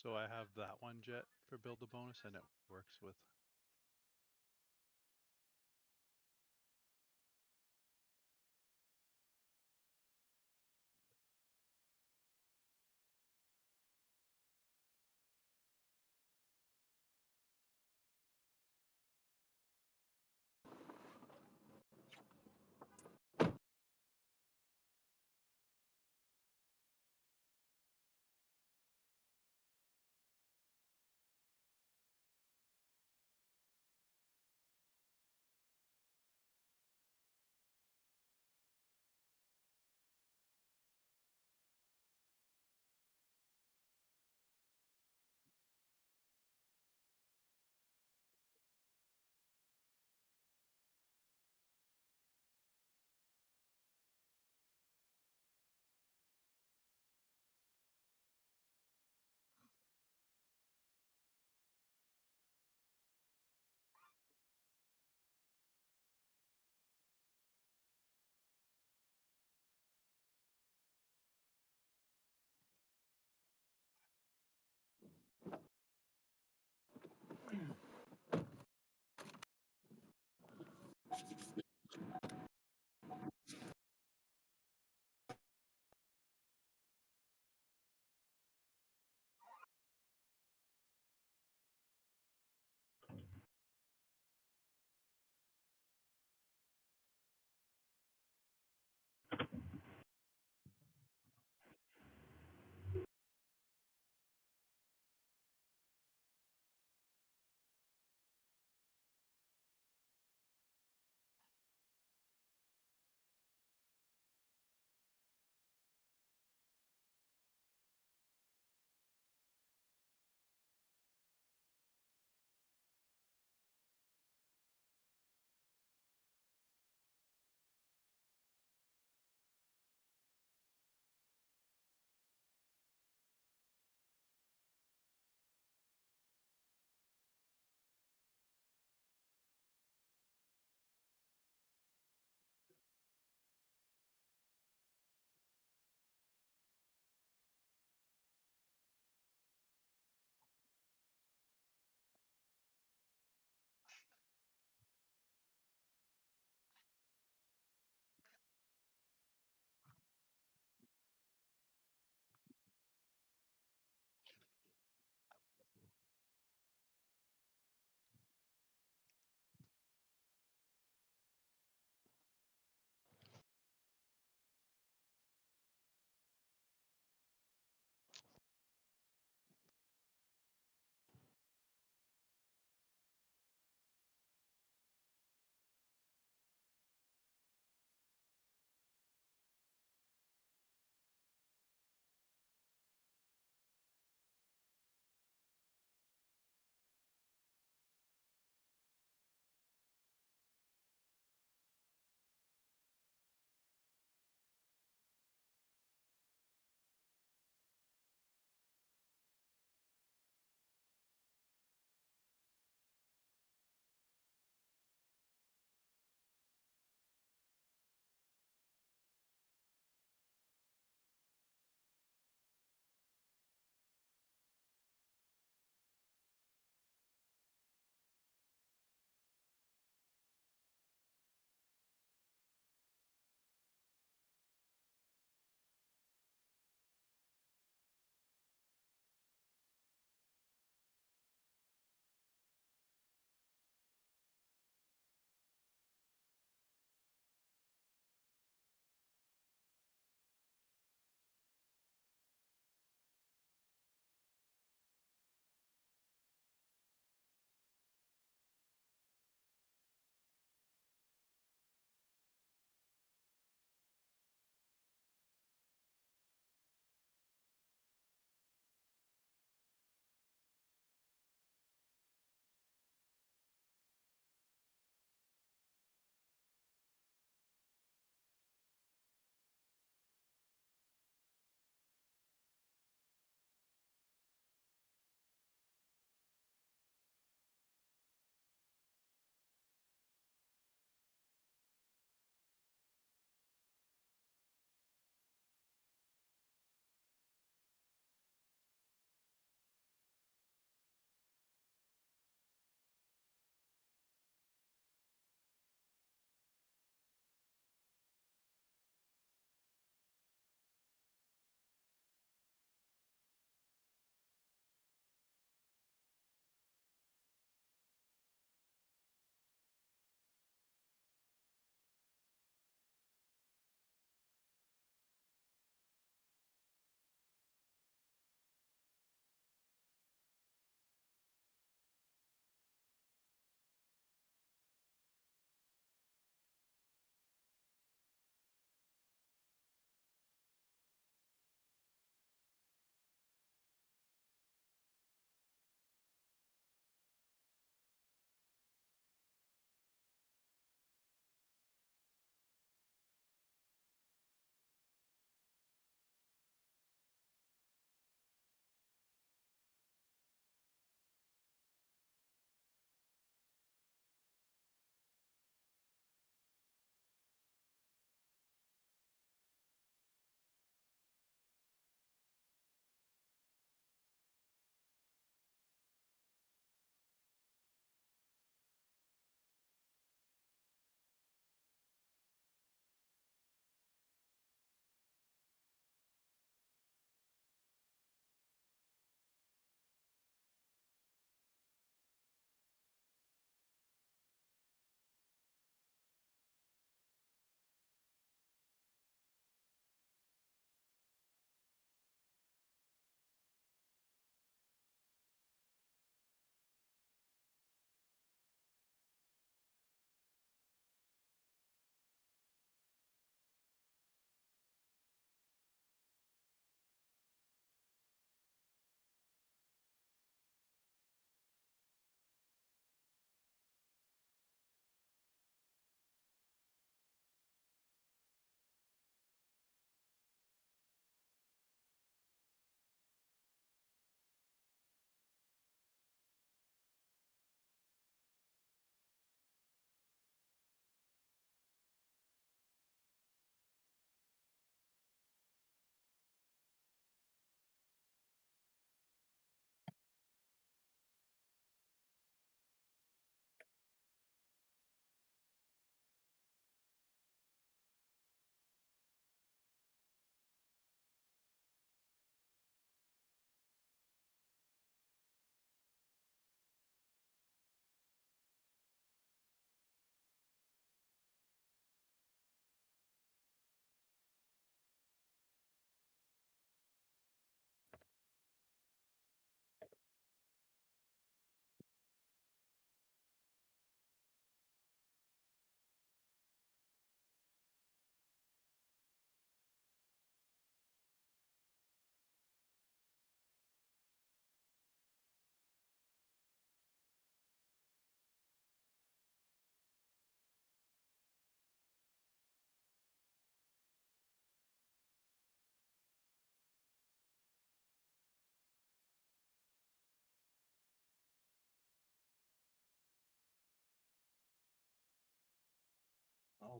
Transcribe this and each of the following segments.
So I have that one jet for build a bonus, and it works with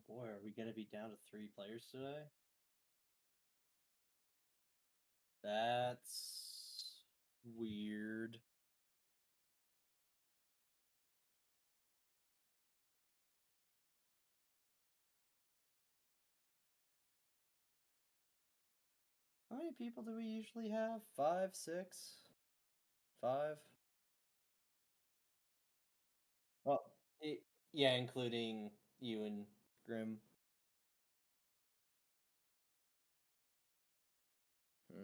boy, are we gonna be down to 3 players today? That's weird. How many people do we usually have? 5, 6? 5? Well, yeah, including you and Grim. Hmm.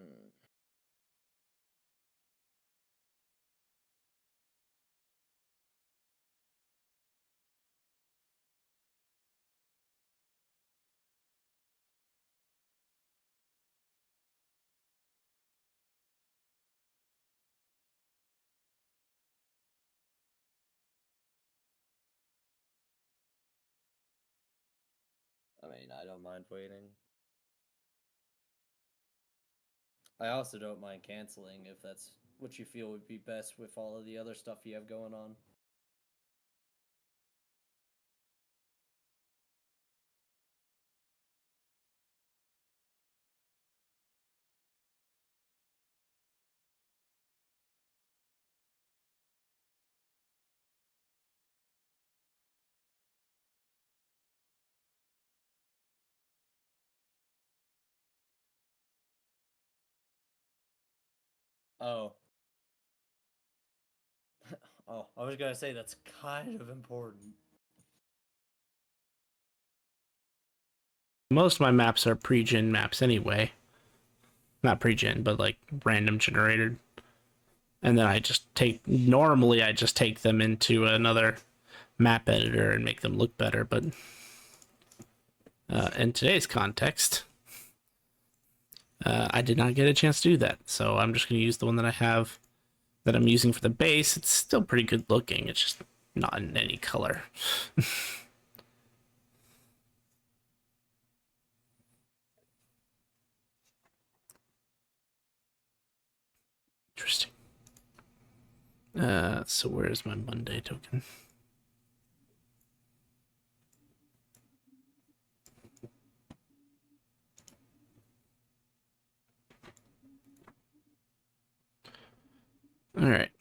I mean, I don't mind waiting. I also don't mind canceling if that's what you feel would be best with all of the other stuff you have going on. Oh. Oh, I was gonna say that's kind of important. Most of my maps are pre-gen maps anyway. Not pre-gen, but like random generated. And then I just normally I just take them into another map editor and make them look better, but in today's context, I did not get a chance to do that. So I'm just going to use the one that I have that I'm using for the base. It's still pretty good looking. It's just not in any color. Interesting. So where's my Monday token? All right.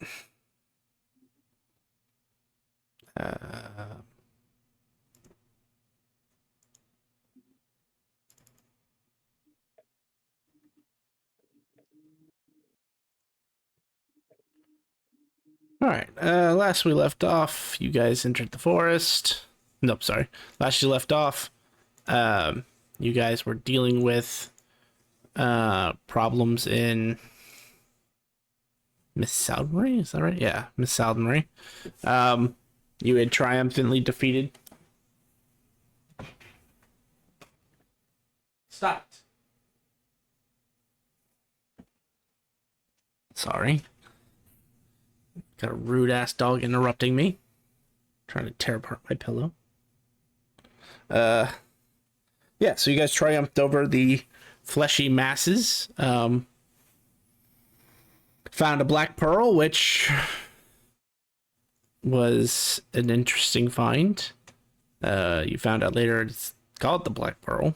All right. Last we left off, you guys entered the forest. Nope, sorry. Last you left off, you guys were dealing with problems in Miss Salisbury. Is that right? Yeah, Miss Salisbury. You had triumphantly defeated. Stop. Sorry. Got a rude ass dog interrupting me. Trying to tear apart my pillow. Yeah, so you guys triumphed over the fleshy masses. Found a black pearl, which was an interesting find. You found out later it's called the black pearl,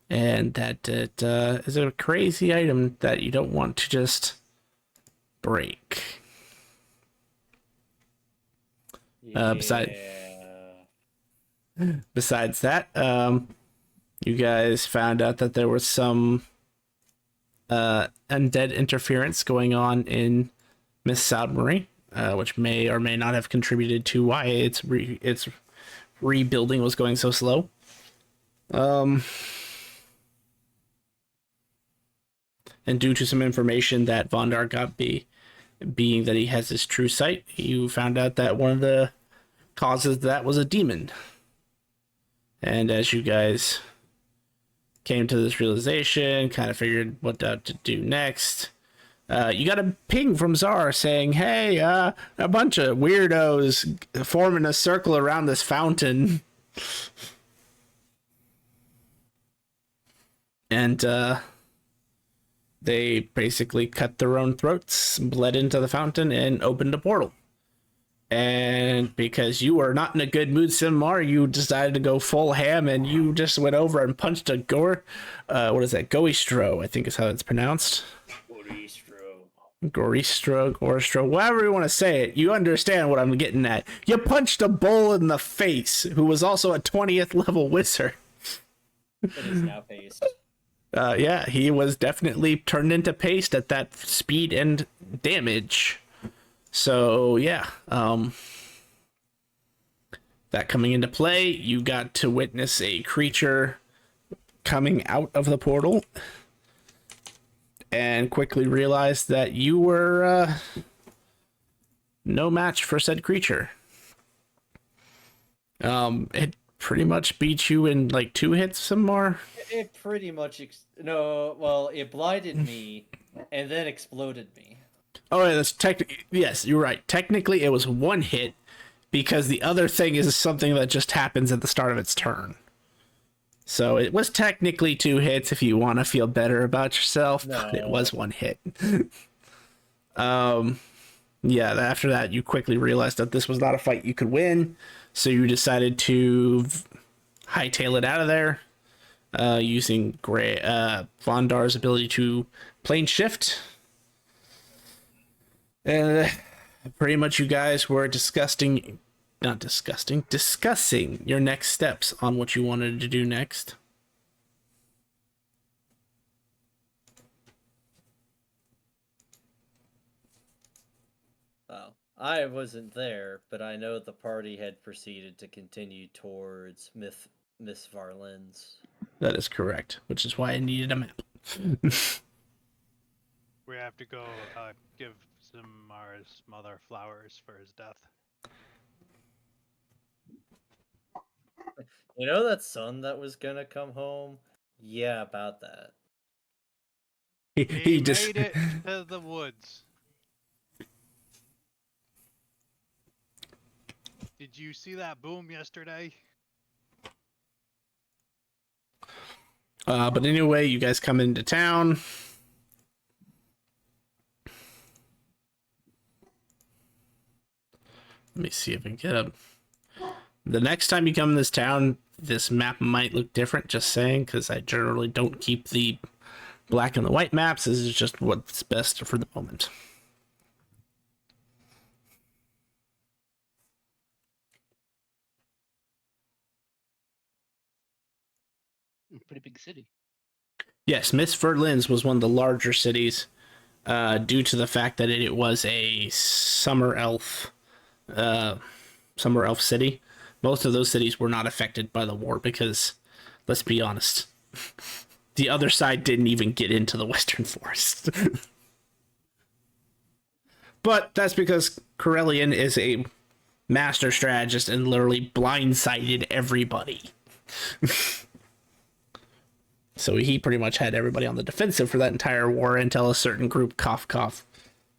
and that it is a crazy item that you don't want to just break. Yeah. Besides that, you guys found out that there was some undead interference going on in Miss Salisbury, which may or may not have contributed to why its rebuilding was going so slow. And due to some information that Vondar got, being that he has his true sight, you found out that one of the causes of that was a demon. And as you guys came to this realization, kind of figured what to do next, you got a ping from Czar saying, hey, a bunch of weirdos forming a circle around this fountain. And they basically cut their own throats, bled into the fountain, and opened a portal. And because you were not in a good mood, Simmimar, you decided to go full ham, and you just went over and punched a what is that? Goistro, I think is how it's pronounced. Goristro, whatever you want to say it. You understand what I'm getting at. You punched a bull in the face, who was also a 20th level wizard. It is now paste. Yeah, he was definitely turned into paste at that speed and damage. So yeah, that coming into play, you got to witness a creature coming out of the portal and quickly realized that you were no match for said creature. It pretty much beat you in like 2 hits, some more. It pretty much it blinded me and then exploded me. Oh, yeah, that's yes, you're right. Technically, it was 1 hit because the other thing is something that just happens at the start of its turn. So it was technically 2 hits if you want to feel better about yourself. No. But it was 1 hit. Yeah, after that, you quickly realized that this was not a fight you could win. So you decided to hightail it out of there using Vondar's ability to plane shift. And pretty much you guys were discussing your next steps on what you wanted to do next. Well, I wasn't there, but I know the party had proceeded to continue towards Miss Varlin's. That is correct, which is why I needed a map. We have to go give Simmar's mother flowers for his death. You know that son that was gonna come home? Yeah, about that. He just made it to the woods. Did you see that boom yesterday? But anyway, you guys come into town. Let me see if I can get up. The next time you come in this town, this map might look different, just saying, because I generally don't keep the black and the white maps. This is just what's best for the moment. Pretty big city. Yes, Miss Verlin's was one of the larger cities due to the fact that it was a summer elf city. Most of those cities were not affected by the war because, let's be honest, the other side didn't even get into the Western Forest. But that's because Corellian is a master strategist and literally blindsided everybody. So he pretty much had everybody on the defensive for that entire war until a certain group, cough, cough,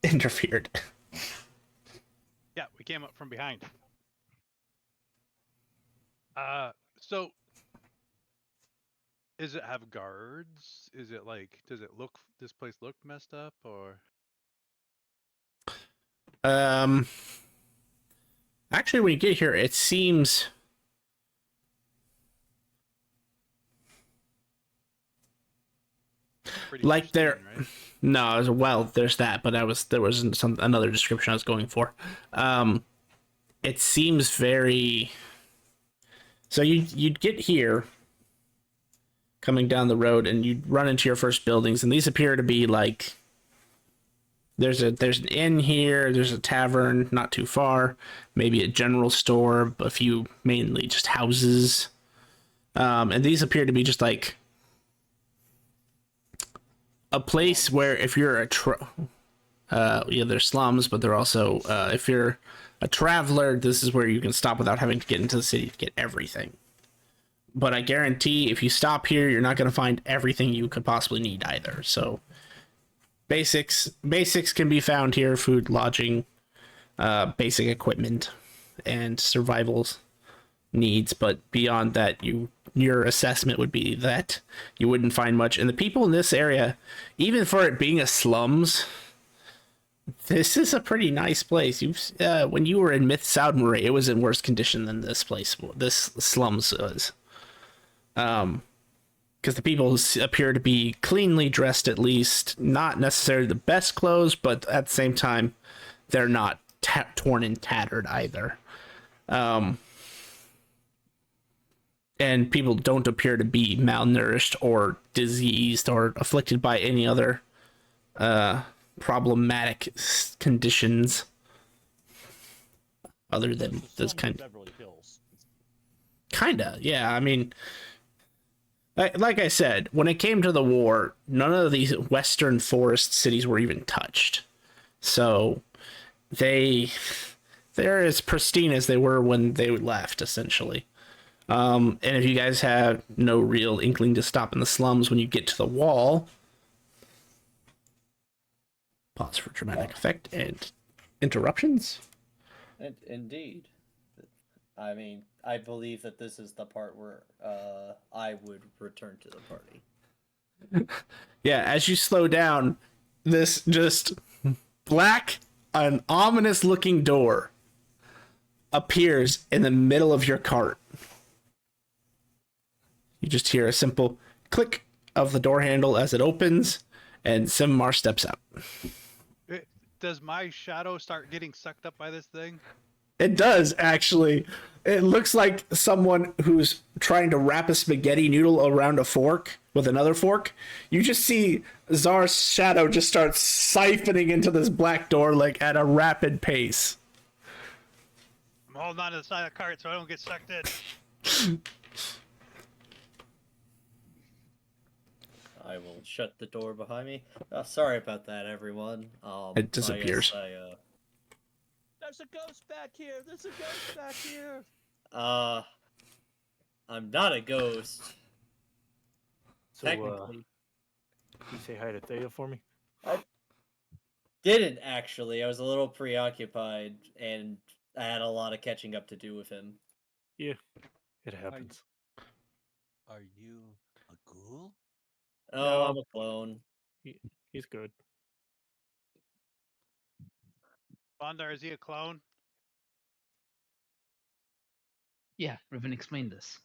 interfered. Yeah, we came up from behind. So is it have guards? Is it like, does this place look messed up or? Actually, when you get here, it seems Pretty like there. right? No, well, there's that, but there was another description I was going for. It seems very. So you'd get here, coming down the road, and you'd run into your first buildings, and these appear to be like. There's an inn here. There's a tavern not too far, maybe a general store, a few mainly just houses, and these appear to be just like a place where if you're there's slums, but they're also if you're a traveler, this is where you can stop without having to get into the city to get everything. But I guarantee if you stop here, you're not going to find everything you could possibly need either. So basics can be found here: food, lodging, basic equipment, and survival needs. But beyond that, your assessment would be that you wouldn't find much. And the people in this area, even for it being a slums, This is a pretty nice place. When you were in Myth Soudmaray, it was in worse condition than this place. This slums was. Because the people appear to be cleanly dressed, at least not necessarily the best clothes, but at the same time, they're not torn and tattered either. And people don't appear to be malnourished or diseased or afflicted by any other problematic conditions other than this kind. Beverly Hills. Kinda, yeah. I mean, like I said, when it came to the war, none of these western forest cities were even touched. So they're as pristine as they were when they left, essentially. And if you guys have no real inkling to stop in the slums when you get to the wall, pause for dramatic effect and interruptions. Indeed. I mean, I believe that this is the part where I would return to the party. Yeah, as you slow down, this just black, an ominous looking door appears in the middle of your cart. You just hear a simple click of the door handle as it opens, and Simmimar steps out. Does my shadow start getting sucked up by this thing? It does, actually. It looks like someone who's trying to wrap a spaghetti noodle around a fork with another fork. You just see Zar's shadow just start siphoning into this black door like at a rapid pace. I'm holding on to the side of the cart so I don't get sucked in. I will shut the door behind me. Sorry about that, everyone. It disappears. There's a ghost back here. There's a ghost back here. I'm not a ghost. So, Technically. you say hi to Thea for me? I didn't actually. I was a little preoccupied, and I had a lot of catching up to do with him. Yeah, it happens. Are you a ghoul? Oh, No. I'm a clone. He's good. Bondar, is he a clone? Yeah, Riven explained this.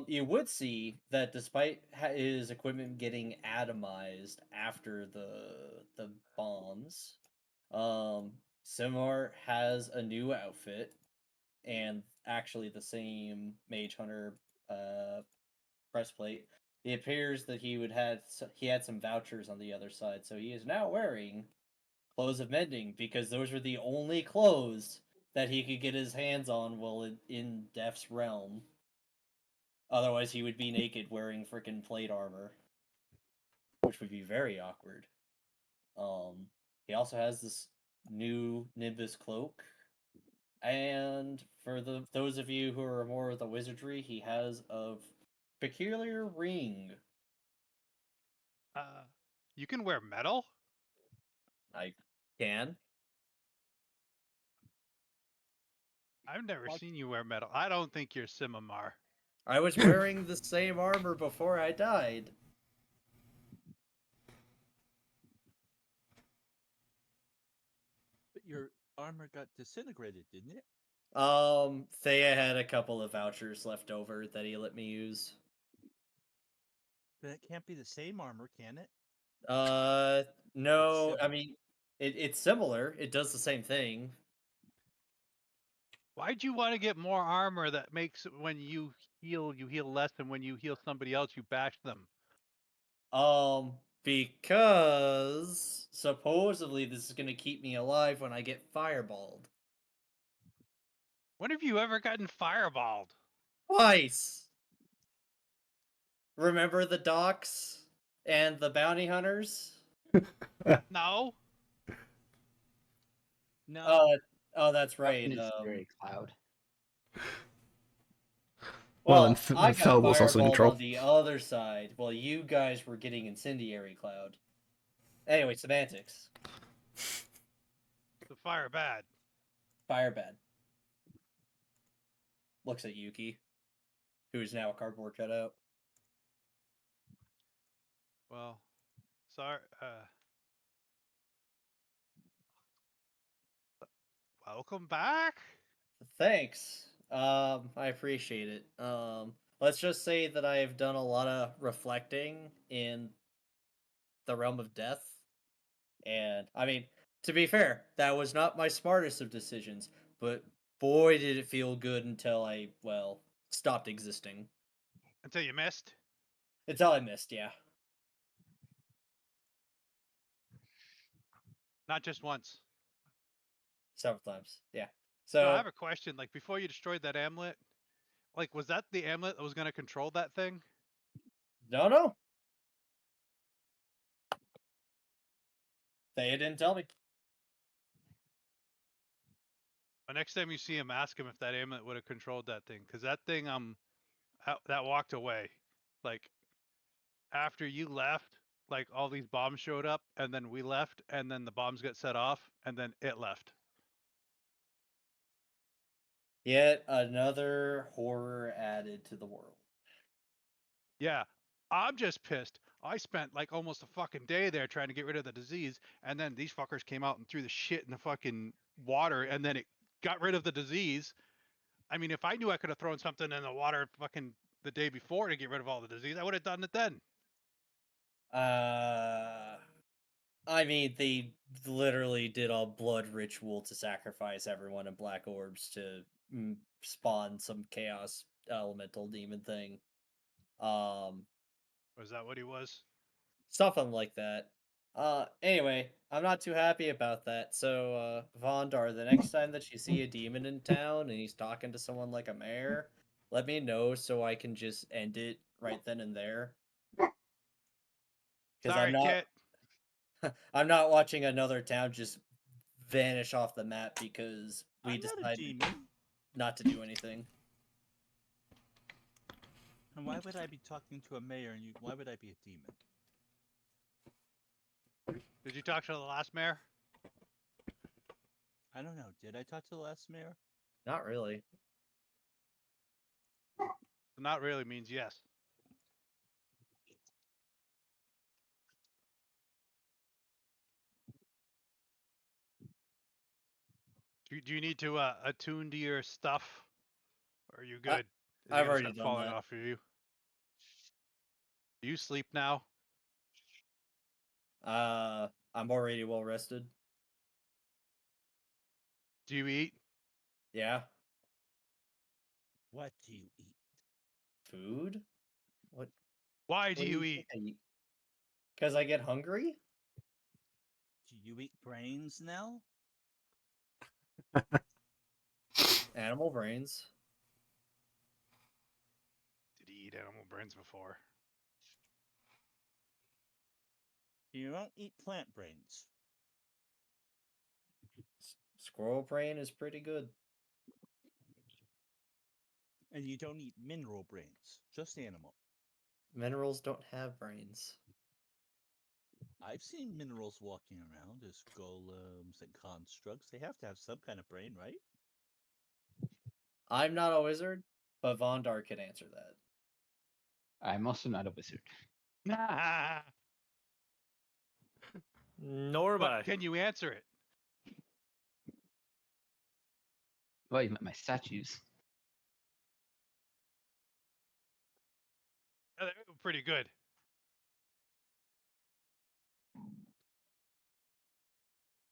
You would see that despite his equipment getting atomized after the bombs, Simmimar has a new outfit and actually the same Mage Hunter breastplate. It appears that he had some vouchers on the other side, so he is now wearing clothes of mending because those were the only clothes that he could get his hands on while in Death's realm. Otherwise, he would be naked wearing frickin' plate armor, which would be very awkward. He also has this new Nimbus cloak, and for those of you who are more of the wizardry, he has a peculiar ring. You can wear metal? I can. I've never seen you wear metal. I don't think you're Simmimar. I was wearing the same armor before I died. But your armor got disintegrated, didn't it? Thea had a couple of vouchers left over that he let me use. Then it can't be the same armor, can it? No, I mean, it's similar. It does the same thing. Why'd you want to get more armor that makes when you heal less, and when you heal somebody else, you bash them? Because supposedly this is gonna keep me alive when I get fireballed. When have you ever gotten fireballed? Twice! Remember the docks and the bounty hunters? No. No. Oh, that's right. Mystery cloud. Well, Well, and I Fel got was also fireballed neutral. on the other side, while you guys were getting incendiary cloud. Anyway, semantics. The fire bad. Fire bad. Looks at Yuki, who is now a cardboard cutout. Well, Sorry. Welcome back. Thanks. I appreciate it. Let's just say that I have done a lot of reflecting in the realm of death. And I mean, to be fair, that was not my smartest of decisions, but boy did it feel good until I, well, stopped existing. Until you missed. Until I missed, yeah. Not just once. Several times. Yeah. So I So have a question. Like before you destroyed that amulet, like was that the amulet that was going to control that thing? don't know. They didn't tell me. But next time you see him, ask him if that amulet would have controlled that thing, because that thing that walked away, like after you left, like all these bombs showed up, and then we left, and then the bombs got set off, and then it left. Yet another horror added to the world. Yeah, I'm just pissed. I spent like almost a fucking day there trying to get rid of the disease, and then these fuckers came out and threw the shit in the fucking water, and then it got rid of the disease. I mean, if I knew I could have thrown something in the water fucking the day before to get rid of all the disease, I would have done it then. I mean, they literally did a blood ritual to sacrifice everyone in Black Orbs to spawn some chaos elemental demon thing. Was that what he was? Something like that. Anyway, I'm not too happy about that. So, Vondar, the next time that you see a demon in town and he's talking to someone like a mayor, let me know so I can just end it right then and there. Because Sorry, Kit. I'm not watching another town just vanish off the map because we I'm not a decided demon. not to do anything. And why would I be talking to a mayor and why would I be a demon? Did you talk to the last mayor? I don't know. Did I talk to the last mayor? Not really. Not really means yes. Do you need to attune to your stuff? Or are you good? Is it I've gonna already start done falling that. off of you? Do you sleep now? I'm already well rested. Do you eat? Yeah. What do you eat? Food? What? Why What do you think eat? I eat? Because I get hungry? Do you eat brains now? Animal brains. Did he eat animal brains before? You don't eat plant brains. Squirrel brain is pretty good. And you don't eat mineral brains, just animal. Minerals don't have brains. I've seen minerals walking around as golems and constructs. They have to have some kind of brain, right? I'm not a wizard, but Vondar could answer that. I'm also not a wizard. Nah. Nor am I. But can you answer it? Well, you met my statues. They were pretty good.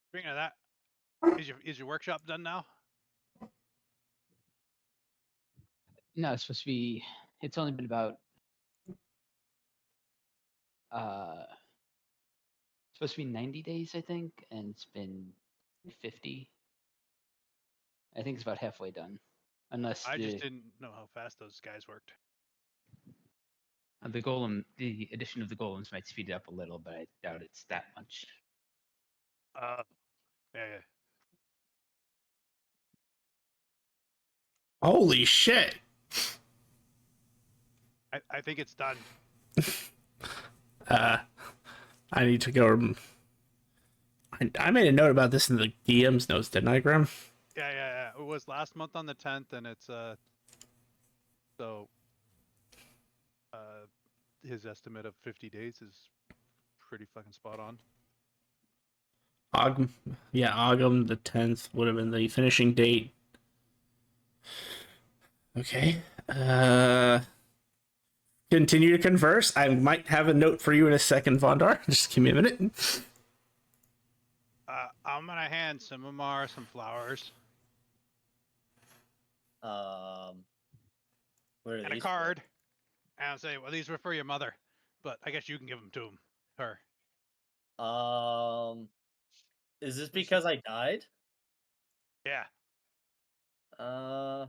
Speaking of that, is your workshop done now? No, it's supposed to be. It's only been about. It's supposed to be 90 days, I think, and it's been 50. I think it's about halfway done, unless I just the didn't know how fast those guys worked. the addition of the golems might speed it up a little, but I doubt it's that much. Yeah. Holy shit! I think it's done. I need to go. I made a note about this in the DM's notes, didn't I, Grim? Yeah. It was last month on the 10th, and it's so his estimate of 50 days is pretty fucking spot on. Augum the 10th would have been the finishing date. Okay. Continue to converse. I might have a note for you in a second, Vondar. Just give me a minute. I'm gonna hand Simmimar some flowers What are and a these for? card, and I'll say, well, these were for your mother, but I guess you can give them to her. Is this because I died? Yeah. Well,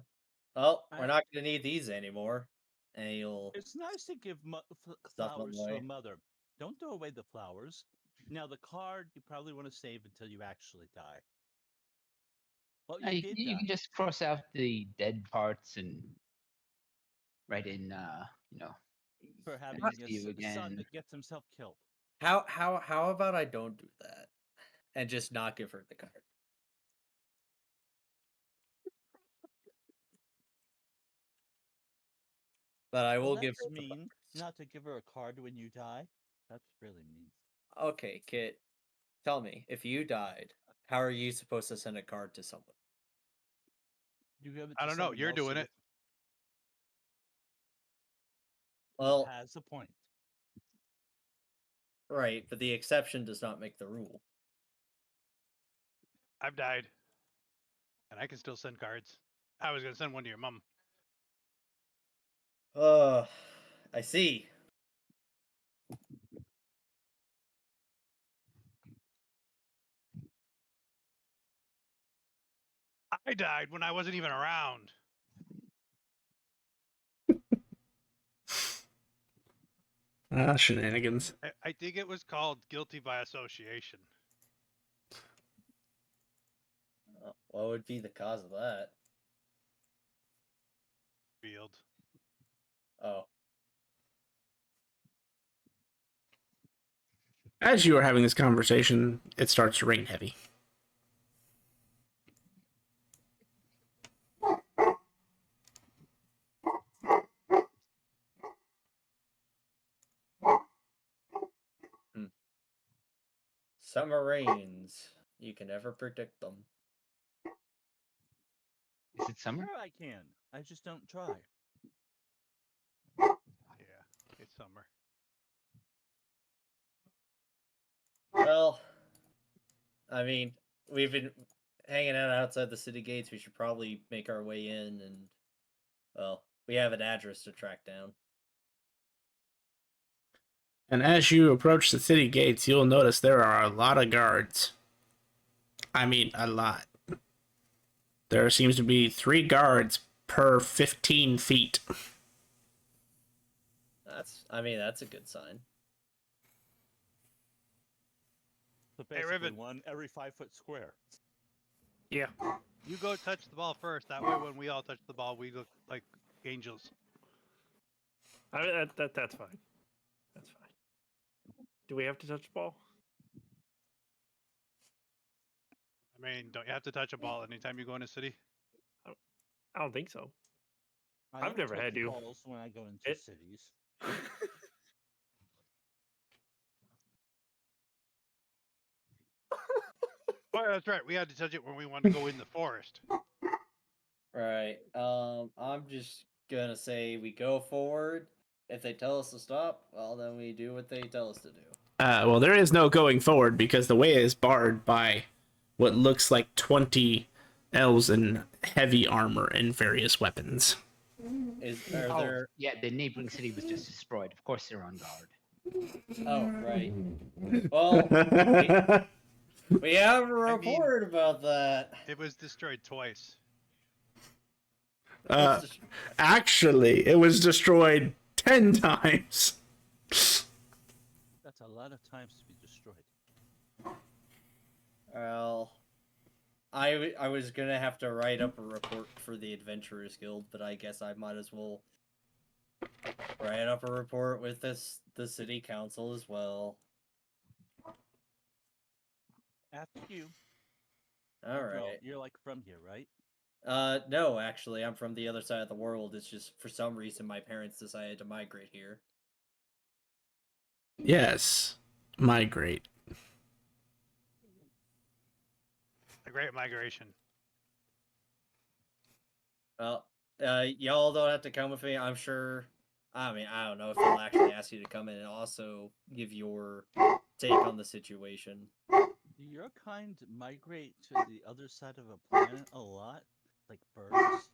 we're I- not gonna need these anymore. And you'll It's nice to give Stuff them flowers to a away. mother. Don't throw away the flowers. Now, the card you probably want to save until you actually die. Well, No, you you, did you die. can just cross out the dead parts and write in, you know, For having nice a to you son again. that gets himself killed. how about I don't do that and just not give her the card? But I will give her That's the mean. flowers. Not to give her a card when you die. That's really mean. Okay, Kit, tell me, if you died, how are you supposed to send a card to someone? You give it I to don't know. someone You're else doing who it. Well, has a point. right, but the exception does not make the rule. I've died, and I can still send cards. I was gonna send one to your mom. I see. I died when I wasn't even around. Shenanigans. I think it was called guilty by association. What would be the cause of that? Field. Oh, As you are having this conversation, it starts to rain heavy. summer rains. You can never predict them. Is it summer? Sure, I can. I just don't try. Yeah, it's summer. Well, I mean, we've been hanging out outside the city gates. We should probably make our way in, and well, we have an address to track down. And as you approach the city gates, you'll notice there are a lot of guards. I mean, a lot. There seems to be 3 guards per 15 feet. That's a good sign. So Hey, basically, Riven. one every 5-foot square. Yeah. You go touch the ball first. That way, when we all touch the ball, we look like angels. That's fine. That's fine. Do we have to touch the ball? I mean, don't you have to touch a ball anytime you go in a city? I don't think so. I I've never touch had to. balls when I go into cities. Oh, that's right. We had to touch it when we wanted to go in the forest. Right. I'm just gonna say we go forward. If they tell us to stop, well, then we do what they tell us to do. Well, there is no going forward because the way is barred by what looks like 20 elves in heavy armor and various weapons. Are Oh, there? yeah, the neighboring city was just destroyed. Of course they're on guard. Oh, right. Well, we have a mean- report about that. It was destroyed twice. Actually, it was destroyed 10 times. That's a lot of times to be destroyed. Well, I was gonna have to write up a report for the Adventurers Guild, but I guess I might as well write up a report with the city council as well. After you. All After all, right. you're like from here, right? No, actually, I'm from the other side of the world. It's just for some reason my parents decided to migrate here. Yes. migrate. The Great Migration. Well, y'all don't have to come with me. I'm sure. I mean, I don't know if they'll actually ask you to come in and also give your take on the situation. Do your kind migrate to the other side of a planet a lot? Like birds?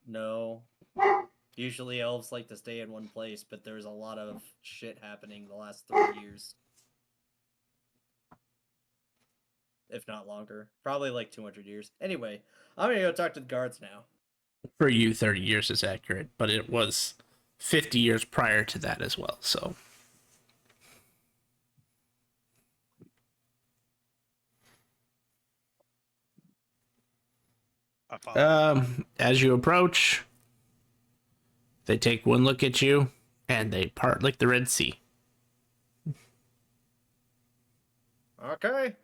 No. Usually elves like to stay in one place, but there's a lot of shit happening the last 30 years. If not longer. Probably like 200 years. Anyway, I'm gonna go talk to the guards now. For you, 30 years is accurate, but it was 50 years prior to that as well, so. I follow. As you approach, they take one look at you, and they part like the Red Sea. Okay.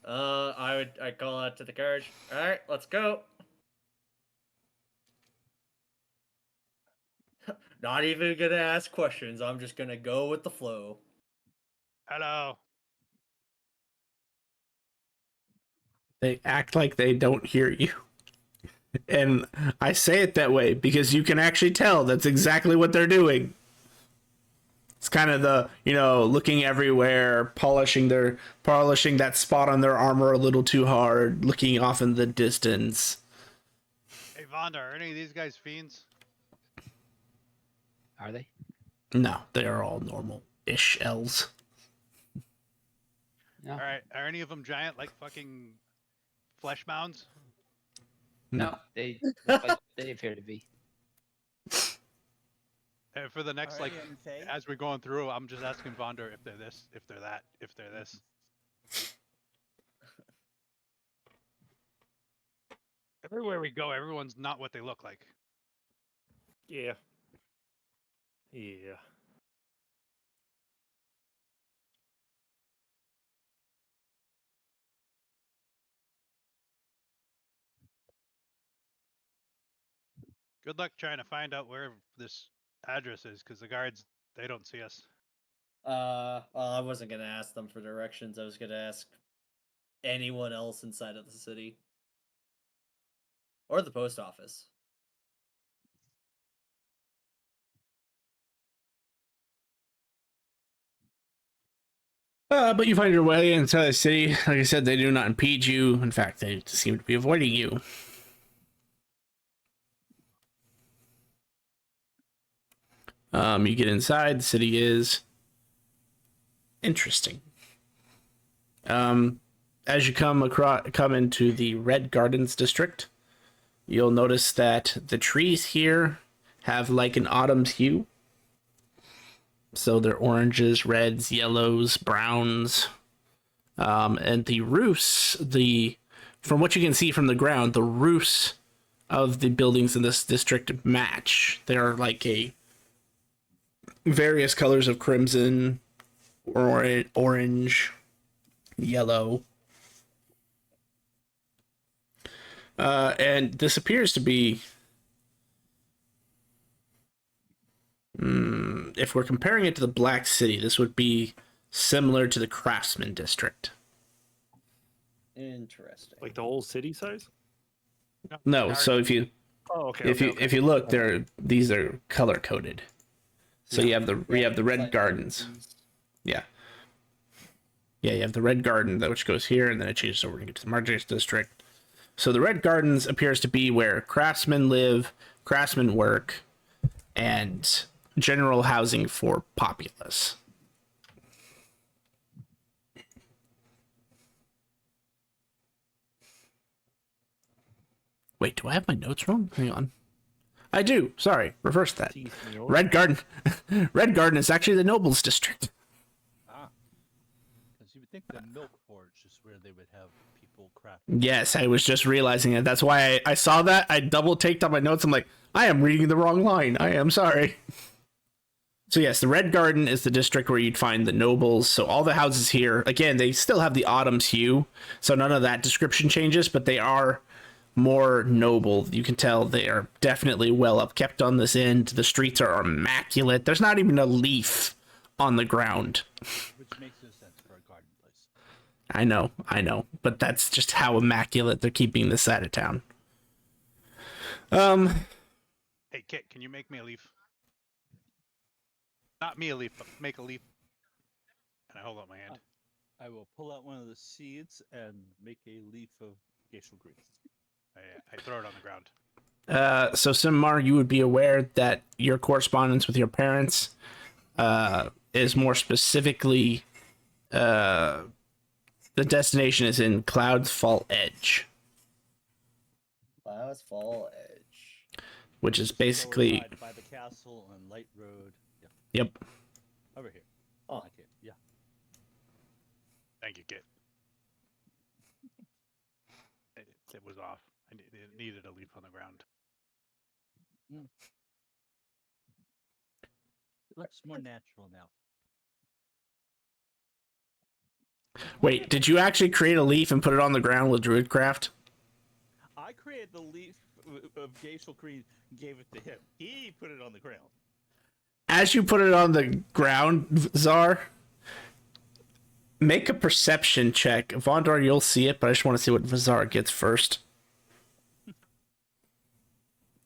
I'd call out to the guards. Alright, let's go. Not even gonna ask questions. I'm just gonna go with the flow. Hello. They act like they don't hear you. And I say it that way because you can actually tell that's exactly what they're doing. It's kind of the, looking everywhere, polishing that spot on their armor a little too hard, looking off in the distance. Hey, Vonda, are any of these guys fiends? Are they? No, they are all normal-ish elves. No. All right. Are any of them giant, like fucking flesh mounds? No, they look like they appear to be. And for the next, Are any of them Fae? as we're going through, I'm just asking Vonda if they're this, if they're that, if they're this. Everywhere we go, everyone's not what they look like. Yeah. Yeah. Good luck trying to find out where this address is, because the guards, they don't see us. Well, I wasn't gonna ask them for directions. I was gonna ask anyone else inside of the city. Or the post office. But you find your way inside the city. Like I said, they do not impede you. In fact, they seem to be avoiding you. You get inside. The city is interesting. As you come into the Red Gardens district, you'll notice that the trees here have like an autumn's hue. So they're oranges, reds, yellows, browns. And the roofs, from what you can see from the ground, the roofs of the buildings in this district match. They're like various colors of crimson, orange, yellow. And this appears to be, if we're comparing it to the Black City, this would be similar to the Craftsman District. Interesting. Like the whole city size? No, so if you Oh, okay. if you look, these are color coded. So you have the Red Gardens. Yeah. Yeah, you have the Red Garden, which goes here, and then it changes over to get to the Margate District. So the Red Gardens appears to be where craftsmen live, craftsmen work, and general housing for populace. Wait, do I have my notes wrong? Hang on. I do. Sorry, reverse that. Red Garden. Red Garden is actually the nobles district. Ah. Because you would think the milk forge is where they would have people craft. Yes, I was just realizing it. That's why I saw that. I double taked on my notes. I'm like, I am reading the wrong line. I am sorry. So yes, the Red Garden is the district where you'd find the nobles. So all the houses here, again, they still have the autumn's hue. So none of that description changes, but they are more noble. You can tell they are definitely well upkept on this end. The streets are immaculate. There's not even a leaf on the ground. Would which makes no sense for a garden place. I know, but that's just how immaculate they're keeping this side of town. Hey, Kit, can you make me a leaf? Not me a leaf, but make a leaf. And I hold up my hand. I will pull out one of the seeds and make a leaf of geishal green. I throw it on the ground. So Simmimar, you would be aware that your correspondence with your parents is more specifically the destination is in Cloud's Fall Edge, Clouds Fall Edge. which is basically by the castle on Light Road. Yeah. Yep. Over here. Oh. Okay. Yeah. Thank you, Kit. It was off. It needed a leaf on the ground. It looks more natural now. Wait, did you actually create a leaf and put it on the ground with Druidcraft? I created the leaf of geishal green, gave it to him. He put it on the ground. As you put it on the ground, Czar, make a perception check. Vondar, you'll see it, but I just want to see what Vazar gets first.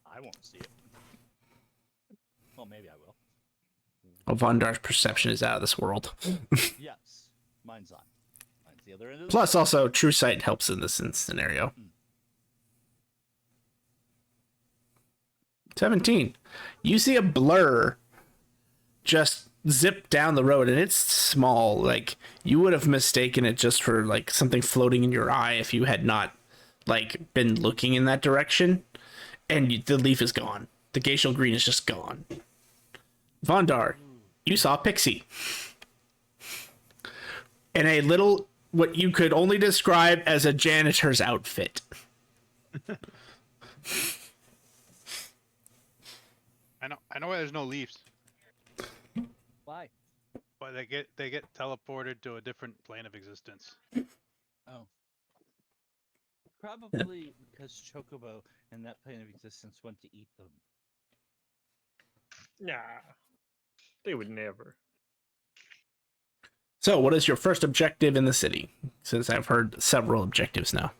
I won't see it. Well, maybe I will. Oh, Vondar's perception is out of this world. Yes, mine's on. Mine's the other end of the Plus, also, True Sight helps in this scenario. 17. You see a blur just zip down the road, and it's small. Like, you would have mistaken it just for, like, something floating in your eye if you had not, like, been looking in that direction. And the leaf is gone. The geishal green is just gone. Vondar, you saw Pixie. In a little, what you could only describe as a janitor's outfit. I know why there's no leaves, Why? but they get teleported to a different plane of existence. Oh. Probably because Chocobo and that plane of existence want to eat them. Nah, they would never. So, what is your first objective in the city? Since I've heard several objectives now.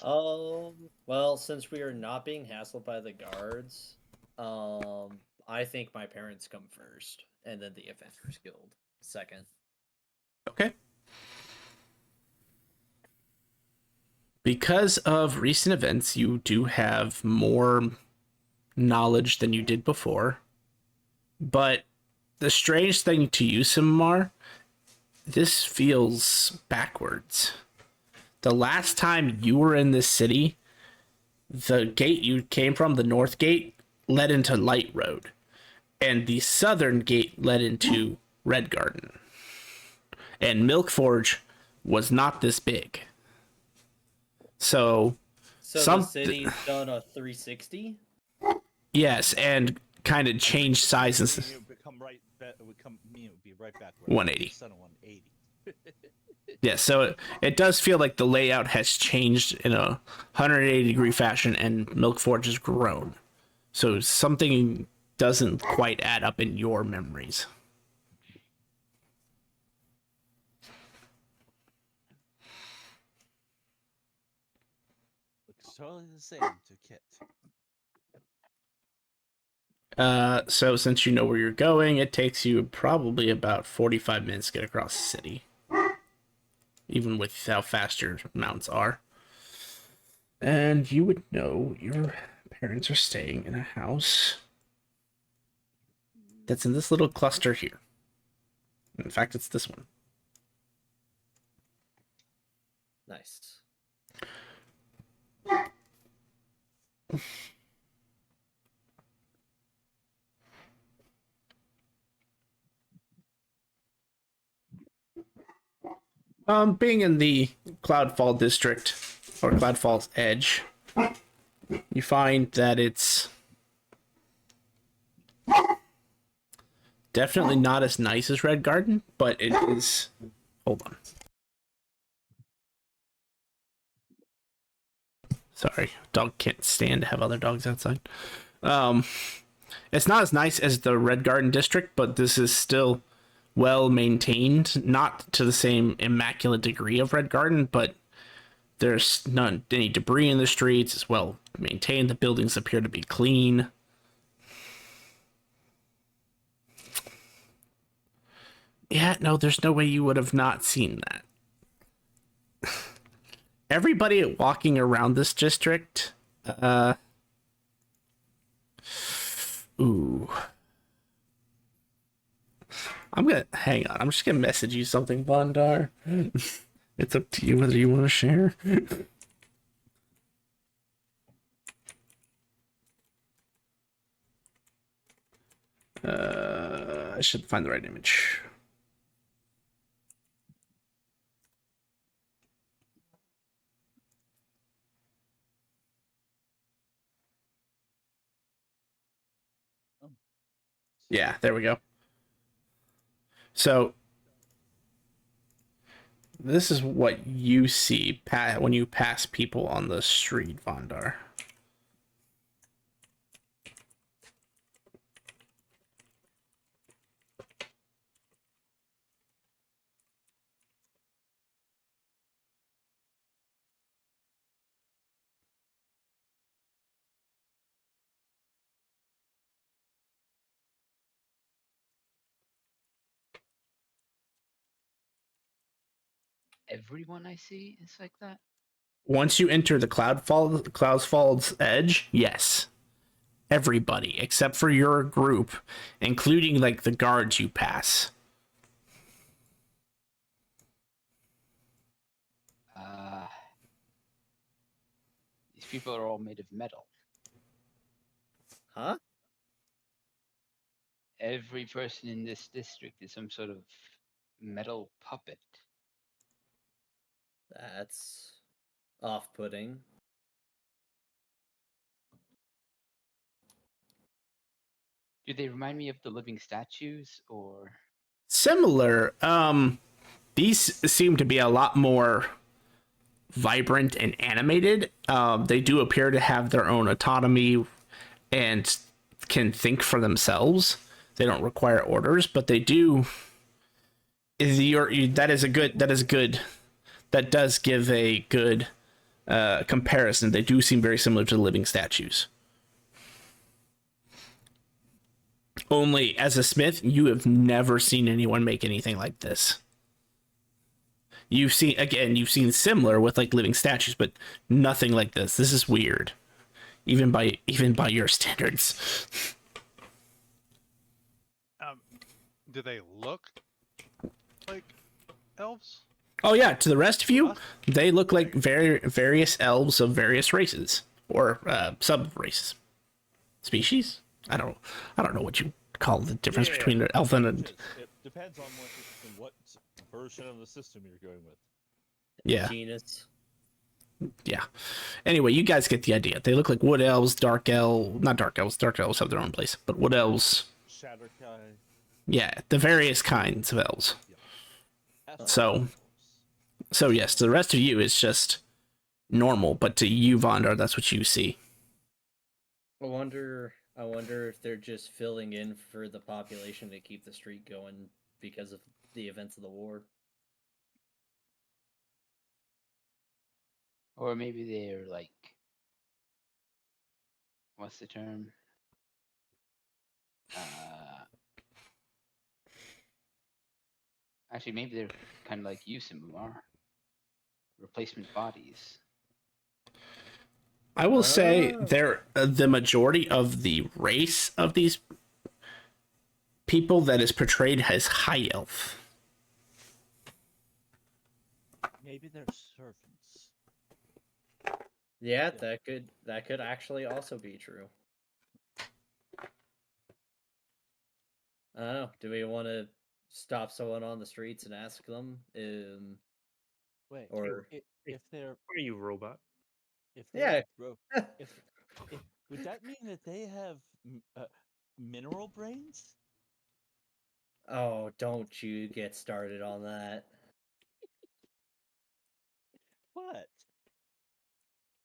Well, since we are not being hassled by the guards, I think my parents come first, and then the Adventurers Guild second. Okay. Because of recent events, you do have more knowledge than you did before. But the strange thing to you, Simmimar, this feels backwards. The last time you were in this city, the gate you came from, the north gate, led into Light Road. And the southern gate led into Red Garden. And Milk Forge was not this big. So the city's done a 360? Yes, and kind of changed sizes. It would become right. It would be right back. Where 180. Son of 180. Yeah, so it does feel like the layout has changed in a 180-degree fashion, and Milk Forge has grown. So something doesn't quite add up in your memories. Looks totally the same to Kit. So since you know where you're going, it takes you probably about 45 minutes to get across the city. Even with how fast your mounts are. And you would know your parents are staying in a house that's in this little cluster here. In fact, it's this one. Nice. Being in the Cloudfall district, or Cloudfall's edge, you find that it's definitely not as nice as Red Garden, but it is... Hold on. Sorry, dog can't stand to have other dogs outside. It's not as nice as the Red Garden district, but this is still well maintained, not to the same immaculate degree of Red Garden, but there's none any debris in the streets. It's well maintained. The buildings appear to be clean. Yeah, no, there's no way you would have not seen that. Everybody walking around this district, ooh. Hang on. I'm just gonna message you something, Bondar. It's up to you whether you want to share. I should find the right image. Yeah, there we go. So this is what you see when you pass people on the street, Vondar. Everyone I see is like that. Once you enter the Cloud's Fall's edge, yes. Everybody, except for your group, including like the guards you pass. These people are all made of metal. Huh? Every person in this district is some sort of metal puppet. That's off-putting. Do they remind me of the living statues, or Similar. These seem to be a lot more vibrant and animated. They do appear to have their own autonomy and can think for themselves. They don't require orders, but they do. That does give a good comparison. They do seem very similar to living statues. Only as a smith, you have never seen anyone make anything like this. You've seen similar with like living statues, but nothing like this. This is weird, even by your standards. Do they look like elves? Oh yeah, to the rest of you, they look like various elves of various races or sub races, species. I don't know what you call the difference between an elf and It depends on what version of the system you're going with. yeah. Genus. Yeah. Anyway, you guys get the idea. They look like wood elves, not dark elves. Dark elves have their own place, but wood elves. Shatterkai. Yeah, the various kinds of elves. Yeah. So yes, to the rest of you, it's just normal, but to you, Vondar, that's what you see. I wonder if they're just filling in for the population to keep the streak going because of the events of the war. or maybe they're like, what's the term? Actually, maybe they're kind of like you, Simmimar. Replacement bodies. I will say they're the majority of the race of these people that is portrayed as high elf. Maybe they're servants. Yeah, that could actually also be true. I don't know. Do we want to stop someone on the streets and ask them? Wait, Or if they're What are you, robot? if Yeah. if would that mean that they have mineral brains? Oh, don't you get started on that. What?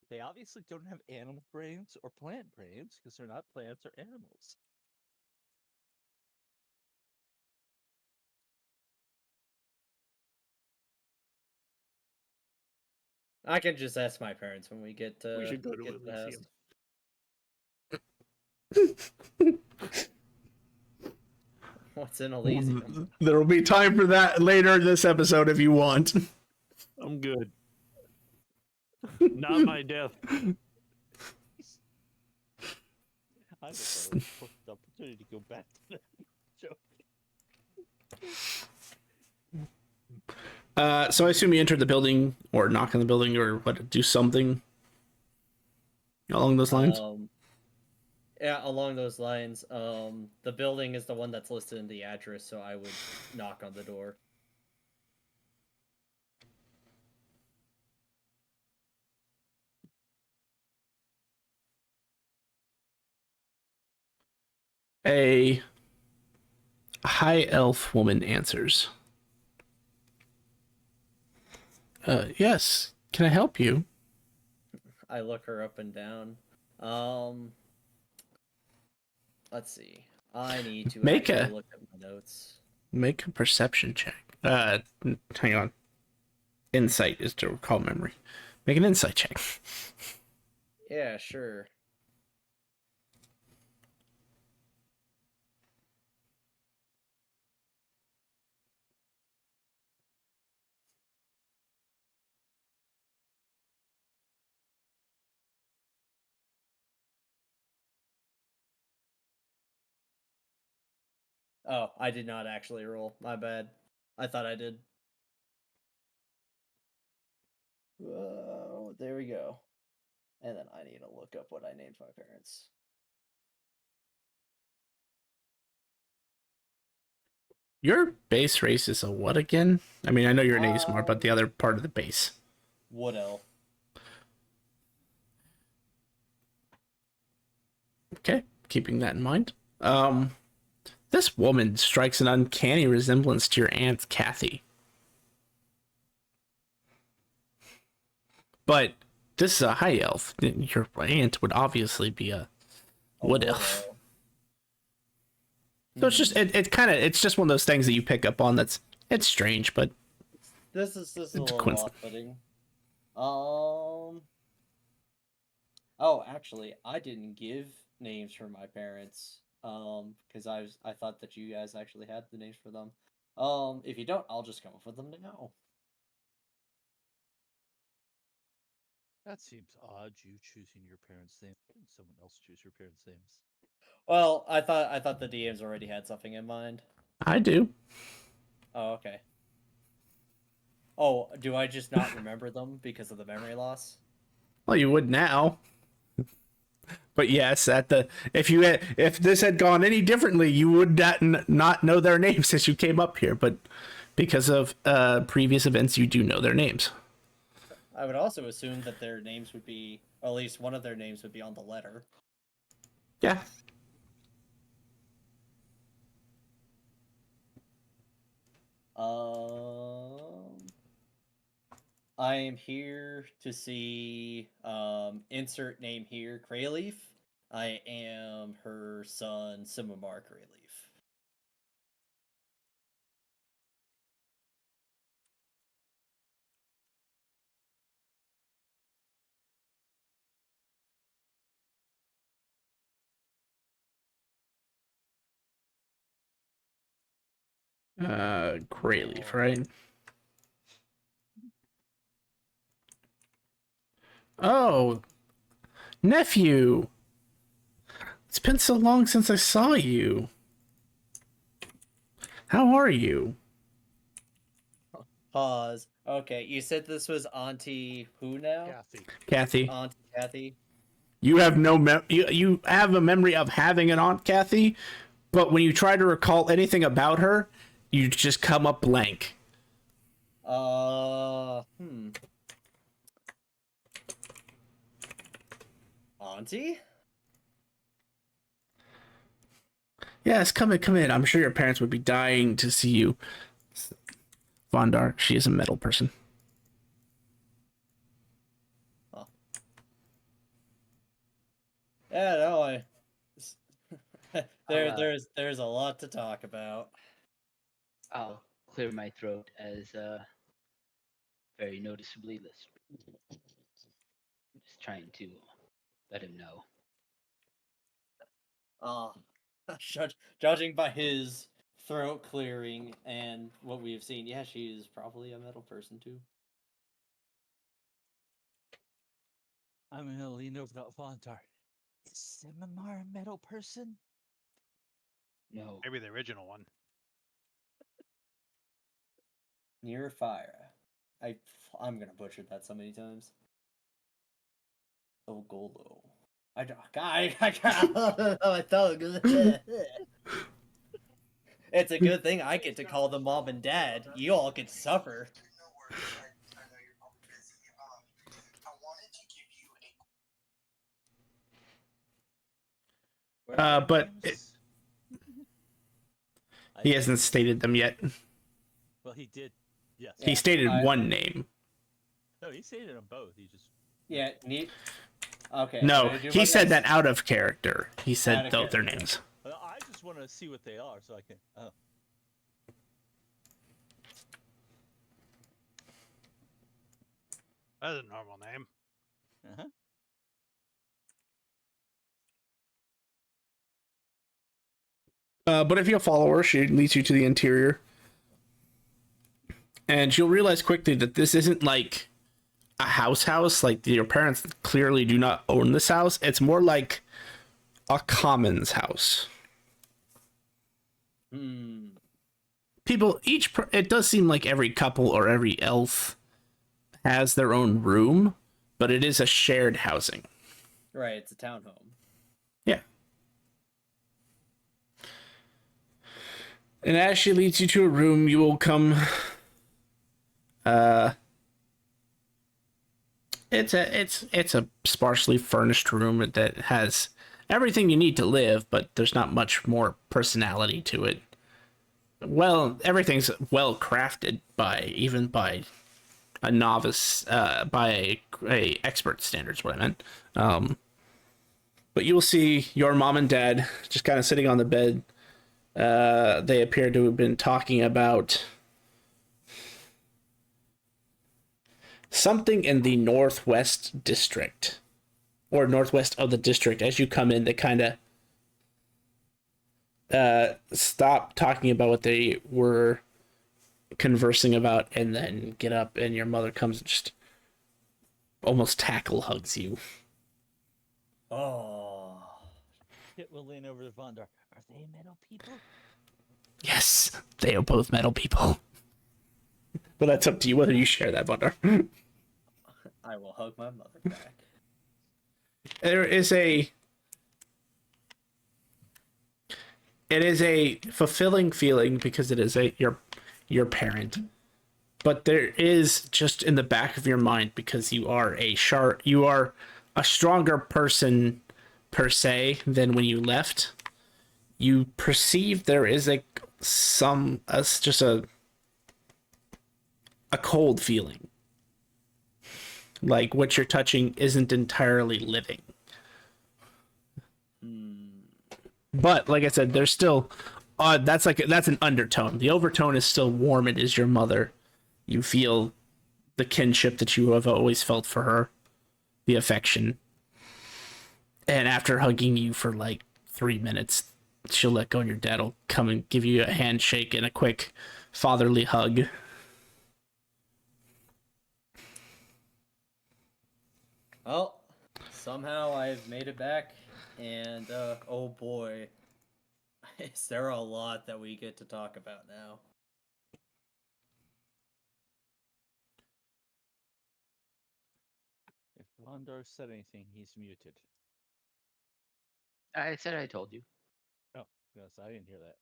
They obviously don't have animal brains or plant brains because they're not plants or animals. I can just ask my parents when we get We should go to get the house. Elysium. What's in Elysium? There will be time for that later in this episode if you want. I'm good. Not my death. I just thought it was a perfect opportunity to go back to that joke. So I assume you entered the building or knock on the building or what? Do something along those lines. Yeah, along those lines. The building is the one that's listed in the address, so I would knock on the door. A high elf woman answers. Yes. Can I help you? I look her up and down. Let's see. I need to Make actually a- look at my notes. Make a perception check. Hang on. Insight is to recall memory. Make an insight check. Yeah, sure. Oh, I did not actually roll. My bad. I thought I did. Oh, there we go. And then I need to look up what I named my parents. Your base race is a what again? I mean, I know you're an Aesmar, but the other part of the base. Wood elf. Okay, keeping that in mind. This woman strikes an uncanny resemblance to your aunt Kathy. But this is a high elf. Your aunt would obviously be a wood elf. So it's just it's just one of those things that you pick up on it's strange, but This is a It's little coincidence. off-putting. Oh, actually, I didn't give names for my parents. Because I thought that you guys actually had the names for them. If you don't, I'll just come up with them now. That seems odd, you choosing your parents' name and someone else choose your parents' names. Well, I thought the DMs already had something in mind. I do. Oh, okay. Oh, do I just not remember them because of the memory loss? Well, you would now. But yes, if this had gone any differently, you would not know their names as you came up here. But because of previous events, you do know their names. I would also assume that their names would be, or at least one of their names would be on the letter. Yeah. I am here to see insert name here, Greyleaf. I am her son, Simmimar Greyleaf. Greyleaf, right? Oh, nephew. It's been so long since I saw you. How are you? Pause. Okay, you said this was Auntie who now? Kathy. Kathy. Auntie Kathy. You have you have a memory of having an Aunt Kathy, but when you try to recall anything about her, you just come up blank. Auntie? Yes, come in. I'm sure your parents would be dying to see you. Vondar, she is a metal person. Huh. Yeah, no, there's a lot to talk about. I'll clear my throat as very noticeably. Just trying to let him know. Judging by his throat clearing and what we've seen, yeah, she's probably a metal person too. I'm gonna lean over to Vontar. Is Simmimar a metal person? No. Maybe the original one. Near fire. I'm gonna butcher that so many times. Ogolo. I my tongue. It's a good thing I get to call them mom and dad. You all get to suffer. What are their But names? he hasn't stated them yet. Well, he did. Yes. He stated one name. No, he stated them both. He just. Yeah, neat. Okay. I'm No, gonna do he my said best. that out of character. He Out said of their character. names. I just want to see what they are, so I can. Oh. That's a normal name. Uh-huh. But if you follow her, she leads you to the interior. And you'll realize quickly that this isn't like a house. Like, your parents clearly do not own this house. It's more like a commons house. People, it does seem like every couple or every elf has their own room, but it is a shared housing. Right, it's a townhome. Yeah. And as she leads you to a room, you will come. It's a sparsely furnished room that has everything you need to live, but there's not much more personality to it. Well, everything's well crafted by a novice, by a expert standards. What I meant. But you will see your mom and dad just kind of sitting on the bed. They appear to have been talking about something in the northwest district, or northwest of the district. As you come in, they kind of stop talking about what they were conversing about and then get up, and your mother comes and just almost tackle hugs you. Oh. Kit will lean over to Vondar. Are they metal people? Yes, they are both metal people. But that's up to you whether you share that, Bundar. I will hug my mother back. It is a fulfilling feeling because it is your parent. But there is just in the back of your mind, because you are a stronger person per se than when you left. You perceive there is just a cold feeling. Like what you're touching isn't entirely living. But like I said, there's still that's an undertone. The overtone is still warm. It is your mother. You feel the kinship that you have always felt for her, the affection. And after hugging you for like 3 minutes, she'll let go, and your dad will come and give you a handshake and a quick fatherly hug. Well, somehow I've made it back, and oh boy, is there a lot that we get to talk about now. If Vondar said anything, he's muted. I said I told you. Oh, yes, I didn't hear that.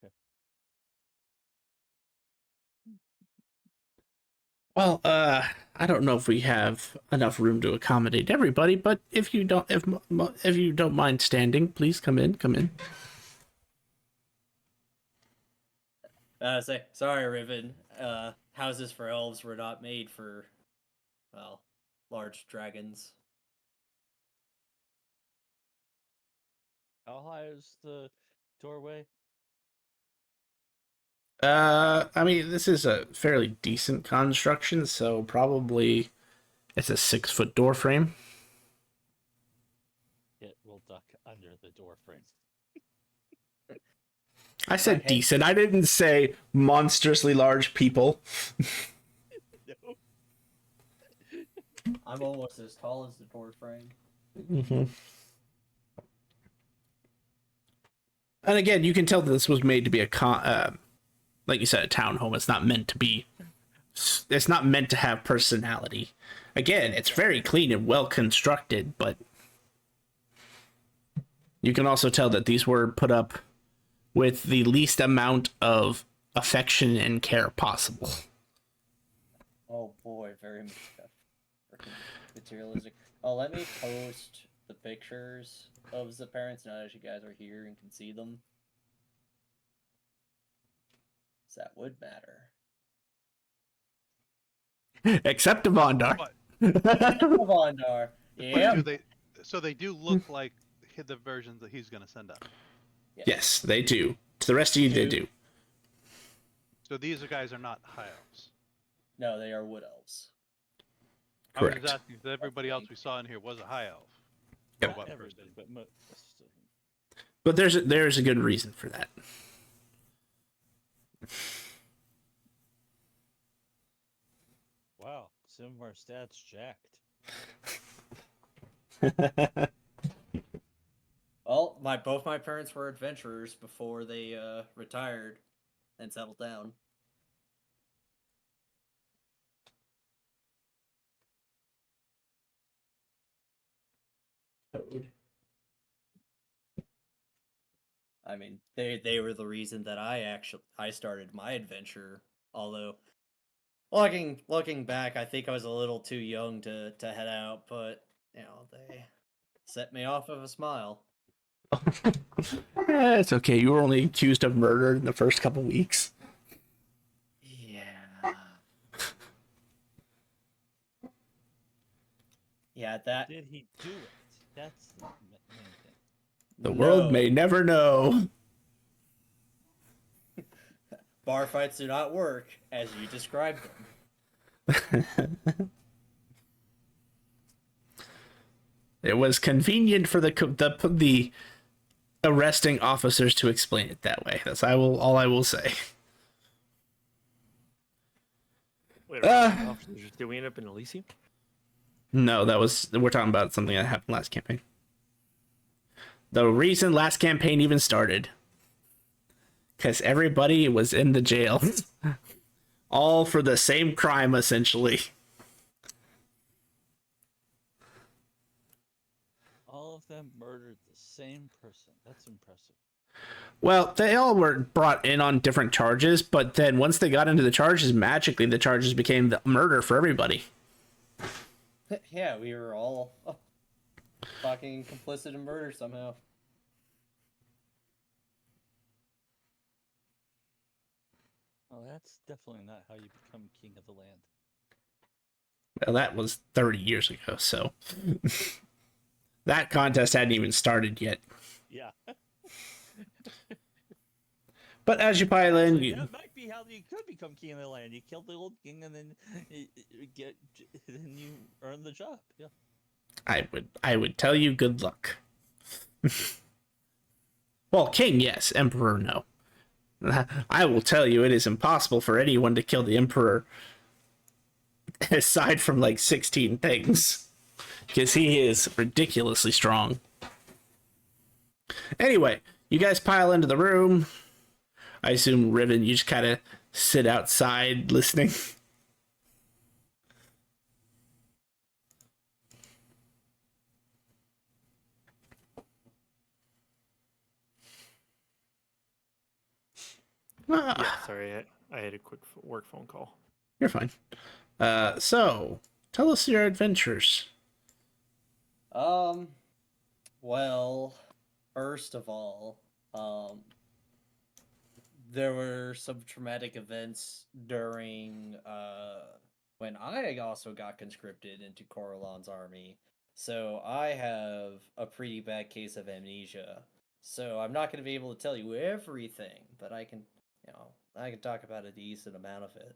Okay. Well, I don't know if we have enough room to accommodate everybody, but if you don't mind standing, please come in. Come in. Sorry, Riven. Houses for elves were not made for, well, large dragons. How high is the doorway? I mean, this is a fairly decent construction, so probably it's a 6-foot door frame. It will duck under the door frame. I said head- decent. I didn't say monstrously large people. No. I'm almost as tall as the door frame. Mm-hmm. And again, you can tell that this was made to be like you said, a townhome. It's not meant to be. It's not meant to have personality. Again, it's very clean and well constructed, but you can also tell that these were put up with the least amount of affection and care possible. Oh boy, very much freaking materialistic. Oh, let me post the pictures of the parents now that you guys are here and can see them. 'Cause that would matter. Except to Vondar. But, Vondar. but Yeah. they do look like the versions that he's gonna send up. Yes, they do. To the rest of you, they do. So these guys are not high elves. No, they are wood elves. I was Correct. just asking if everybody else we saw in here was a high elf. Yep. Or what Everybody, person. but most. But there's a good reason for that. Wow, Simmimar stats jacked. Well, both my parents were adventurers before they retired and settled down. I mean, they were the reason that I started my adventure. Although, looking back, I think I was a little too young to head out, but they set me off with a smile. It's okay. You were only accused of murder in the first couple weeks. Yeah. Yeah, that Did he do it? That's the main thing. The world No. may never know. Bar fights do not work as you described them. It was convenient for the arresting officers to explain it that way. That's all I will say. Wait, officers, did we end up in Elysium? No, we're talking about something that happened last campaign. The reason last campaign even started, because everybody was in the jail, all for the same crime essentially. All of them murdered the same person. That's impressive. Well, they all were brought in on different charges, but then once they got into the charges, magically the charges became the murder for everybody. Yeah, we were all fucking complicit in murder somehow. Well, that's definitely not how you become king of the land. Well, that was 30 years ago, so that contest hadn't even started yet. Yeah. But as you pile in, That might be how you could become king of the land. You kill the old king, and then then you earn the job. Yeah. I would tell you good luck. Well, king, yes. Emperor, no. I will tell you it is impossible for anyone to kill the emperor aside from like 16 things, because he is ridiculously strong. Anyway, you guys pile into the room. I assume, Riven, you just kind of sit outside listening. Yeah, sorry, I had a quick work phone call. You're fine. So, tell us your adventures. Well, first of all, there were some traumatic events during when I also got conscripted into Coralon's army. So I have a pretty bad case of amnesia. So I'm not going to be able to tell you everything, but I can, I can talk about a decent amount of it.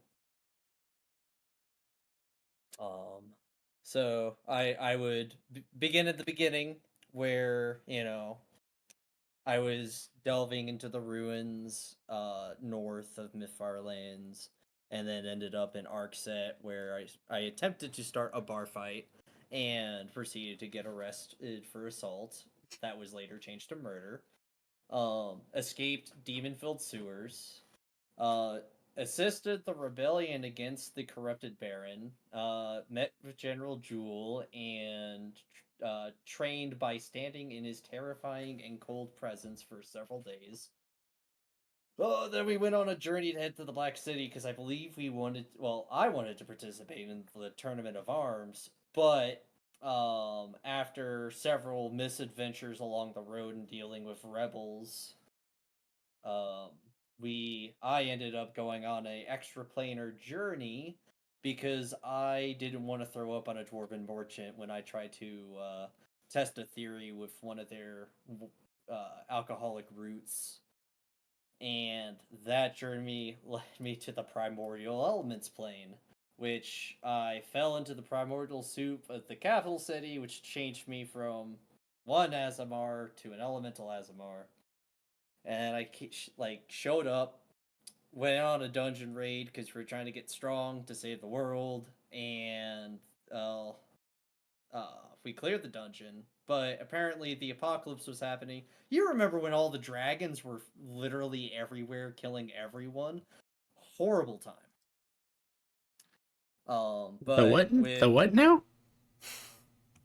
So I would begin at the beginning where, you know, I was delving into the ruins north of Mythfirelands, and then ended up in Arkset where I attempted to start a bar fight and proceeded to get arrested for assault. That was later changed to murder. Escaped demon-filled sewers. Uh, Assisted the rebellion against the corrupted Baron. Met with General Jewel and trained by standing in his terrifying and cold presence for several days. Oh, then we went on a journey to head to the Black City because I believe I wanted to participate in the Tournament of Arms, but after several misadventures along the road and dealing with rebels, um, I ended up going on a extraplanar journey because I didn't want to throw up on a dwarven merchant when I tried to test a theory with one of their alcoholic roots. And that journey led me to the primordial elements plane, which I fell into the primordial soup of the capital city, which changed me from one Azamar to an elemental Azamar. And I showed up, went on a dungeon raid because we're trying to get strong to save the world, and we cleared the dungeon. But apparently the apocalypse was happening. You remember when all the dragons were literally everywhere, killing everyone? Horrible time. But The what? with The what now?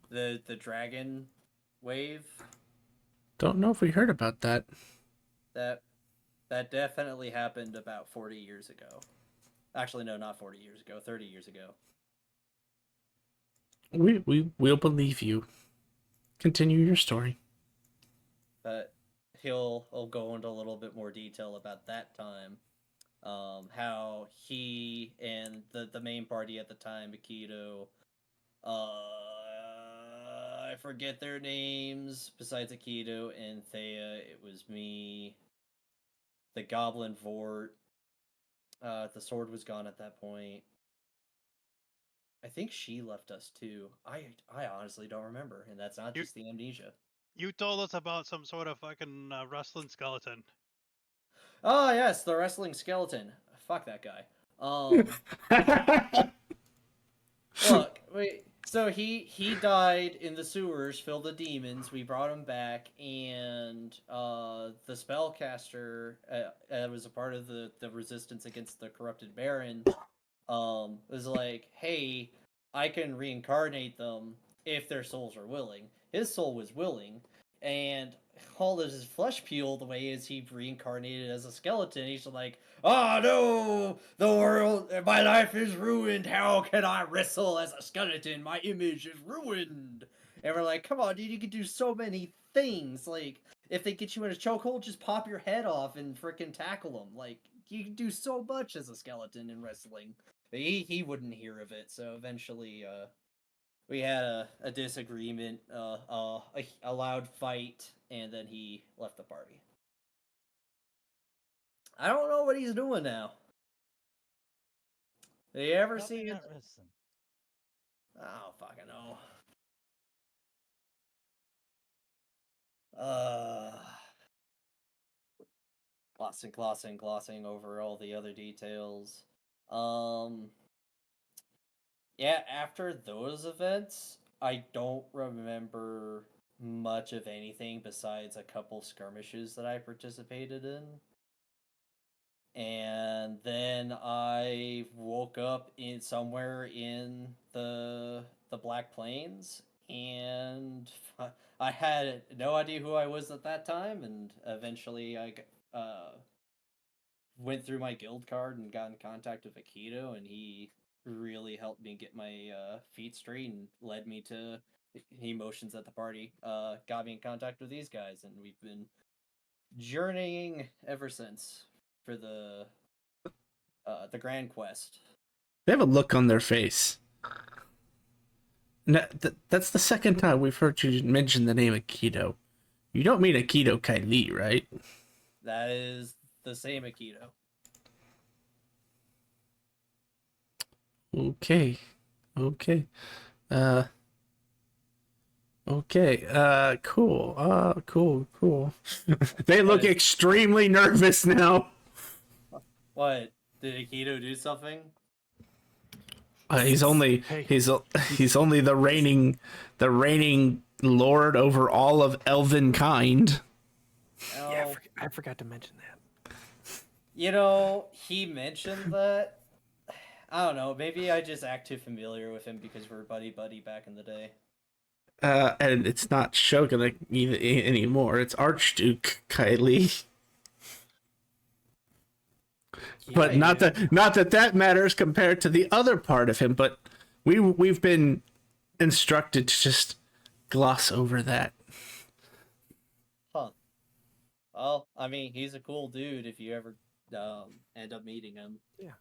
the dragon wave, Don't know if we heard about that. that definitely happened about 40 years ago. Actually, no, not 40 years ago. 30 years ago. We'll believe you. Continue your story. But he'll go into a little bit more detail about that time. How he and the main party at the time, Aikido, I forget their names. Besides Aikido and Thea, it was me, the Goblin Vort. The sword was gone at that point. I think she left us too. I honestly don't remember, and that's not just the amnesia. You told us about some sort of fucking wrestling skeleton. Oh yes, the wrestling skeleton. Fuck that guy. Look, wait. So he died in the sewers filled with demons. We brought him back, and the spellcaster was a part of the resistance against the corrupted Baron. Was like, hey, I can reincarnate them if their souls are willing. His soul was willing, and all of his flesh peeled away as he reincarnated as a skeleton. He's like, "Oh no, the world, my life is ruined. How can I wrestle as a skeleton? My image is ruined." And we're like, "Come on, dude, you can do so many things. Like, if they get you in a chokehold, just pop your head off and frickin' tackle them. Like, you can do so much as a skeleton in wrestling." But he wouldn't hear of it, so eventually we had a disagreement, a loud fight, and then he left the party. I don't know what he's doing now. Have you ever Probably seen it? not wrestling. I don't fucking know. Glossing over all the other details. Yeah, after those events, I don't remember much of anything besides a couple skirmishes that I participated in. And then I woke up in somewhere in the Black Plains, and I had no idea who I was at that time. And eventually, I went through my guild card and got in contact with Aikido, and he really helped me get my feet straight and led me to emotions at the party. Got me in contact with these guys, and we've been journeying ever since for the Grand Quest. They have a look on their face. No, that's the second time we've heard you mention the name Aikido. You don't mean Aikido Kylie, right? That is the same Aikido. Okay. Okay. Uh. Okay. Cool. Cool. They look What? extremely nervous now. What? Did Akito do something? He's only Hey. he's only the reigning lord over all of elven kind. Yeah, Oh, I forgot to mention that. you know, he mentioned that. I don't know. Maybe I just act too familiar with him because we're buddy back in the day. And it's not Shogun anymore. It's Archduke Kylie. But Yeah, not that matters compared to the other part of him. But we've been instructed to just gloss over that. Huh. Well, I mean, he's a cool dude if you ever end up meeting him. Yeah.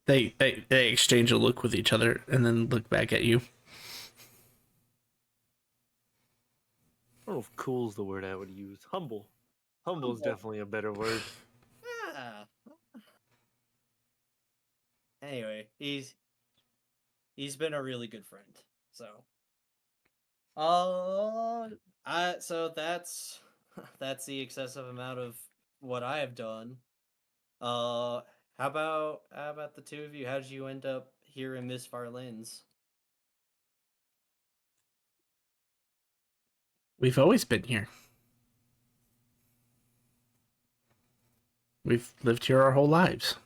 They exchange a look with each other and then look back at you. I don't know if cool's the word I would use. Humble. Humble is definitely a better word. Ah. Anyway, he's been a really good friend. So, so that's the excessive amount of what I have done. How about the two of you? How did you end up here in Miss Farlin's? We've always been here. We've lived here our whole lives.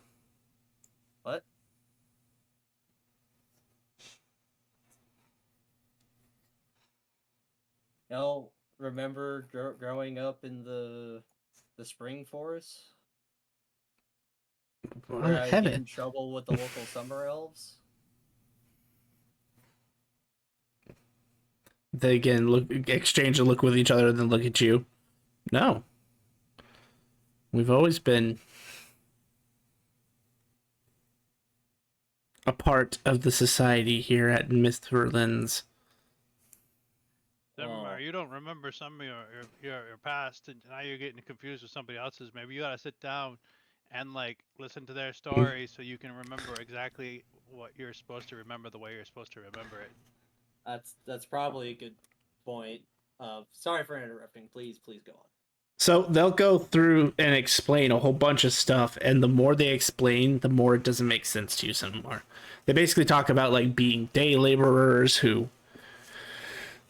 What? Y'all remember growing up in the spring forest? Where I'd get in trouble with the local summer elves? They again exchange a look with each other and then look at you. No. We've always been a part of the society here at Mr. Lynn's. Simmimar, you don't remember some of your past, and now you're getting confused with somebody else's. Maybe you gotta sit down and like listen to their story so you can remember exactly what you're supposed to remember the way you're supposed to remember it. That's probably a good point. Sorry for interrupting. Please go on. So they'll go through and explain a whole bunch of stuff, and the more they explain, the more it doesn't make sense to you some more. They basically talk about like being day laborers who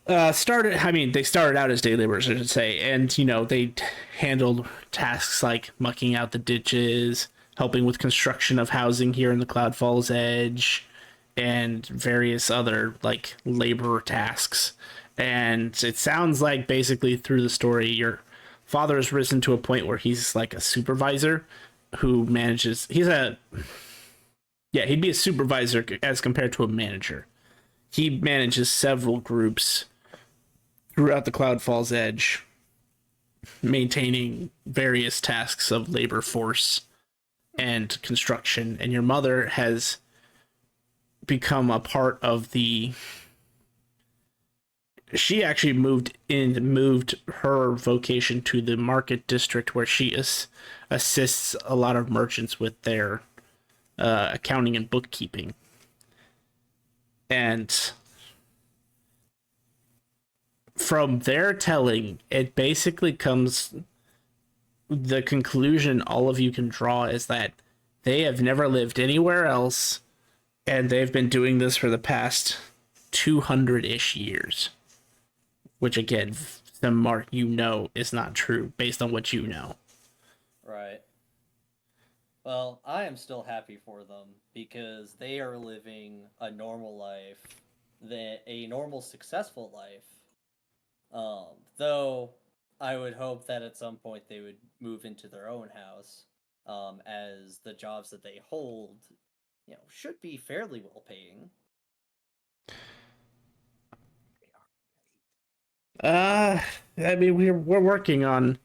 they started out as day laborers, I should say, and you know, they handled tasks like mucking out the ditches, helping with construction of housing here in the Cloud Falls Edge, and various other like labor tasks. And it sounds like basically through the story, your father has risen to a point where he's like a supervisor who manages. He'd be a supervisor as compared to a manager. He manages several groups throughout the Cloud Falls Edge, maintaining various tasks of labor force and construction. And your mother has become a part of the... She actually moved her vocation to the market district, where she assists a lot of merchants with their accounting and bookkeeping. And from their telling, it basically comes... The conclusion all of you can draw is that they have never lived anywhere else, and they've been doing this for the past 200-ish years. Which, again, Simmimar, you know is not true, based on what you know. Right. Well, I am still happy for them, because they are living a normal life, a normal, successful life. Though I would hope that at some point they would move into their own house, as the jobs that they hold, should be fairly well paying. I mean, we're working on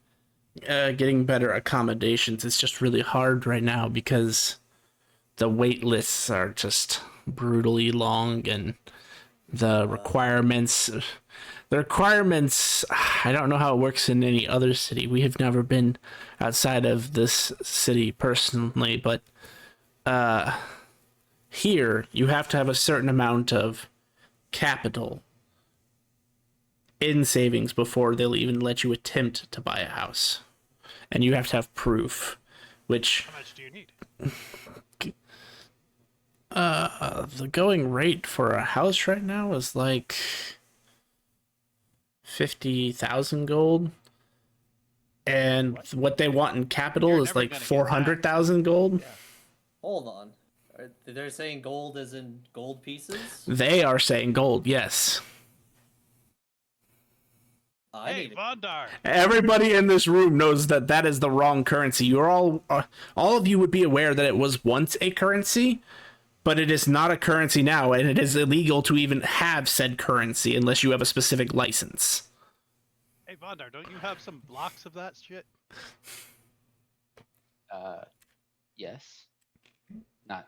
getting better accommodations. It's just really hard right now because the wait lists are just brutally long, and the requirements. I don't know how it works in any other city. We have never been outside of this city personally, but Here, you have to have a certain amount of capital in savings before they'll even let you attempt to buy a house. And you have to have proof, which How much do you need? the going rate for a house right now is like 50,000 gold. And what they want in capital You're is never like gonna get that. 400,000 gold. Yeah. Hold on. They're saying gold as in gold pieces? They are saying gold, yes. I Hey, need Vondar! Everybody in this room knows that that is the wrong currency. You're all of you would be aware that it was once a currency, but it is not a currency now, and it is illegal to even have said currency unless you have a specific license. Hey, Vondar, don't you have some blocks of that shit? Yes. Not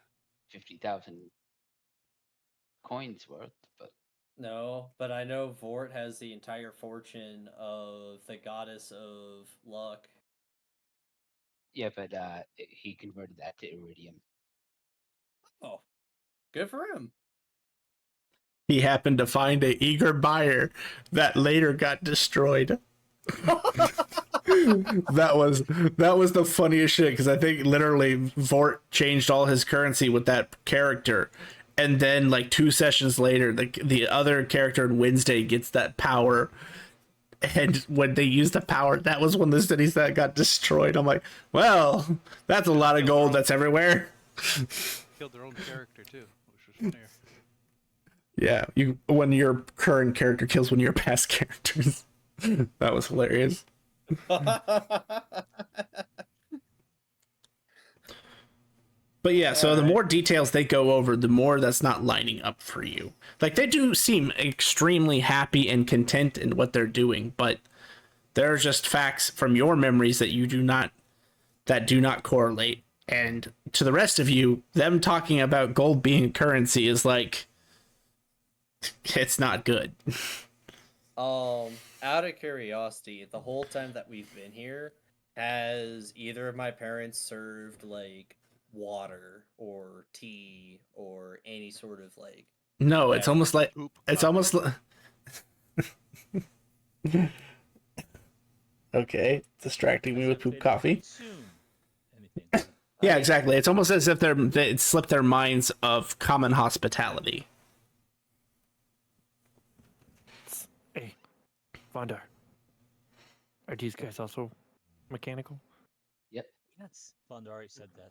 50,000 coins worth, but No, but I know Vort has the entire fortune of the goddess of luck. yeah, but he converted that to iridium. Oh, good for him. He happened to find a eager buyer that later got destroyed. that was the funniest shit, because I think literally Vort changed all his currency with that character, and then like 2 sessions later the other character in Wednesday gets that power, and when they use the power, that was when the cities that got destroyed. I'm like, well, that's a lot of gold that's everywhere. Killed their own character too, which was funnier. Yeah, when your current character kills one of your past characters. That was hilarious. But yeah, so the more details they go over, the more that's not lining up for you. Like, they do seem extremely happy and content in what they're doing, but there are just facts from your memories that do not correlate. And to the rest of you, them talking about gold being currency is like, it's not good. Out of curiosity, the whole time that we've been here, has either of my parents served like water or tea or any sort of like No, it's almost like Poop it's coffee. almost like okay, distracting me As with if poop they don't coffee. consume anything. Yeah, exactly. It's almost as if it slipped their minds of common hospitality. Hey, Vondar. Are these guys also mechanical? Yep. Yes, Vondari said that.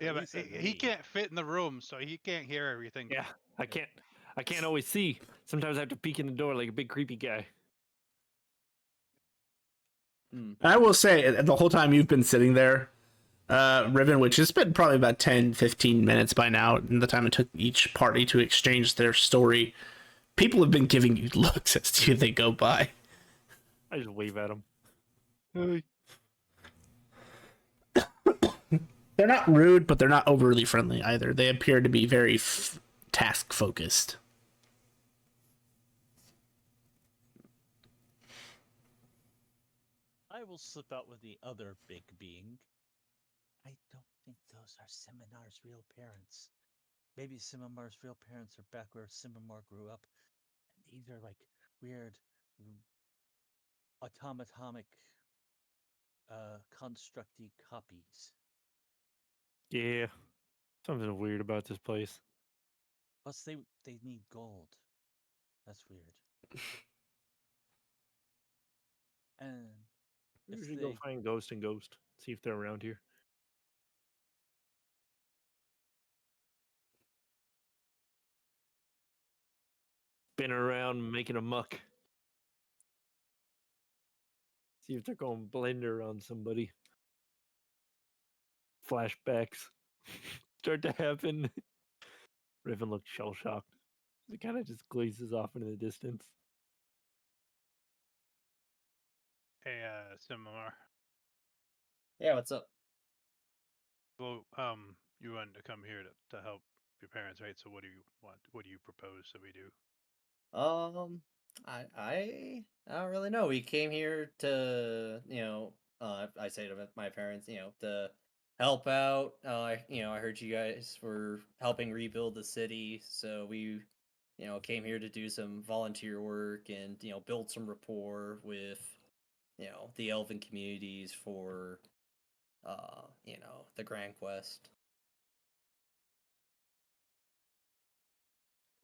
Yeah, but He said he me. can't fit in the room, so he can't hear everything. Yeah, I can't always see. Sometimes I have to peek in the door like a big creepy guy. I will say, the whole time you've been sitting there, Riven, which has been probably about 10, 15 minutes by now, in the time it took each party to exchange their story, people have been giving you looks as they go by. I just wave at them. Hey. They're not rude, but they're not overly friendly either. They appear to be very task focused. I will slip out with the other big being. I don't think those are Simmimar's real parents. Maybe Simmimar's real parents are back where Simmimar grew up. And these are like weird automatic constructy copies. Yeah, something weird about this place. Plus they need gold. That's weird. And We if should they go find Ghost and Ghost. See if they're around here. Spin around, making a muck. See if they're going blender on somebody. Flashbacks start to happen. Riven looks shell shocked. It kind of just glazes off into the distance. Hey, Simmimar. Yeah, what's up? Well, you wanted to come here to help your parents, right? So what do you want? What do you propose that we do? I don't really know. We came here to, I say to my parents, to help out. I heard you guys were helping rebuild the city, so we, came here to do some volunteer work and build some rapport with, the elven communities for, the Grand Quest.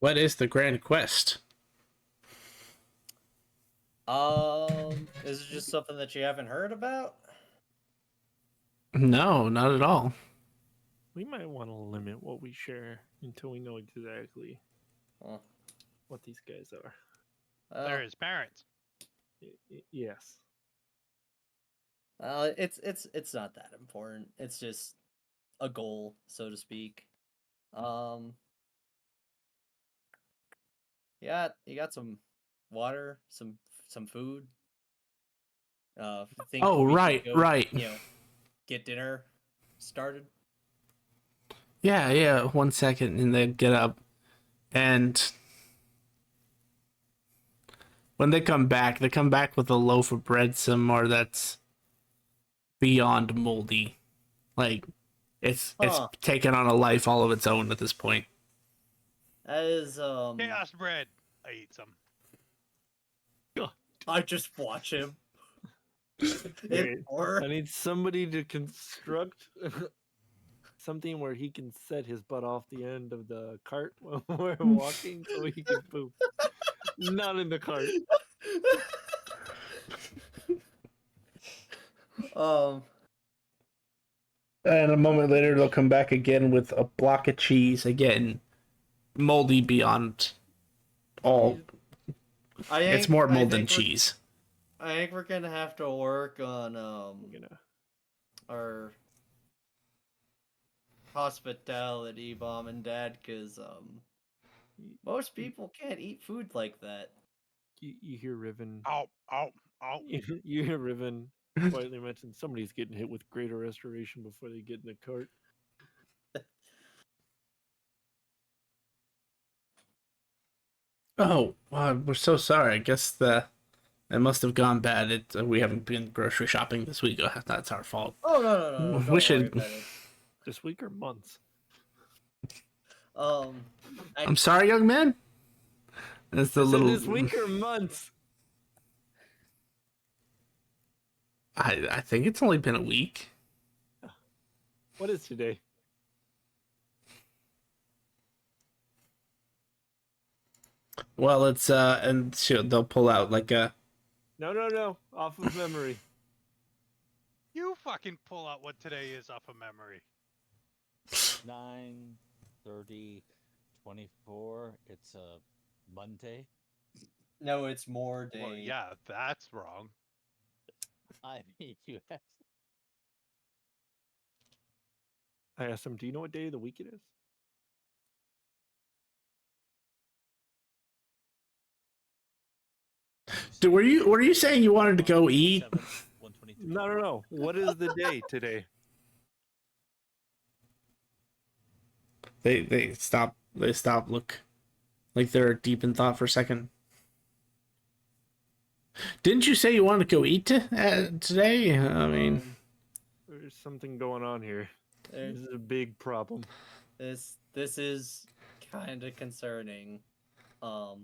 What is the Grand Quest? Is it just something that you haven't heard about? No, not at all. We might want to limit what we share until we know exactly Huh. what these guys are. They're his parents. Yes. It's not that important. It's just a goal, so to speak. Yeah, you got some water, some food. Think Oh, we should right, go, right. Get dinner started. Yeah, 1 second, and they get up, and when they come back with a loaf of bread somewhere that's beyond moldy. Like, it's taken on a life all of its own at this point. That is Chaos bread. I eat some. I just watch him. Wait, Or I need somebody to construct something where he can set his butt off the end of the cart when we're walking so he can poop. Not in the cart. And a moment later, they'll come back again with a block of cheese, again, moldy beyond all. It's more mold than cheese. I think we're gonna have to work on our hospitality, Mom and Dad, because most people can't eat food like that. You hear Riven. Ow. You hear Riven quietly mention somebody's getting hit with greater restoration before they get in the cart. Oh, wow, we're so sorry. I guess it must have gone bad. We haven't been grocery shopping this week. That's our fault. Oh no! We Don't should- worry about it. This week or months? I'm sorry, young man. That's the I said little. this week or months? I think it's only been a week. What is today? Well, it's and they'll pull out like a. No. Off of memory. You fucking pull out what today is off of memory. 9/30/24. It's a Monday. No, it's more day. Well, yeah, that's wrong. I mean, you have. I asked him, do you know what day of the week it is? Were you saying you wanted to go eat? 123. No. What is the day today? They stop. Look, like they're deep in thought for a second. Didn't you say you wanted to go eat today? I mean, There's something going on here. This is a big problem. This is kind of concerning. Hey,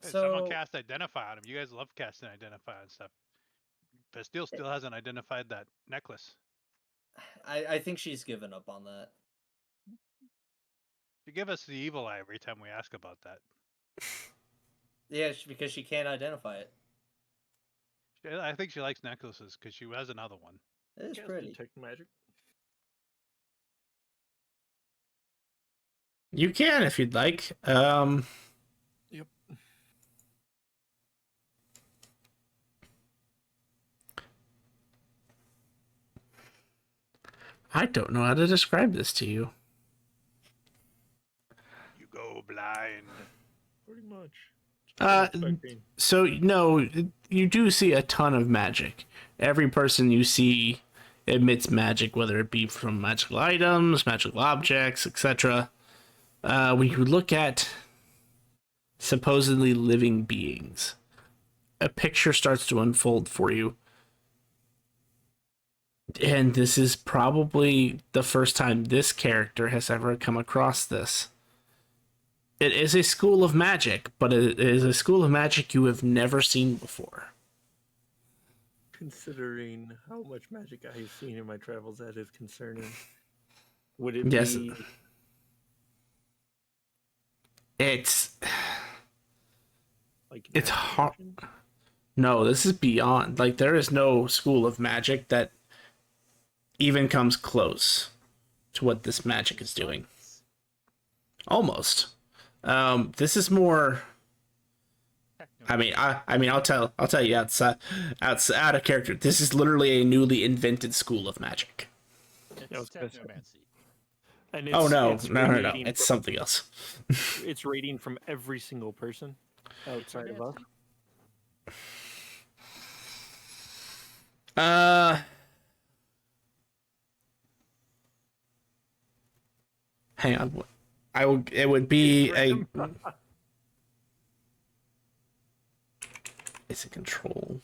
So someone cast identify on him. You guys love casting identify on stuff. Bastille still hasn't identified that necklace. I think she's given up on that. You give us the evil eye every time we ask about that. Yeah, because she can't identify it. I think she likes necklaces because she has another one. It is Cast pretty. Detect magic. you can if you'd like. Yep. I don't know how to describe this to you. You go blind. Pretty much. So no, you do see a ton of magic. Every person you see emits magic, whether it be from magical items, magical objects, etc. When you look at supposedly living beings, a picture starts to unfold for you. And this is probably the first time this character has ever come across this. It is a school of magic, but it is a school of magic you have never seen before. Considering how much magic I've seen in my travels, that is concerning. Would it Yes. be It's like It's magic hard. potion? No, this is beyond. Like, there is no school of magic that even comes close to what this magic is doing. Almost. This is more. I mean, I'll tell you outside of character. This is literally a newly invented school of magic. Yeah, I was It's gonna say. technomancy. And Oh no, it's no! radiating It's from- something else. It's rating from every single person outside of us. Technomancy. Hang on. I will. It would be a. It's a control.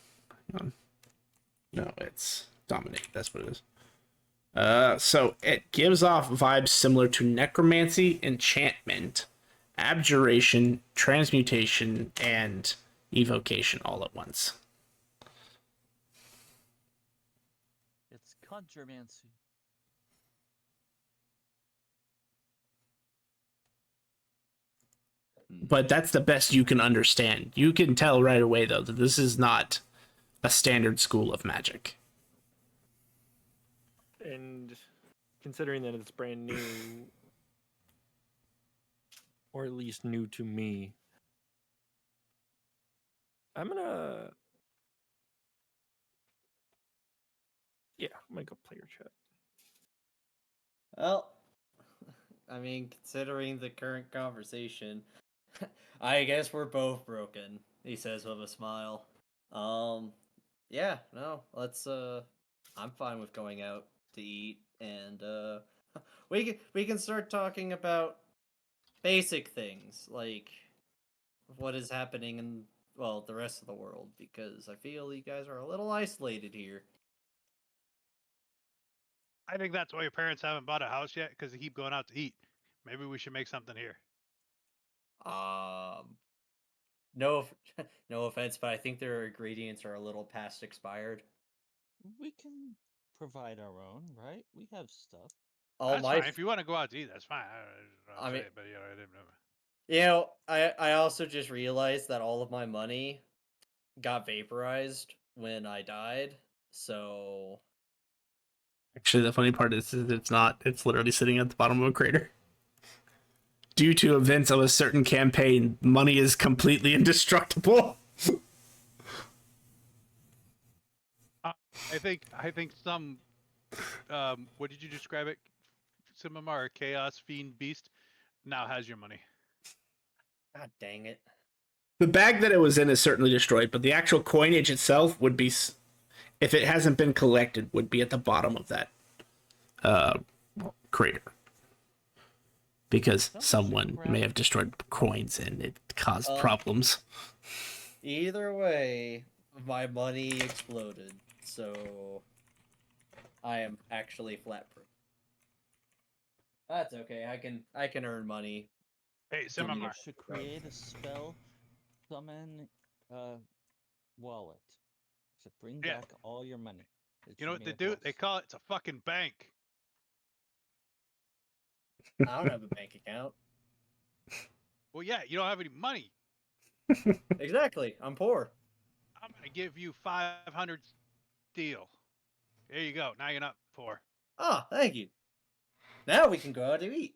Hang on. No, it's dominate. That's what it is. So it gives off vibes similar to necromancy, enchantment, abjuration, transmutation, and evocation all at once. It's conjuremancy. But that's the best you can understand. You can tell right away, though, that this is not a standard school of magic. And considering that it's brand new, or at least new to me, I'm gonna go player chat. Well, I mean, considering the current conversation, I guess we're both broken, he says with a smile. Yeah, no, let's I'm fine with going out to eat and we can start talking about basic things like what is happening in well, the rest of the world because I feel you guys are a little isolated here. I think that's why your parents haven't bought a house yet, because they keep going out to eat. Maybe we should make something here. No, no offense, but I think their ingredients are a little past expired. We can provide our own, right? We have stuff. All That's my, fine. If you want to go out to eat, that's fine. I I don't say mean- it, but you know, I didn't know. you know, I also just realized that all of my money got vaporized when I died. So Actually, the funny part is it's not. It's literally sitting at the bottom of a crater. Due to events of a certain campaign, money is completely indestructible. I think some what did you describe it? Simmimar, chaos fiend beast, now has your money. God dang it. The bag that it was in is certainly destroyed, but the actual coinage itself would be, if it hasn't been collected, would be at the bottom of that crater. Because someone may have destroyed coins and it caused problems. Either way, my money exploded. So I am actually flat broke. That's okay. I can earn money. Hey, So you Simmimar, should create a spell, summon wallet to bring Yeah. back all your money. that you know what may they have do? They lost. call it, it's a fucking bank. I don't have a bank account. Well, yeah, you don't have any money. Exactly. I'm poor. I'm gonna give you 500 steel. There you go. Now you're not poor. Ah, thank you. Now we can go out to eat.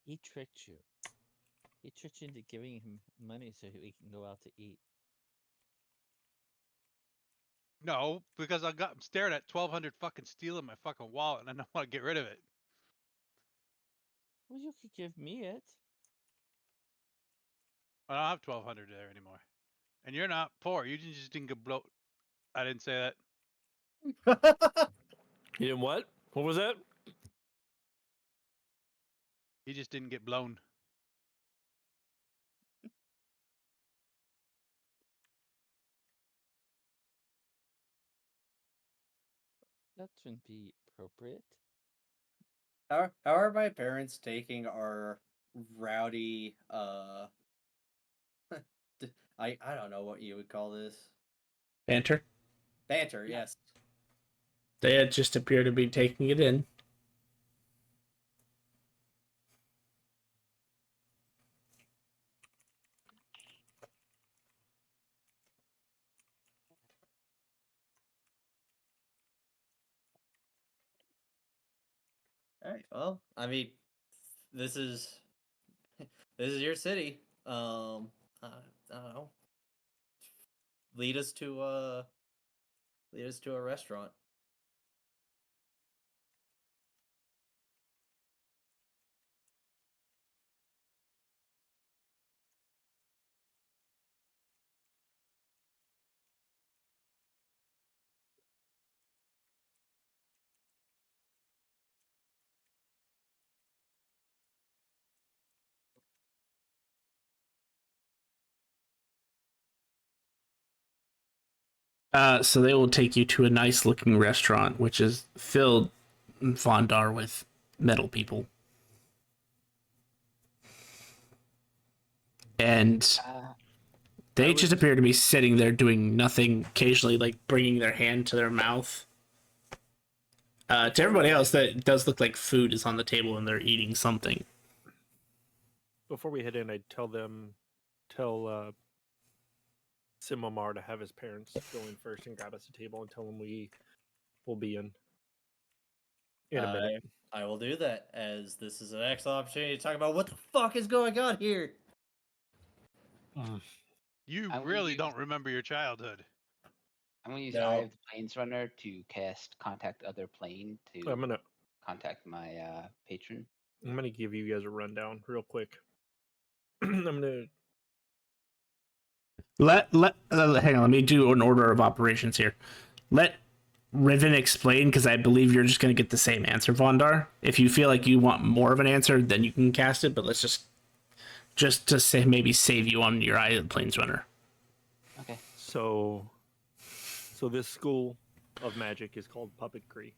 He tricked you. He tricked you into giving him money so he can go out to eat. No, because I'm staring at 1,200 fucking steel in my fucking wallet, and I don't want to get rid of it. Well, you could give me it. I don't have 1,200 there anymore. And you're not poor. You just didn't get bloat. I didn't say that. You did what? What was that? You just didn't get blown. That shouldn't be appropriate. How are my parents taking our rowdy I don't know what you would call this. Banter. Banter, yes. They just appear to be taking it in. Alright, well, I mean this is this is your city. I don't know. Lead us to a restaurant. So they will take you to a nice looking restaurant, which is filled Vondar with metal people. And they just appear to be sitting there doing nothing, occasionally like bringing their hand to their mouth. To everybody else, that does look like food is on the table and they're eating something. Before we head in, I'd tell Simmimar to have his parents go in first and grab us a table and tell them we will be in a minute. I will do that, as this is an excellent opportunity to talk about what the fuck is going on here. You I'm gonna really use- don't remember your childhood. I'm gonna use No. Eye of the Plains Runner to cast Contact Other Plane to I'm gonna contact my patron. give you guys a rundown real quick. I'm gonna Hang on, let me do an order of operations here. Let Riven explain, because I believe you're just going to get the same answer, Vondar. If you feel like you want more of an answer, then you can cast it, but let's just to say, maybe save you on your Eye of the Plains Runner. Okay. so this school of magic is called puppetry.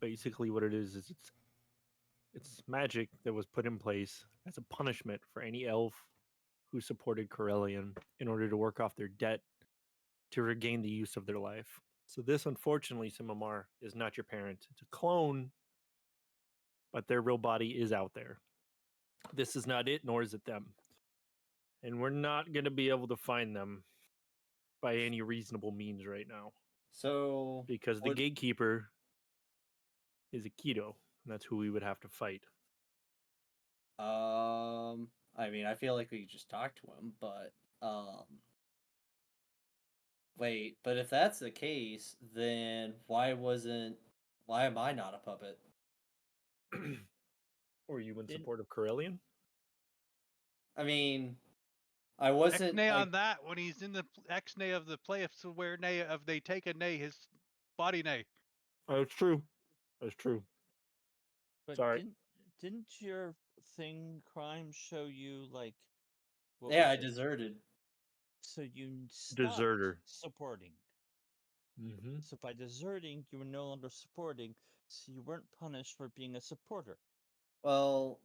Basically what it is it's magic that was put in place as a punishment for any elf who supported Corellian in order to work off their debt to regain the use of their life. So this, unfortunately, Simmimar, is not your parent. It's a clone, but their real body is out there. This is not it, nor is it them. And we're not going to be able to find them by any reasonable means right now. So Because the gatekeeper is a Keto, and that's who we would have to fight. I mean, I feel like we could just talk to him, but wait, but if that's the case, then why am I not a puppet? Or you in support of Corellian? I mean, I wasn't X-nay like, on that when he's in the X-nay of the play if where nay of they take a nay his body nay. Oh, it's true. That's true. But Sorry. didn't your thing crime show you like? What yeah, I was it? deserted. So you stopped Deserter. supporting. Mm-hmm. So by deserting, you were no longer supporting. So you weren't punished for being a supporter. Well,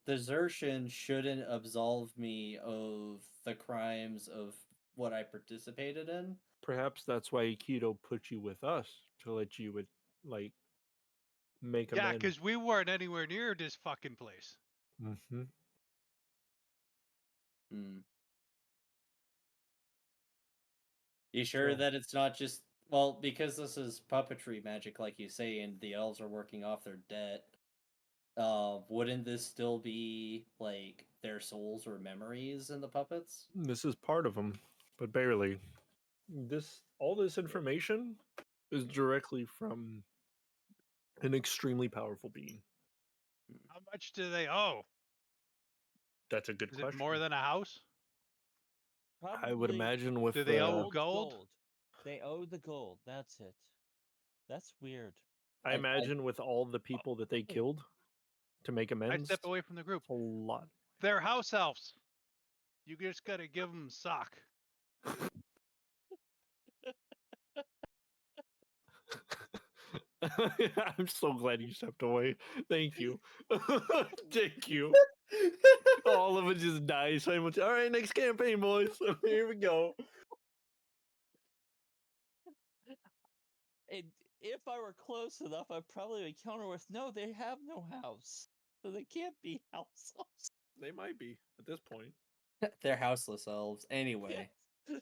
desertion shouldn't absolve me of the crimes of what I participated in. Perhaps that's why Keto put you with us, to let you would like make Yeah, amends. because we weren't anywhere near this fucking place. Mm-hmm. Hmm. You sure So- that it's not just, well, because this is puppetry magic, like you say, and the elves are working off their debt? Wouldn't this still be like their souls or memories in the puppets? This is part of them, but barely. All this information is directly from an extremely powerful being. How much do they owe? That's a good Is question. it more than a house? Probably. I would imagine with Do they owe gold? They owe the gold. That's it. That's weird. I imagine with all the people that they killed to make I amends, step away from the group. it's a lot. They're house elves. You just gotta give them sock. I'm so glad you stepped away. Thank you. Thank you. All of it just dies simultaneously. All right, next campaign, boys. Here we go. And if I were close enough, I'd probably encounter with no, they have no house. So they can't be house elves. They might be at this point. They're houseless elves. Anyway. Yes.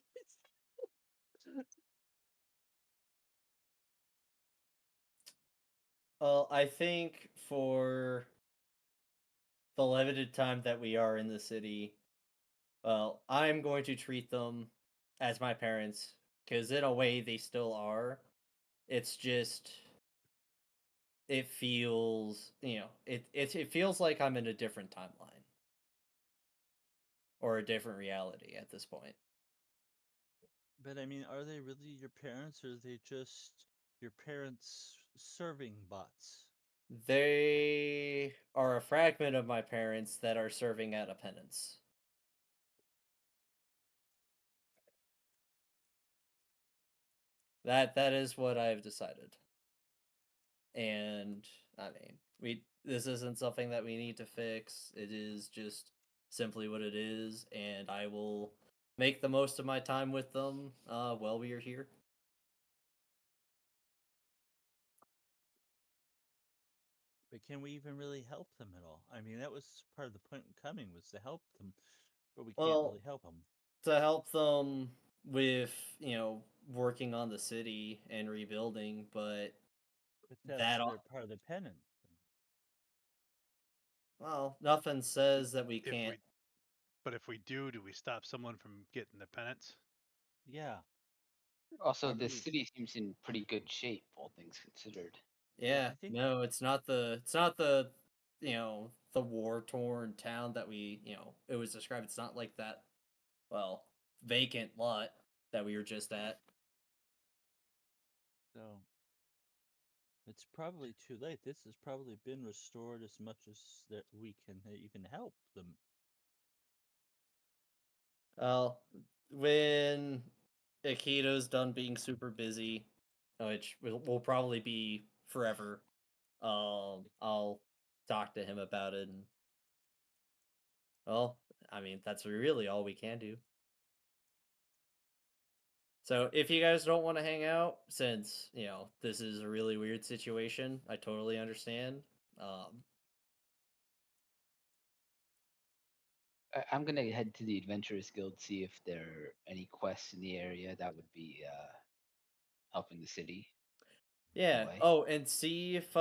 Well, I think for the limited time that we are in the city, well, I'm going to treat them as my parents, because in a way they still are. It's just it feels, it feels like I'm in a different timeline or a different reality at this point. But I mean, are they really your parents, or are they just your parents' serving bots? They are a fragment of my parents that are serving at a penance. That is what I've decided. And I mean, this isn't something that we need to fix. It is just simply what it is, and I will make the most of my time with them while we are here. But can we even really help them at all? I mean, that was part of the point in coming, was to help them, but we can't Well, really help them. to help them with, working on the city and rebuilding, but But that's that their part of the penance. well, nothing says that we If can't. we, but if we do we stop someone from getting the penance? Yeah. Also, I the mean- city seems in pretty good shape, all things considered. Yeah, I think no, it's not the the war-torn town that it was described. It's not like that, well, vacant lot that we were just at. so. It's probably too late. This has probably been restored as much as that we can even help them. Well, when Akito's done being super busy, which will probably be forever, I'll talk to him about it. And well, I mean, that's really all we can do. So if you guys don't want to hang out, since this is a really weird situation, I totally understand. I'm gonna head to the Adventurers Guild, see if there are any quests in the area that would be helping the city. Yeah. Away. Oh, and see if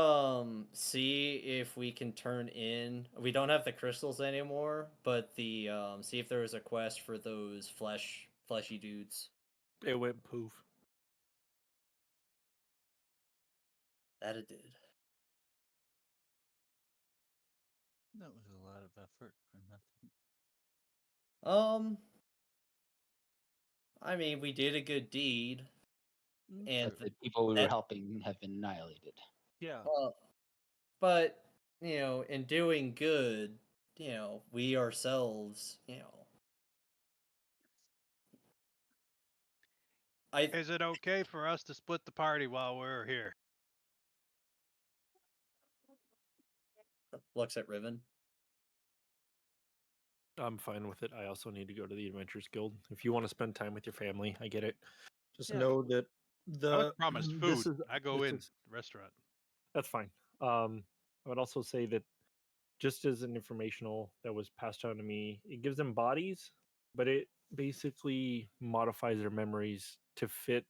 we can turn in. We don't have the crystals anymore, but see if there was a quest for those fleshy dudes. It went poof. That it did. That was a lot of effort for nothing. I mean, we did a good deed, and But the people we were that helping have been annihilated. Yeah. but in doing good, we ourselves, I Is it okay for us to split the party while we're here? looks at Riven. I'm fine with it. I also need to go to the Adventures Guild. If you want to spend time with your family, I get it. Just Yeah. know that I was promised this food. is I go this in is- the restaurant. that's fine. I would also say that just as an informational that was passed on to me, it gives them bodies, but it basically modifies their memories to fit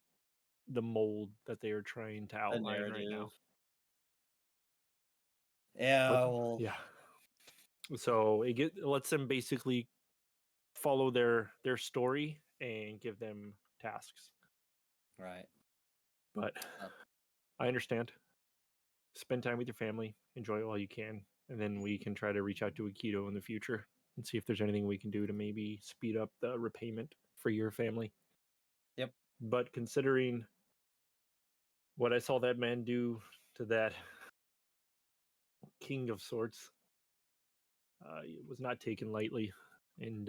the mold that they are trying to The outline right narrative. now. Yeah, But- well, yeah. So it lets them basically follow their story and give them tasks. right. But Uh. I understand. Spend time with your family, enjoy it while you can, and then we can try to reach out to Aikido in the future and see if there's anything we can do to maybe speed up the repayment for your family. Yep. But considering what I saw that man do to that king of sorts, it was not taken lightly, and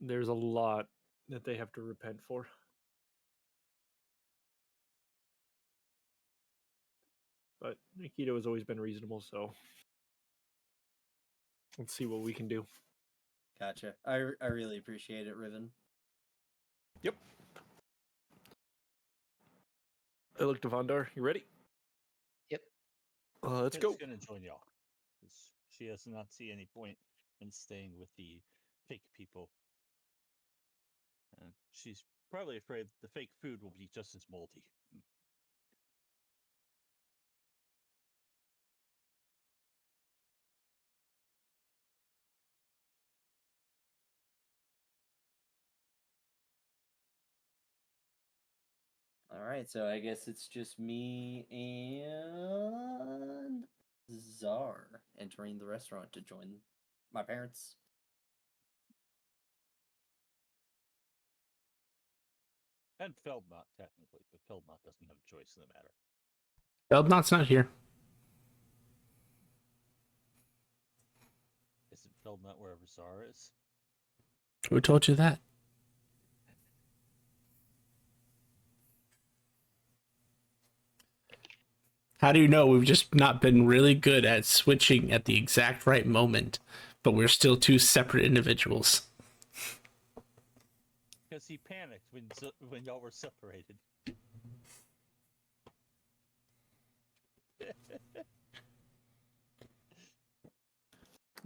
there's a lot that they have to repent for. but Nikita has always been reasonable, so let's see what we can do. Gotcha. I really appreciate it, Riven. Yep. I look to Vondar. You ready? Yep. Let's go. She's gonna join y'all. 'Cause she does not see any point in staying with the fake people. And she's probably afraid the fake food will be just as moldy. All right, so I guess it's just me and Czar entering the restaurant to join my parents. And Feldmont, technically, but Feldmont doesn't have a choice in the matter. Feldnot's not here. Isn't Feldmont wherever Zara is? Who told you that? How do you know? We've just not been really good at switching at the exact right moment, but we're still two separate individuals. Because he panicked when y'all were separated.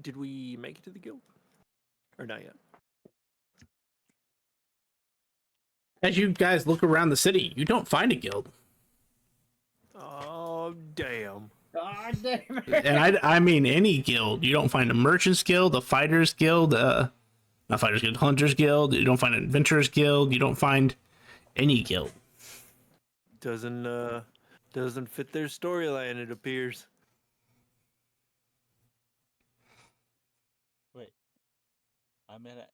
Did we make it to the guild? Or not yet? As you guys look around the city, you don't find a guild. Oh, damn. God damn it! And I mean any guild. You don't find a merchant's guild, a fighter's guild, not fighter's guild, hunter's guild. You don't find an adventurer's guild. You don't find any guild. Doesn't fit their storyline, it appears. Wait. I'm in it.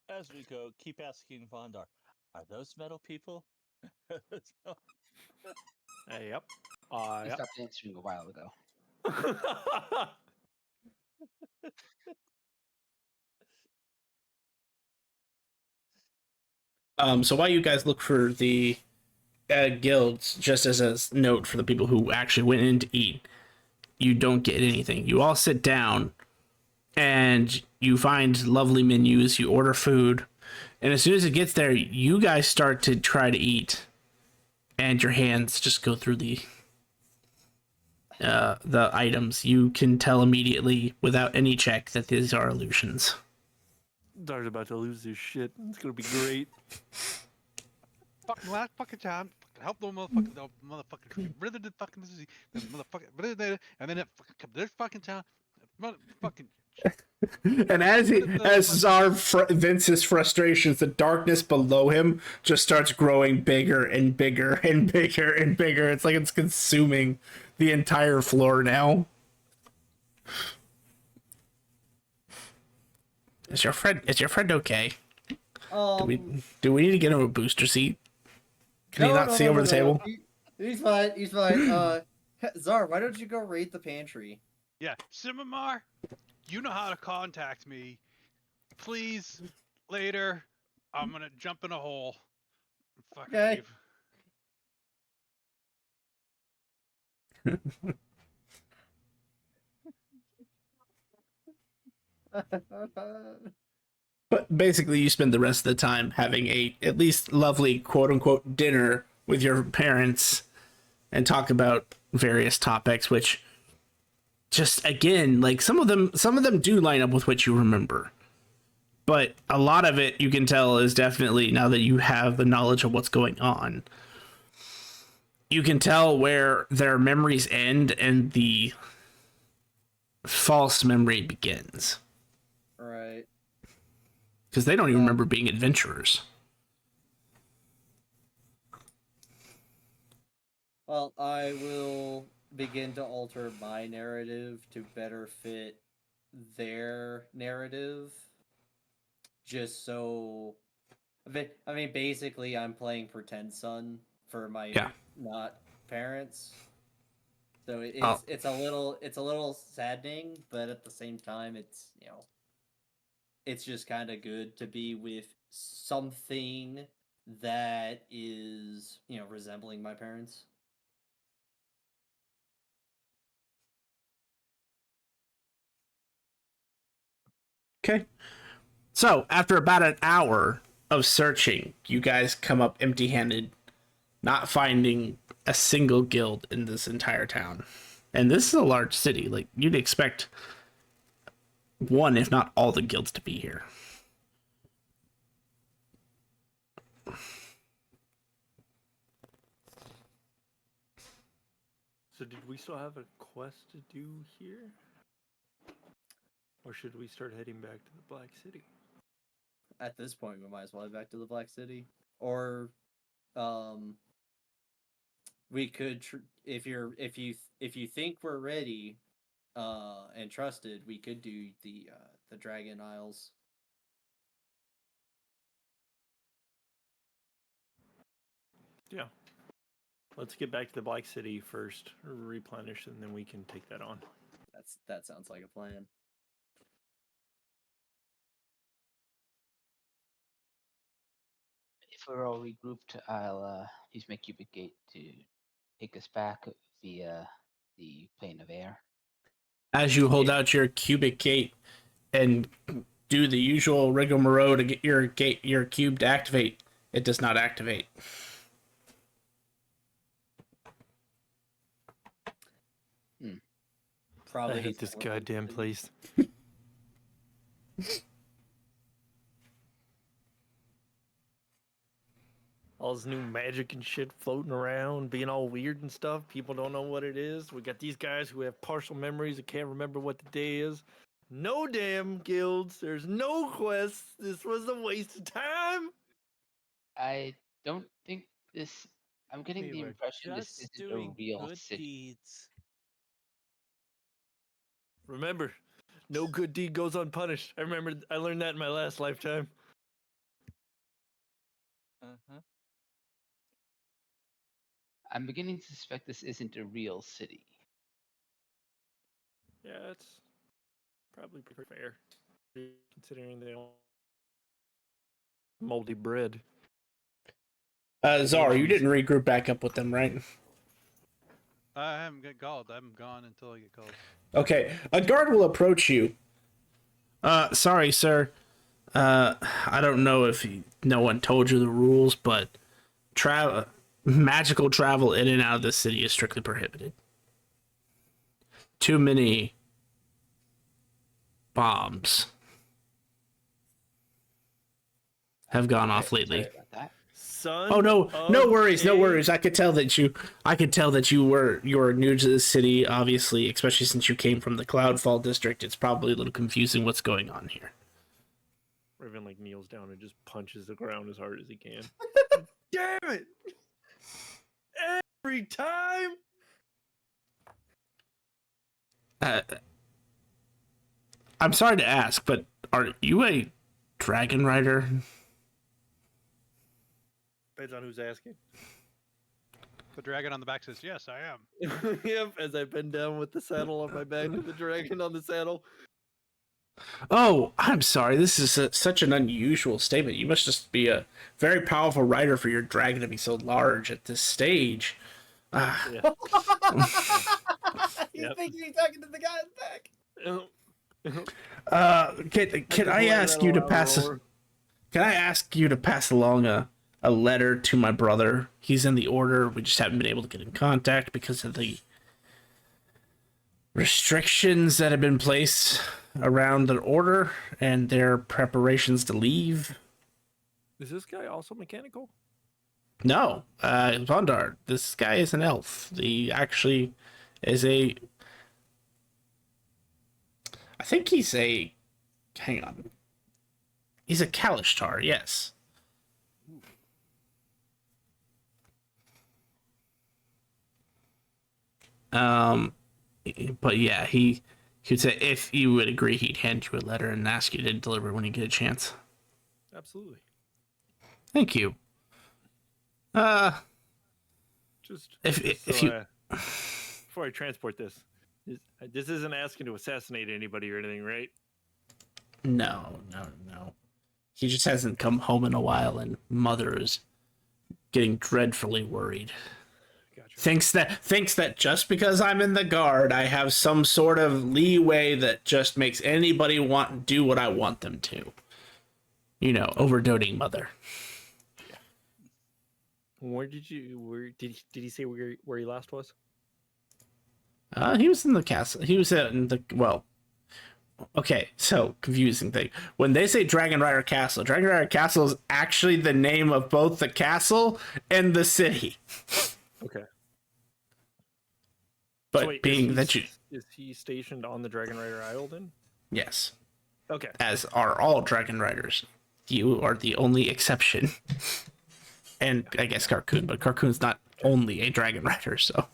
As we go, keep asking Vondar, are those metal people? Yep. I Yep. stopped answering a while ago. So while you guys look for the guilds, just as a note for the people who actually went in to eat, you don't get anything. You all sit down and you find lovely menus, you order food, and as soon as it gets there, you guys start to try to eat, and your hands just go through the items. You can tell immediately without any check that these are illusions. Dar's about to lose his shit. It's gonna be great. Fucking last fucking time. Fucking help the motherfucking rid of the fucking disease. The motherfucking and then it fucking come this fucking town. Motherfucking. And as Czar vents his frustrations, the darkness below him just starts growing bigger and bigger and bigger and bigger. It's like it's consuming the entire floor now. Is your friend okay? Do we need to get him a booster seat? Can he not see over the table? He's fine. He's fine. Czar, why don't you go raid the pantry? Yeah, Simmimar, you know how to contact me. Please, later. I'm gonna jump in a hole. Fucking Okay. leave. But basically, you spend the rest of the time having a at least lovely quote unquote dinner with your parents and talk about various topics, which just again, like some of them do line up with what you remember. But a lot of it you can tell is definitely, now that you have the knowledge of what's going on, you can tell where their memories end and the false memory begins. Right. Because they don't even remember being adventurers. Well, I will begin to alter my narrative to better fit their narrative. Just so... I mean, basically, I'm playing pretend son for my not parents. So it's a little saddening, but at the same time, it's, you know, it's just kind of good to be with something that is, you know, resembling my parents. Okay. So, after about an hour of searching, you guys come up empty-handed, not finding a single guild in this entire town. And this is a large city. Like, you'd expect one, if not all, the guilds to be here. So did we still have a quest to do here? Or should we start heading back to the Black City? At this point, we might as well head back to the Black City, or we could if you think we're ready and trusted, we could do the Dragon Isles. Yeah. Let's get back to the Black City first, replenish, and then we can take that on. That sounds like a plan. If we're all regrouped, I'll use my cubic gate to take us back via the plane of air. As you hold out your cubic gate and do the usual rigmarole to get your cube to activate, it does not activate. Probably I hate this goddamn place. All this new magic and shit floating around, being all weird and stuff. People don't know what it is. We got these guys who have partial memories and can't remember what the day is. No damn guilds. There's no quests. This was a waste of time. I don't think this. I'm getting We the were impression this just isn't a doing real good city. deeds. Remember, no good deed goes unpunished. I learned that in my last lifetime. Uh-huh. I'm beginning to suspect this isn't a real city. Yeah, it's probably pretty fair, considering they all moldy bread. Zara, you didn't regroup back up with them, right? I haven't get called. I'm gone until I get called. Okay. A guard will approach you. Sorry, sir. I don't know if no one told you the rules, but magical travel in and out of the city is strictly prohibited. Too many bombs have gone off lately. Sorry about that. Son Oh no worries, no of a- worries. I could tell that you were new to the city, obviously, especially since you came from the Cloudfall district. It's probably a little confusing what's going on here. Raven like kneels down and just punches the ground as hard as he can. Damn it! Every time. I'm sorry to ask, but are you a dragon rider? Depends on who's asking. The dragon on the back says, "Yes, I am." Yep, as I bend down with the saddle on my back with the dragon on the saddle. Oh, I'm sorry. This is such an unusual statement. You must just be a very powerful rider for your dragon to be so large at this stage. Yeah. You Yep. think you're talking to the guy in the back? Can I ask you to pass? Can I ask you to pass along a letter to my brother? He's in the order. We just haven't been able to get in contact because of the restrictions that have been placed around the order and their preparations to leave. Is this guy also mechanical? No, Vondar, this guy is an elf. He actually is I think he's a... Hang on. He's a Kalishtar, yes. But yeah, he would say if you would agree, he'd hand you a letter and ask you to deliver when you get a chance. Absolutely. Thank you. Just If you before I transport this isn't asking to assassinate anybody or anything, right? No. He just hasn't come home in a while, and Mother is getting dreadfully worried. Gotcha. thinks that just because I'm in the guard, I have some sort of leeway that just makes anybody want to do what I want them to. You know, overdoting mother. Where did he say where he last was? He was in the castle. He was in the Okay, so confusing thing. When they say Dragon Rider Castle is actually the name of both the castle and the city. Okay. But So wait, being that is he stationed on the Dragon Rider Isle then? yes, Okay. as are all Dragon Riders. You are the only exception. And I guess Carcoon, but Carcoon's not only a Dragon Rider, so.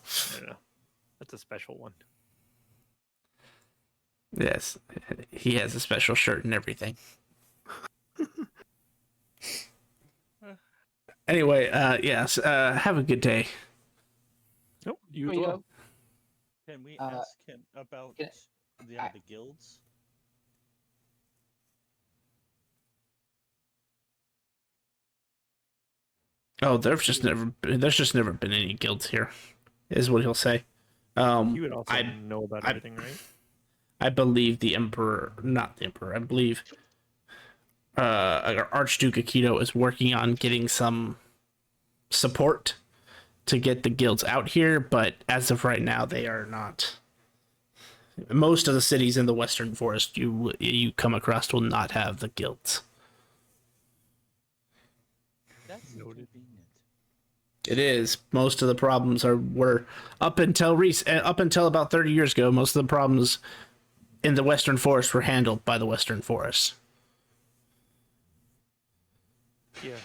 Yeah. That's a special one. Yes, he has a special shirt and everything. Anyway, yes, have a good day. Nope, you as Here you well. go. Can we Uh, ask him about can the I- other guilds? Oh, there's just never been any guilds here, is what he'll say. You would also I know about I- everything, right? I believe not the Emperor. I believe Archduke Akito is working on getting some support to get the guilds out here, but as of right now, they are not. Most of the cities in the Western Forest you come across will not have the guilds. That's Noted. convenient. It is. Most of the problems were up until about 30 years ago. Most of the problems in the Western Forest were handled by the Western Forest. Yeah.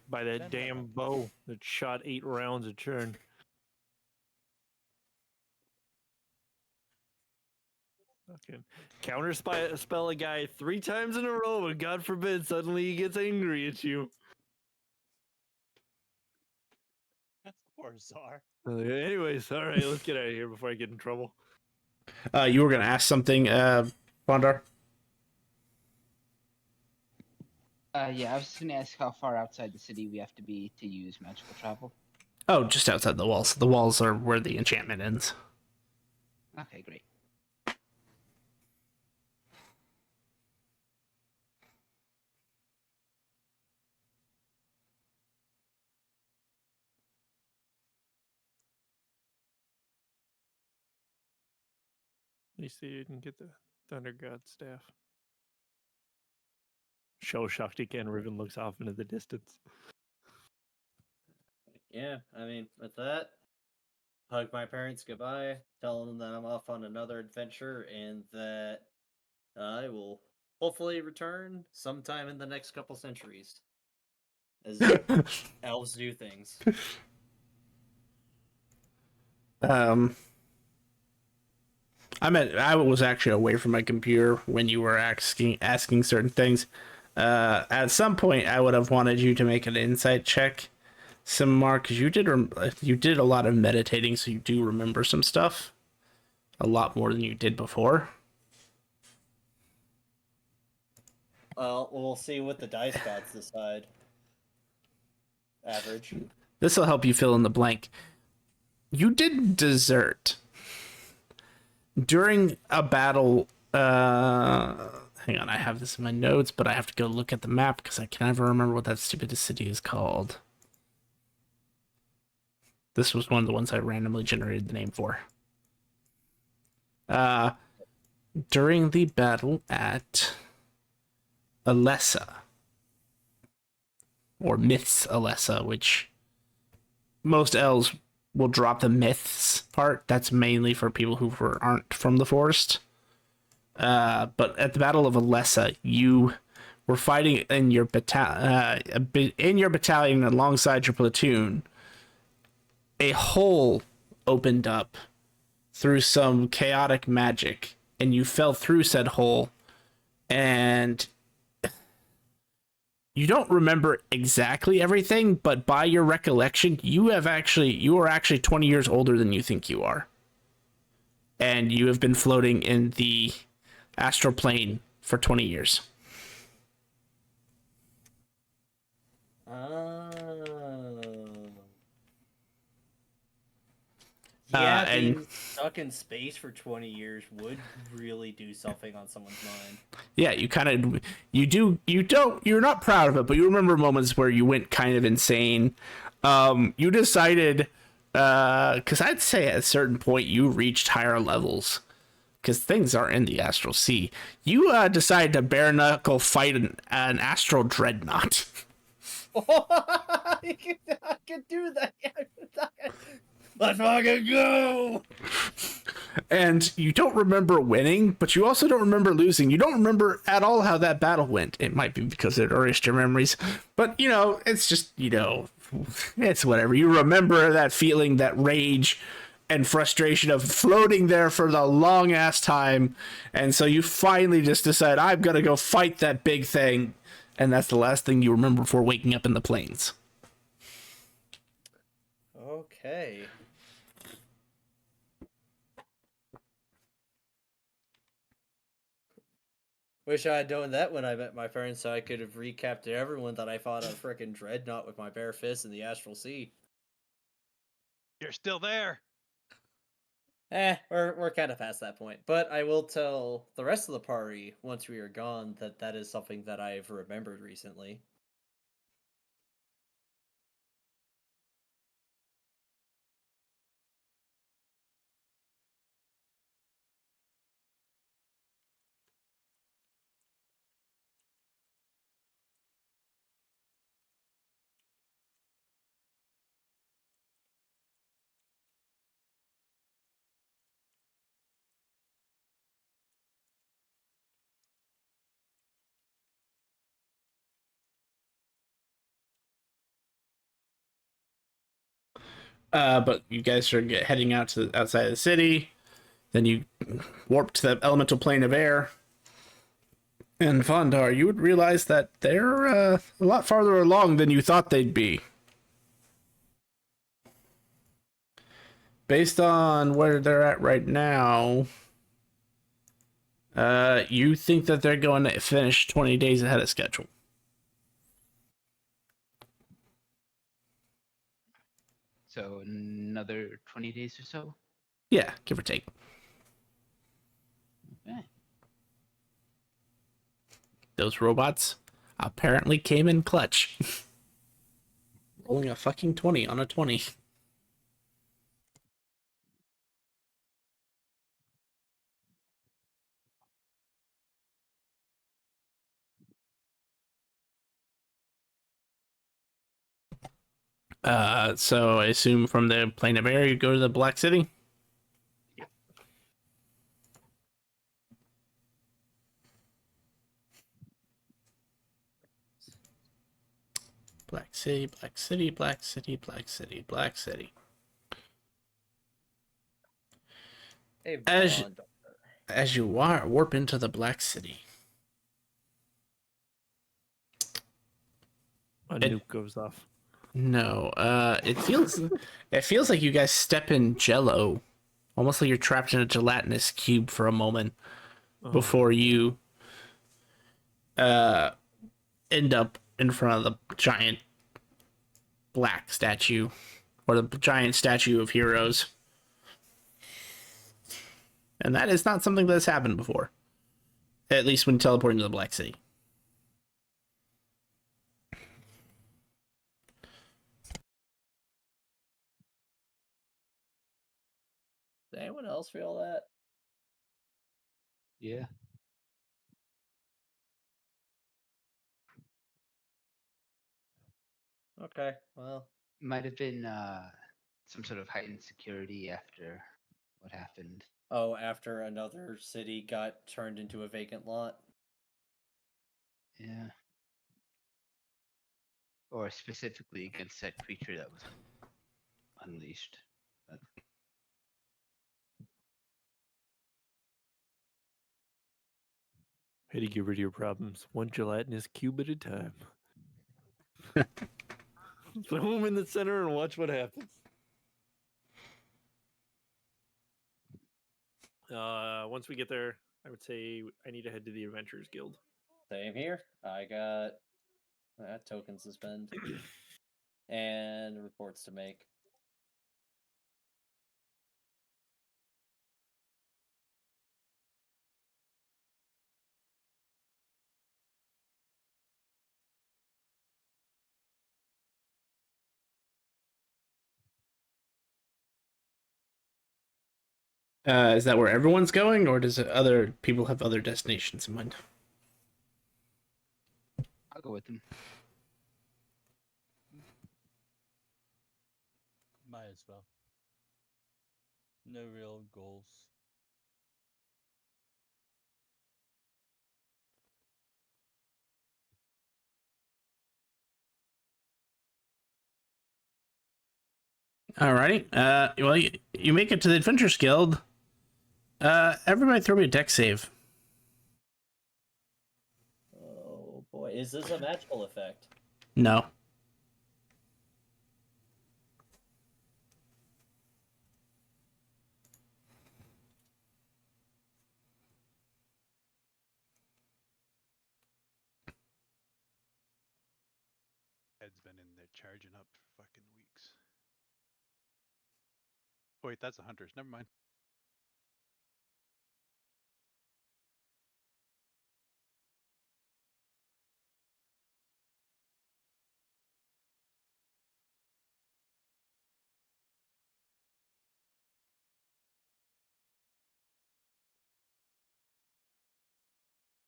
By that damn bow that shot 8 rounds a turn. Fucking counter spell a guy 3 times in a row, and God forbid suddenly he gets angry at you. Poor Czar. Anyways, all right, let's get out of here before I get in trouble. You were gonna ask something, Bondar? Yeah, I was just gonna ask how far outside the city we have to be to use magical travel. Oh, just outside the walls. The walls are where the enchantment ends. Okay, great. At least they didn't get the Thunder God staff. Show Shakti and Riven looks off into the distance. Yeah, I mean, with that, hug my parents goodbye, tell them that I'm off on another adventure and that I will hopefully return sometime in the next couple centuries. As elves do things. I was actually away from my computer when you were asking certain things. At some point, I would have wanted you to make an insight check, Simmimar, because you did a lot of meditating, so you do remember some stuff, a lot more than you did before. Well, we'll see what the dice gods decide. Average. This will help you fill in the blank. You did desert during a battle. Hang on, I have this in my notes, but I have to go look at the map because I can never remember what that stupid city is called. This was one of the ones I randomly generated the name for. During the battle at Alessa, or Myths Alessa, which most elves will drop the myths part. That's mainly for people who aren't from the forest. But at the Battle of Alessa, you were fighting in your battalion alongside your platoon. A hole opened up through some chaotic magic, and you fell through said hole, and you don't remember exactly everything, but by your recollection, you are actually 20 years older than you think you are. And you have been floating in the astral plane for 20 years. Oh. Yeah, and being stuck in space for 20 years would really do something on someone's mind. yeah, you're not proud of it, but you remember moments where you went kind of insane. You decided, because I'd say at a certain point you reached higher levels, because things are in the astral sea. You decided to bare knuckle fight an astral dreadnought. I could do that. Let's fucking go! And you don't remember winning, but you also don't remember losing. You don't remember at all how that battle went. It might be because it erased your memories, but it's just, it's whatever. You remember that feeling, that rage and frustration of floating there for the long ass time. And so you finally just decide, I'm going to go fight that big thing. And that's the last thing you remember before waking up in the plains. Okay. Wish I had done that when I met my parents so I could have recapped to everyone that I fought a frickin' dreadnought with my bare fist in the astral sea. You're still there. We're kind of past that point. But I will tell the rest of the party once we are gone that that is something that I've remembered recently. But you guys are heading out to the outside of the city. Then you warp to the elemental plane of air. And Vondar, you would realize that they're a lot farther along than you thought they'd be. Based on where they're at right now, you think that they're going to finish 20 days ahead of schedule. So another 20 days or so. Yeah, give or take. Okay. Those robots apparently came in clutch. Rolling a fucking 20 on a 20. So I assume from the plane of air you go to the Black City? Yep. Black City, Black City, Black City, Black City, Black City. Hey, As- Bond. As you warp into the Black City. A It- nuke goes off. No, it feels like you guys step in jello. Almost like you're trapped in a gelatinous cube for a moment before you end up in front of the giant black statue or the giant statue of heroes. And that is not something that's happened before. At least when teleporting to the Black City. Does anyone else feel that? Yeah. Okay, well. Might have been some sort of heightened security after what happened. Oh, after another city got turned into a vacant lot? Yeah. Or specifically against that creature that was unleashed. But How to get rid of your problems, one gelatinous cube at a time. Put them in the center and watch what happens. Once we get there, I would say I need to head to the Adventurers Guild. Same here. I got tokens to spend and reports to make. Is that where everyone's going, or does other people have other destinations in mind? I'll go with them. Might as well. No real goals. Alrighty. Well, you make it to the Adventurers Guild. Everybody throw me a deck save. Oh boy, is this a magical effect? No. Ed's been in there charging up for fucking weeks. Wait, that's the hunters. Never mind.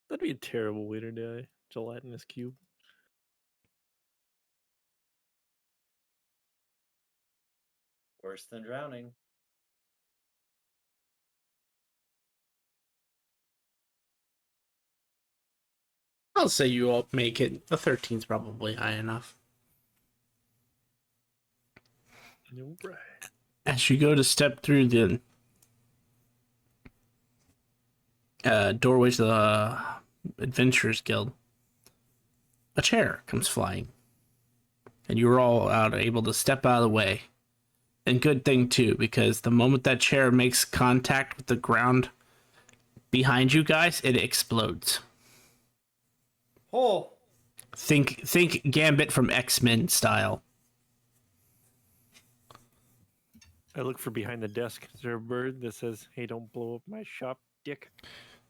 That'd be a terrible way to die. Gelatinous cube. Worse than drowning. I'll say you all make it. A 13's probably high enough. Alright. As you go to step through the doorway to the Adventurers Guild, a chair comes flying. And you're all able to step out of the way. And good thing, too, because the moment that chair makes contact with the ground behind you guys, it explodes. Oh, Think Gambit from X-Men style. I look for behind the desk. Is there a bird that says, "Hey, don't blow up my shop, dick"?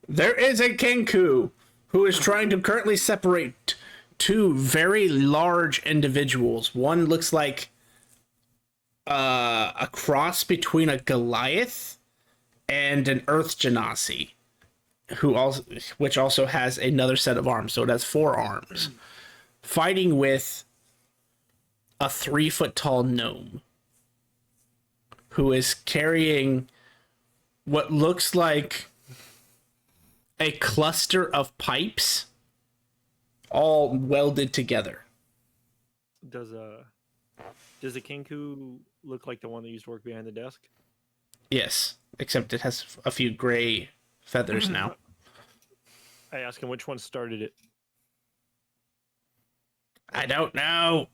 There is a Kenku who is trying to currently separate two very large individuals. One looks like a cross between a Goliath and an Earth Genasi, which also has another set of arms, so it has 4 arms, fighting with a 3-foot-tall gnome who is carrying what looks like a cluster of pipes all welded together. Does the Kenku look like the one that used to work behind the desk? Yes, except it has a few gray feathers now. I ask him which one started it. I don't know.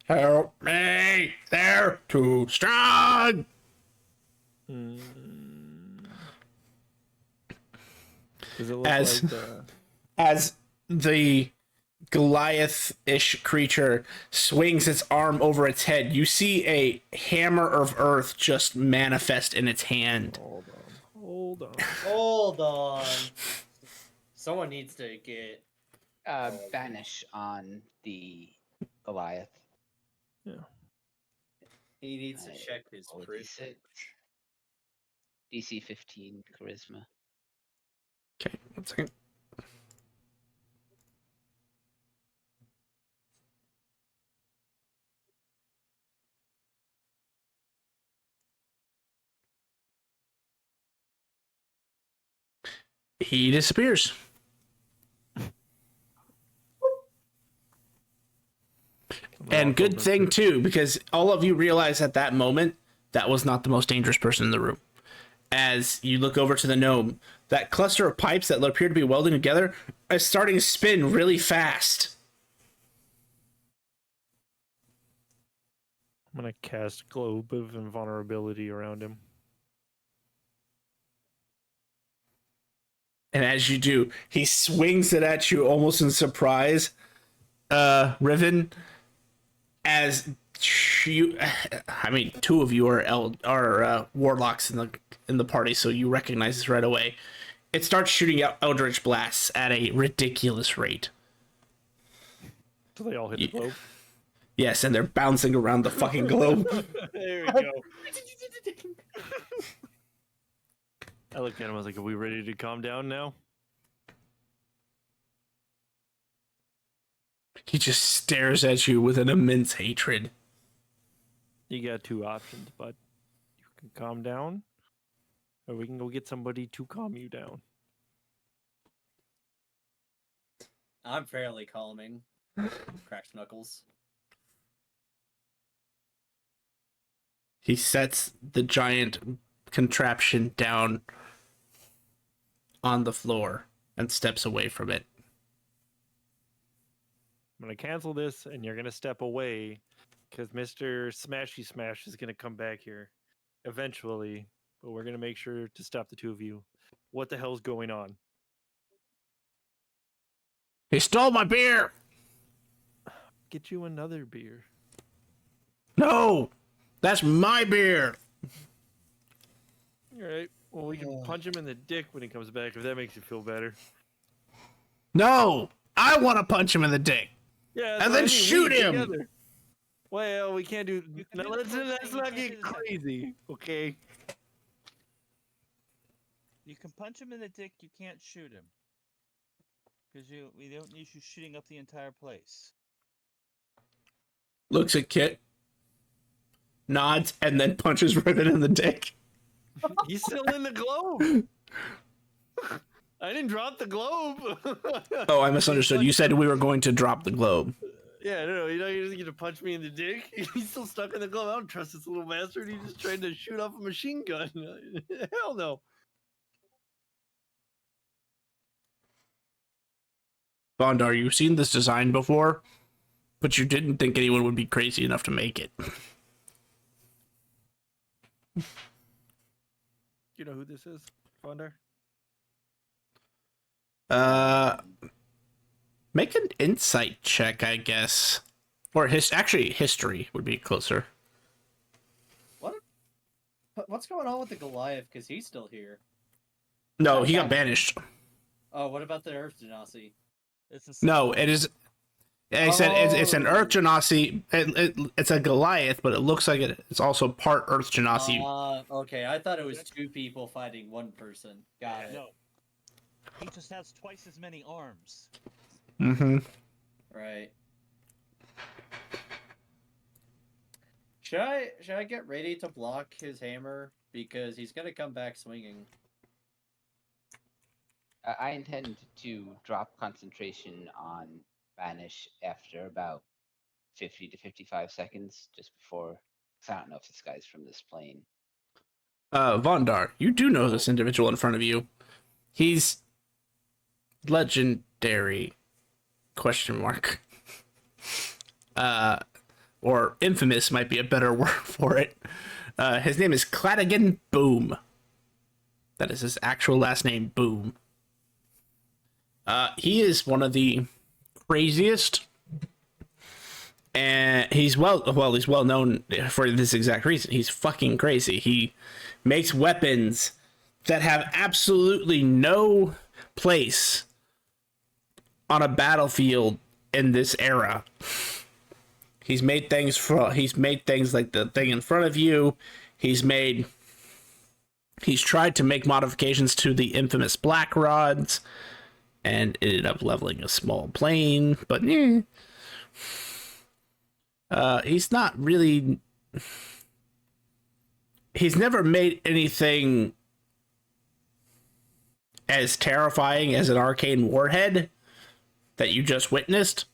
Help me! They're too strong! Mm. Does it look As- like As the Goliath-ish creature swings its arm over its head, you see a hammer of earth just manifest in its hand. Hold on. hold on. Someone needs to get. Banish on the Goliath. He needs to check his Roll a charisma. D6. DC 15 charisma. Okay, 1 second. He disappears. And good thing, too, because all of you realize at that moment that was not the most dangerous person in the room. As you look over to the gnome, that cluster of pipes that appear to be welding together is starting to spin really fast. I'm gonna cast Globe of Invulnerability around him. And as you do, he swings it at you almost in surprise, Riven. As you, I mean, 2 of you are warlocks in the party, so you recognize this right away. It starts shooting out eldritch blasts at a ridiculous rate. So they all hit the globe. Yes, and they're bouncing around the fucking globe. There we go. I look at him. I was like, "Are we ready to calm down now?" He just stares at you with an immense hatred. You got two options, bud. You can calm down, or we can go get somebody to calm you down. I'm fairly calming. Cracks knuckles. He sets the giant contraption down on the floor and steps away from it. I'm gonna cancel this, and you're gonna step away, because Mr. Smashy Smash is gonna come back here eventually. But we're gonna make sure to stop the two of you. What the hell's going on? He stole my beer! Get you another beer. No! That's my beer! All right. Well, we can punch him in the dick when he comes back if that makes you feel better. No! I want to punch him in the dick! Yeah, And then shoot him! Together. Well, we can't do. You can No, do the let's first let's thing, you not can't do get the second. crazy, okay? You can punch him in the dick. You can't shoot him. Because we don't need you shooting up the entire place. Looks at Kit, nods, and then punches Ribbon in the dick. He's still in the globe. I didn't drop the globe. Oh, I misunderstood. You said we were going to drop the globe. Yeah, no, you know, you're just gonna punch me in the dick. He's still stuck in the globe. I don't trust this little bastard. He's just trying to shoot off a machine gun. Hell no. Bondar, you've seen this design before, but you didn't think anyone would be crazy enough to make it. You know who this is, Fonder? Make an insight check, I guess. Or actually, history would be closer. What's going on with the Goliath? Because he's still here. No, he got banished. Oh, what about the Earth Genasi? It's a No, it is. I said it's an Earth Genasi. It's a Goliath, but it looks like it's also part Earth Genasi. Okay, I thought it was two people fighting one person. Got it. No. He just has twice as many arms. Mm-hmm. Right. Should I get ready to block his hammer because he's gonna come back swinging? I intend to drop concentration on Banish after about 50 to 55 seconds, just before. 'Cause I don't know if this guy's from this plane. Vondar, you do know this individual in front of you. He's legendary, question mark. Or infamous might be a better word for it. His name is Cladigan Boom. That is his actual last name, Boom. He is one of the craziest, and he's well known for this exact reason. He's fucking crazy. He makes weapons that have absolutely no place on a battlefield in this era. He's made things like the thing in front of you. He's tried to make modifications to the infamous black rods and ended up leveling a small plane, but he's not really. He's never made anything as terrifying as an arcane warhead that you just witnessed,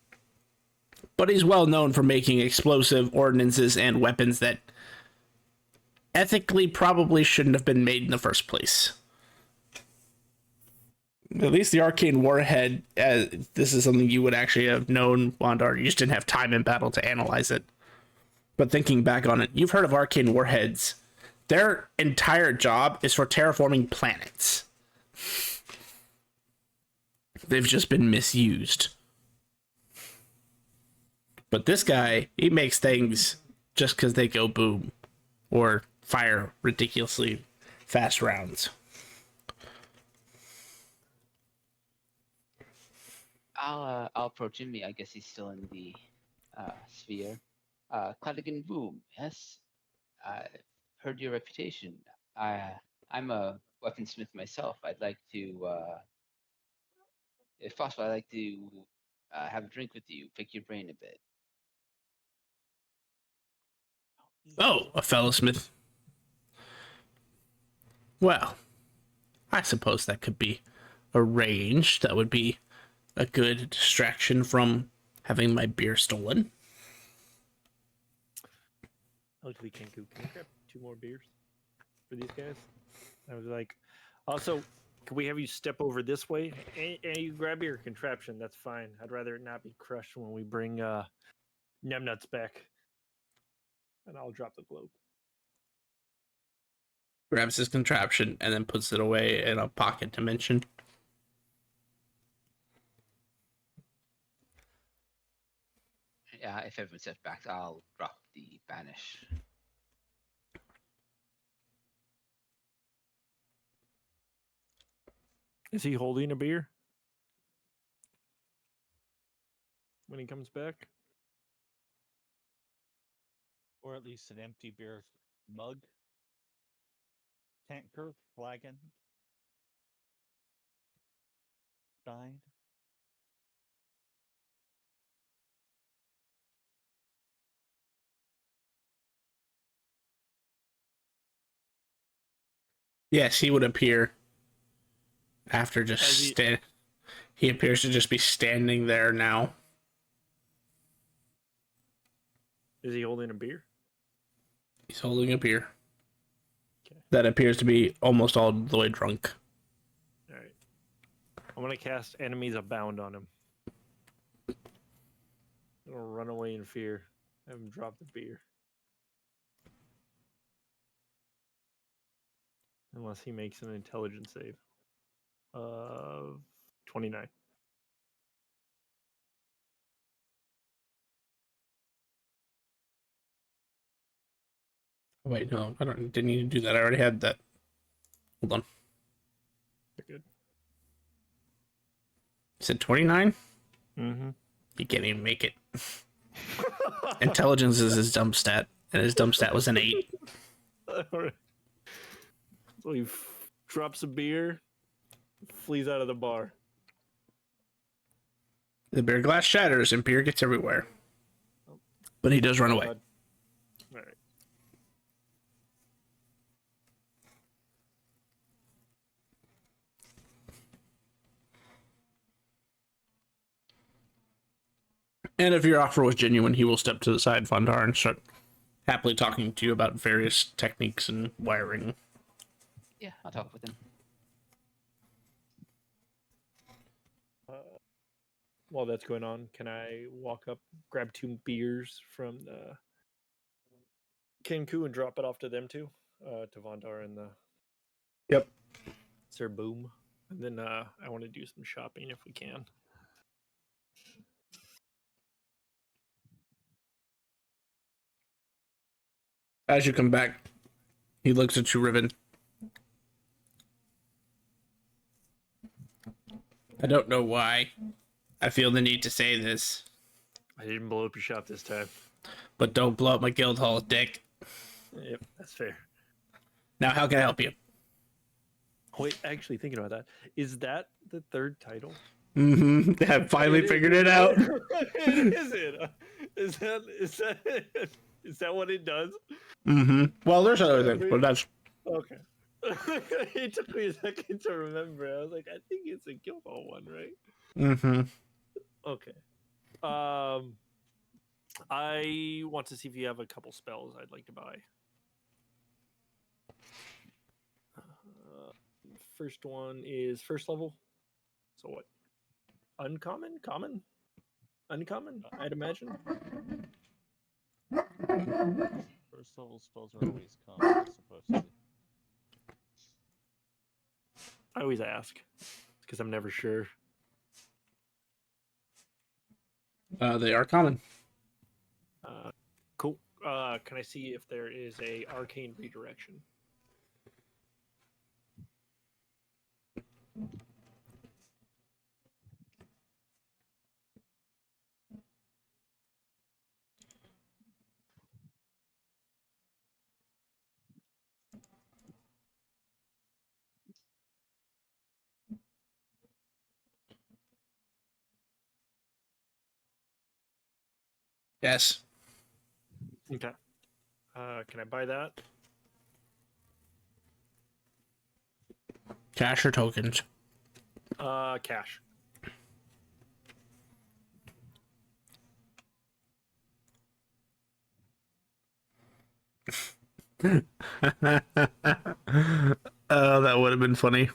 but he's well known for making explosive ordnances and weapons that ethically probably shouldn't have been made in the first place. At least the arcane warhead, this is something you would actually have known, Wandar. You just didn't have time in battle to analyze it. But thinking back on it, you've heard of arcane warheads. Their entire job is for terraforming planets. They've just been misused. But this guy, he makes things just because they go boom or fire ridiculously fast rounds. I'll approach him. I guess he's still in the sphere. Cladigan Boom, yes. I've heard your reputation. I'm a weaponsmith myself. I'd like to, if possible, I'd like to have a drink with you, pick your brain a bit. Oh, a fellow smith. Well, I suppose that could be arranged. That would be a good distraction from having my beer stolen. Luckily, Kenku, can you grab 2 more beers for these guys? I was like, also, can we have you step over this way? And you grab your contraption, that's fine. I'd rather it not be crushed when we bring Nemnuts back. And I'll drop the globe. Grabs his contraption and then puts it away in a pocket dimension. Yeah, if everyone steps back, I'll drop the banish. Is he holding a beer when he comes back? Or at least an empty beer mug, tanker, flagon, stein. Yes, he would appear after just As he- stand. He appears to just be standing there now. Is he holding a beer? He's holding a beer Okay. that appears to be almost all the way drunk. All right. I'm going to cast Enemies Abound on him. I'm going to run away in fear. Have him drop the beer. Unless he makes an intelligence save. 29. Wait, no, I didn't need to do that. I already had that. Hold on. You're good. You said 29? Mm-hmm. He can't even make it. Intelligence is his dump stat, and his dump stat was an 8. Alright. So he drops a beer, flees out of the bar. The beer glass shatters and beer gets everywhere. But he does run away. All right. And if your offer was genuine, he will step to the side, Fondar, and start happily talking to you about various techniques and wiring. Yeah, I'll talk with him. While that's going on, can I walk up, grab 2 beers from the Kenku and drop it off to them too? To Vondar and the Yep. Sir Boom. And then I want to do some shopping if we can. As you come back, he looks at you, Riven. I don't know why I feel the need to say this, I didn't blow up your shop this time. but don't blow up my guild hall, dick. Yep, that's fair. Now, how can I help you? Wait, actually thinking about that, is that the 3rd title? Mm-hmm. I finally figured it out. Is it? Is that what it does? Mm-hmm. Well, there's other things, but that's Okay. It took me a second to remember. I was like, I think it's a Guildhall one, right? mm-hmm. Okay. I want to see if you have a couple spells I'd like to buy. First one is first level. So what? Uncommon? Common? Uncommon, I'd imagine. First level spells are always common, supposed to. I always ask because I'm never sure. They are common. Cool. Can I see if there is a arcane redirection? Yes. Okay. Can I buy that? Cash or tokens? Cash. That would have been funny.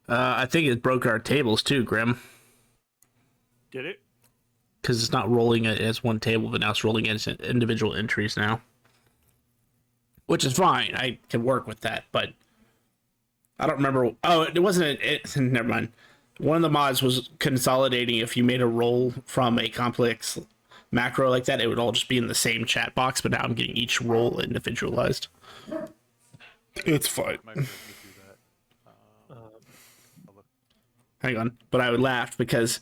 I think it broke our tables too, Grim, Did it? because it's not rolling it as one table, but now it's rolling it as individual entries now, which is fine. I can work with that, but I don't remember. Oh, it wasn't. Never mind. One of the mods was consolidating. If you made a roll from a complex macro like that, it would all just be in the same chat box. But now I'm getting each roll individualized. It's fine. Might be able to do that. I'll look. Hang on, but I would laugh because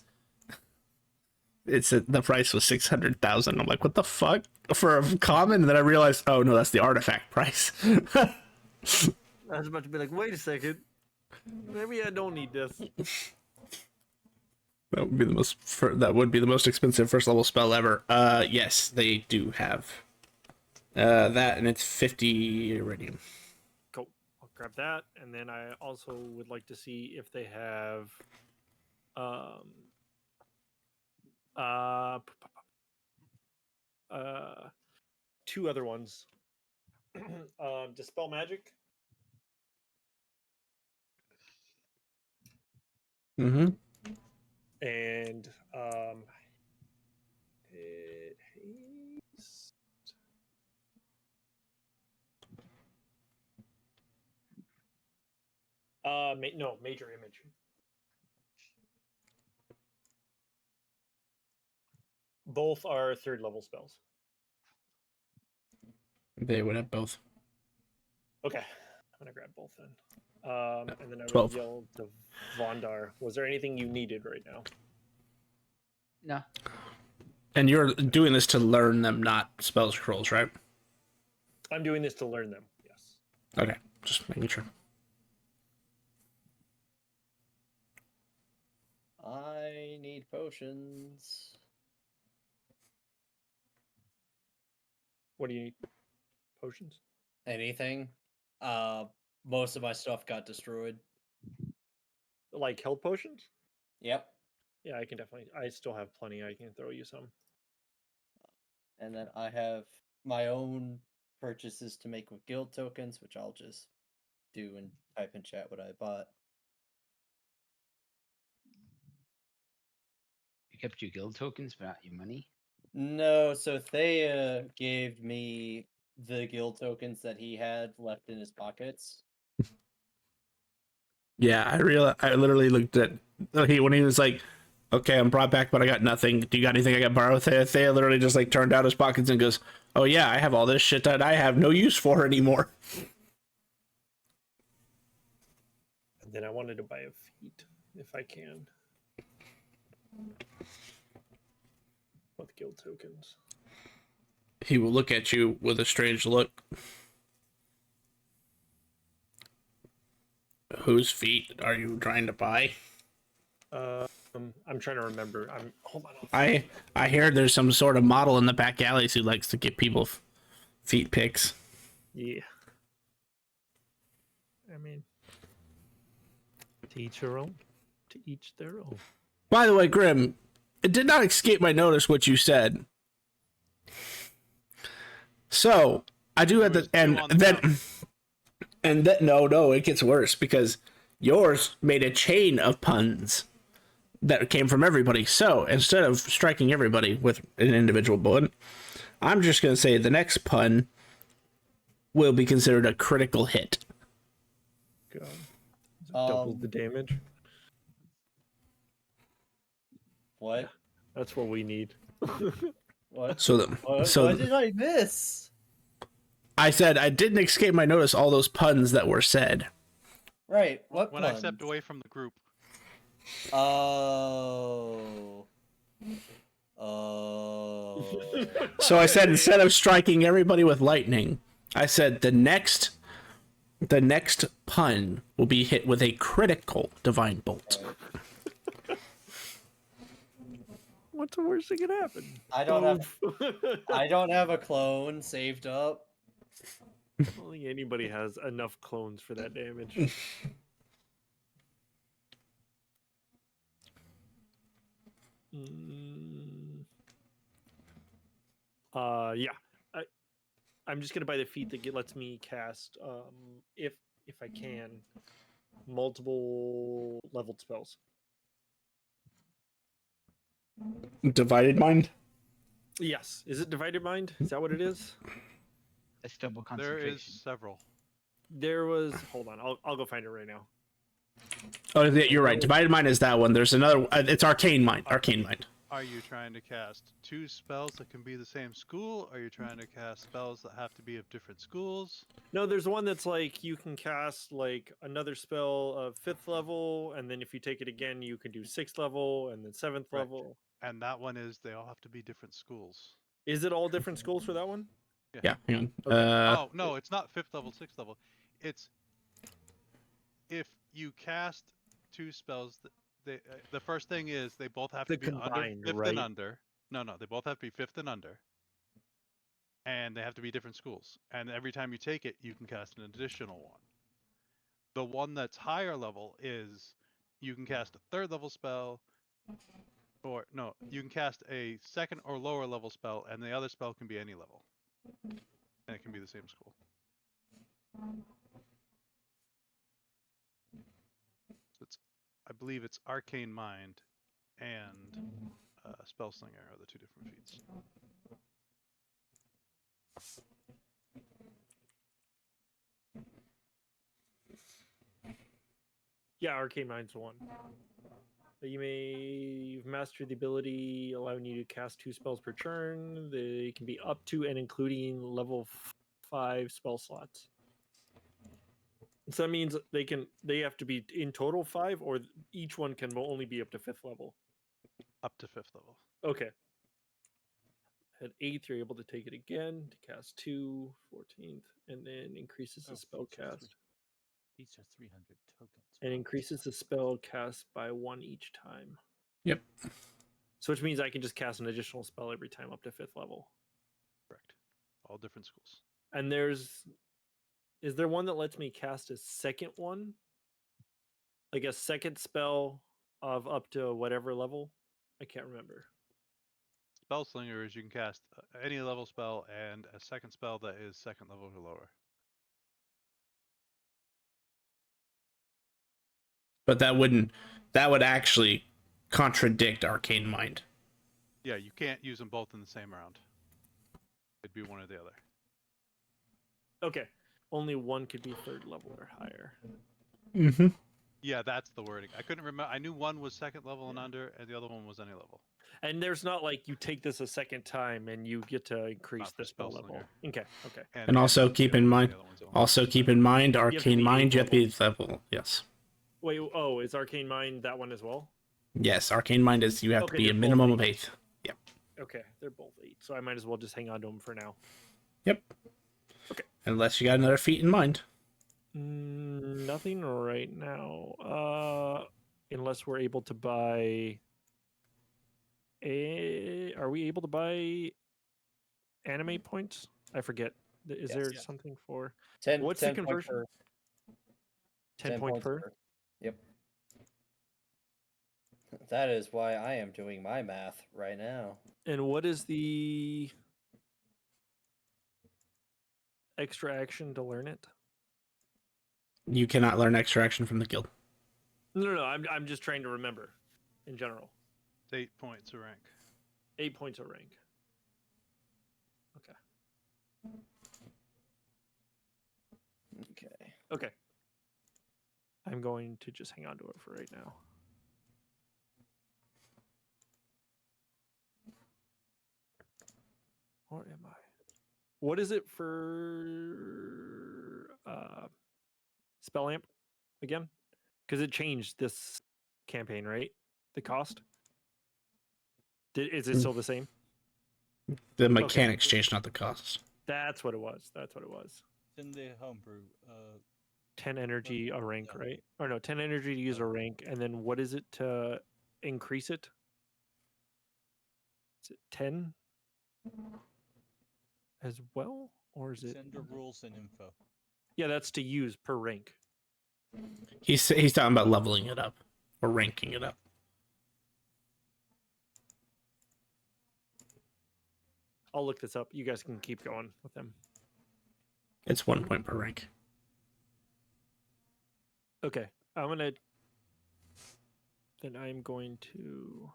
the price was 600,000. I'm like, what the fuck for a common? And then I realized, oh no, that's the artifact price. I was about to be like, wait a second. Maybe I don't need this. That would be the most. That would be the most expensive first level spell ever. Yes, they do have that, and it's 50 iridium. Cool. I'll grab that, and then I also would like to see if they have two other ones. Dispel magic. Mm-hmm. And haste. No, major image. Both are third level spells. They would have both. Okay, I'm gonna grab both then. And then I would 12. yell to Vondar. Was there anything you needed right now? No. And you're doing this to learn them, not spell scrolls, right? I'm doing this to learn them. Yes. Okay, just making sure. I need potions. What do you need? Potions? Anything. Most of my stuff got destroyed. Like health potions? Yep. Yeah, I can definitely. I still have plenty. I can throw you some. And then I have my own purchases to make with guild tokens, which I'll just do and type in chat what I bought. You kept your guild tokens, but not your money. No, so Thea gave me the guild tokens that he had left in his pockets. Yeah, I literally looked at when he was like, "Okay, I'm brought back, but I got nothing. Do you got anything I got borrowed?" Thea literally just like turned out his pockets and goes, "Oh yeah, I have all this shit that I have no use for anymore." And then I wanted to buy a feat if I can. With guild tokens. He will look at you with a strange look. Whose feet are you trying to buy? I'm trying to remember. Hold on. I hear there's some sort of model in the back alleys who likes to give people feet pics. Yeah. I mean, to each their own. To each their own. By the way, Grim, it did not escape my notice what you said. So I do have the no, it gets worse because yours made a chain of puns that came from everybody. So instead of striking everybody with an individual bullet, I'm just going to say the next pun will be considered a critical hit. God. Double the damage. What? That's what we need. What? What did I miss? I said I didn't escape my notice all those puns that were said. Right. What? When I stepped away from the group. Oh. So I said instead of striking everybody with lightning, I said the next pun will be hit with a critical divine bolt. What's the worst that could happen? I don't have Oof. I don't have a clone saved up. I don't think anybody has enough clones for that damage. Mm. Yeah. I'm just gonna buy the feat that lets me cast, if I can, multiple leveled spells. Divided mind. Yes. Is it Divided Mind? Is that what it is? It's double There concentration. is several. There was. Hold on. I'll go find it right now. Oh, yeah, you're right. Divided mind is that one. There's another. It's arcane mind. Arcane mind. Are you trying to cast 2 spells that can be the same school? Are you trying to cast spells that have to be of different schools? No, there's one that's like you can cast like another spell of 5th level, and then if you take it again, you can do 6th level and then 7th Correct. level. And that one is they all have to be different schools. Is it all different schools for that one? Yeah. Hang on. Okay. Oh no, it's not 5th level, 6th level. It's if you cast 2 spells. The first thing is they both have The to be under combined, 5th right? and under. No, they both have to be 5th and under. And they have to be different schools. And every time you take it, you can cast an additional one. The one that's higher level is you can cast a 3rd level spell, or no, you can cast a 2nd or lower level spell, and the other spell can be any level. And it can be the same school. So I believe it's Arcane Mind and Spellslinger are the 2 different feats. Yeah, Arcane Mind's one. You've mastered the ability allowing you to cast 2 spells per turn. They can be up to and including level 5 spell slots. So that means they have to be in total 5, or each one can only be up to 5th level. Up to 5th level. Okay. At 8th, you're able to take it again to cast 2, 14th, and then increases the spell cast. These are 300 tokens. And increases the spell cast by 1 each time. Yep. So which means I can just cast an additional spell every time up to 5th level. Correct. All different schools. And is there one that lets me cast a second one? Like a second spell of up to whatever level? I can't remember. Spellslinger is you can cast any level spell and a second spell that is 2nd level or lower. But that would actually contradict Arcane Mind. Yeah, you can't use them both in the same round. It'd be one or the other. Okay. Only one could be 3rd level or higher. Mm-hmm. Yeah, that's the wording. I couldn't remember. I knew one was 2nd level and under, and the other one was any level. And there's not like you take this a second time and you get to increase Not for the spell level. Spellslinger. Okay, okay. And also the keep other in one, mind- the other one's only Also, keep 7. in mind, to Arcane be Mind. You have to 8th be level. Yes. Wait, oh, is Arcane Mind that one as well? Yes. Arcane Mind is you have to Okay, be a they're both minimum of 8. 8th. Okay, they're both 8, so I might as well just hang on to them for now. Yep. Okay. Unless you got another feat in mind. Nothing right now. Unless we're able to buy are we able to buy anime points? I forget. Is there Yes. something for 10, what's 10 the point conversion? per- 10 points per? Yep. That is why I am doing my math right now. And what is the extra action to learn it? You cannot learn extra action from the guild. No. I'm just trying to remember in general. It's 8 points a rank. 8 points a rank. Okay. Okay. Okay. I'm going to just hang on to it for right now. Where am I? What is it for spell amp again? Because it changed this campaign, right? The cost? Is it still the same? The mechanics changed, not the costs. That's what it was. That's what it was. It's in the homebrew. 10 energy a rank, Yeah. right? Or no, 10 energy to use a rank, and then what is it to increase it? Is it 10 as well, or is it? Send rules and info. Yeah, that's to use per rank. He's talking about leveling it up or ranking it up. I'll look this up. You guys can keep going with them. It's 1 point per rank. Okay, then I'm going to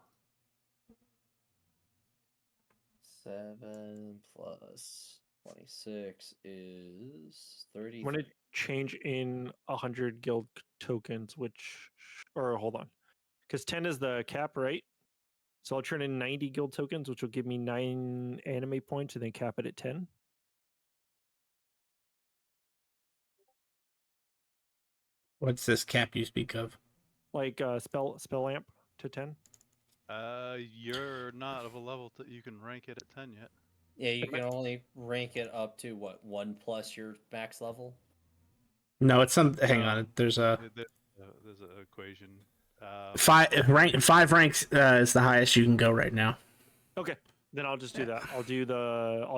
7 plus 26 is 30. I'm going to change in 100 guild tokens, or hold on, because 10 is the cap, right? So I'll turn in 90 guild tokens, which will give me 9 anime points, and then cap it at 10. What's this cap you speak of? Like spell amp to 10. You're not of a level that you can rank it at 10 yet. Yeah, you can only rank it up to what, 1 plus your max level? No, it's some. Hang on. There's a There's an equation. 5 ranks is the highest you can go right now. Okay, then I'll just do that. I'll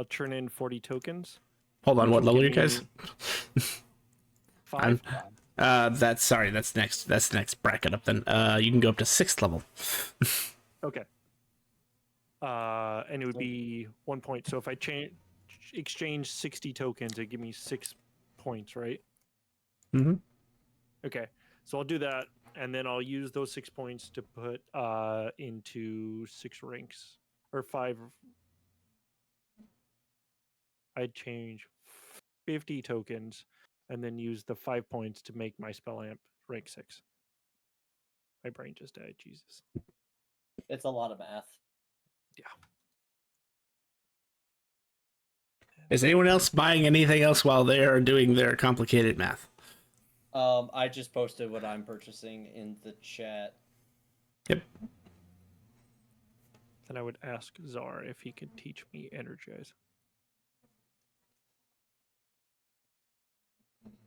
turn in 40 tokens. Hold on, which what will level are you give guys? me 5. That's the next bracket up then. You can go up to 6th level. Okay. And it would be 1 point. So if I exchange 60 tokens, it'd give me 6 points, right? Mm-hmm. Okay. So I'll do that, and then I'll use those 6 points to put into 6 ranks or 5. I'd change 50 tokens and then use the 5 points to make my spell amp rank 6. My brain just died. Jesus. It's a lot of math. Yeah. Is anyone else buying anything else while they are doing their complicated math? I just posted what I'm purchasing in the chat. Yep. Then I would ask Czar if he could teach me Energize.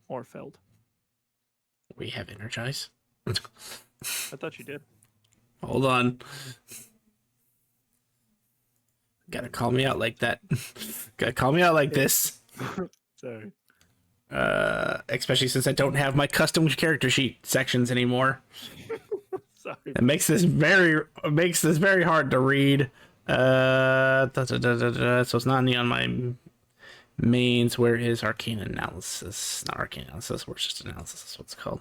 Or Feld. We have Energize. I thought you did. Hold on. Gotta call me out like that. Gotta call me out like this. Sorry. Especially since I don't have my custom character sheet sections anymore. Sorry. It makes this very hard to read. So it's not on my mains. Where is arcane analysis? Not arcane analysis. Where's just analysis? That's what it's called.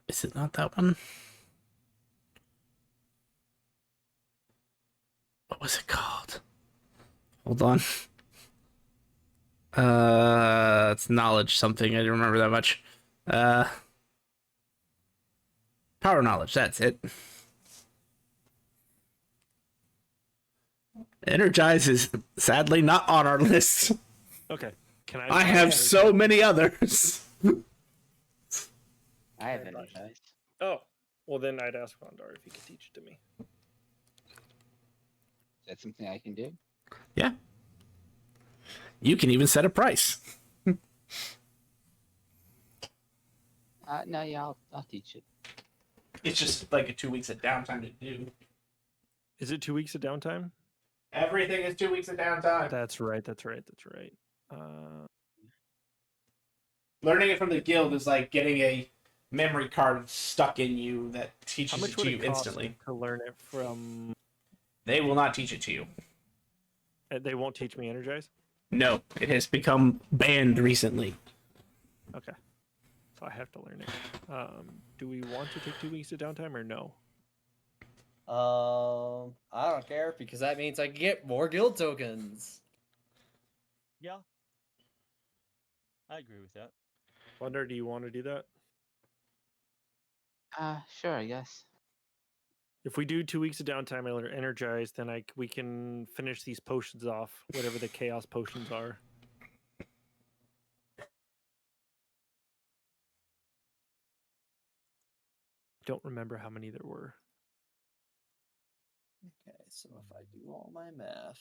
Is it not that one? What was it called? Hold on. It's knowledge something. I don't remember that much. Power knowledge. That's it. Energize is sadly not on our list. Okay. Can I have so many others. I have energized. Oh. Well, then I'd ask Vondar if he could teach it to me. Is that something I can do? Yeah. You can even set a price. No, yeah, I'll teach it. It's just like 2 weeks of downtime to do. Is it 2 weeks of downtime? Everything is 2 weeks of downtime. That's right. Learning it from the guild is like getting a memory card stuck in you that How teaches much it would to you it cost instantly. to learn it from? They will not teach it to you. They won't teach me Energize? No, it has become banned recently. Okay. So I have to learn it. Do we want to take 2 weeks of downtime or no? I don't care because that means I can get more guild tokens. Yeah. I agree with that. Wonder, do you want to do that? Sure, I guess. If we do 2 weeks of downtime, I learn Energize, then we can finish these potions off, whatever the chaos potions are. Don't remember how many there were. Okay, so if I do all my math,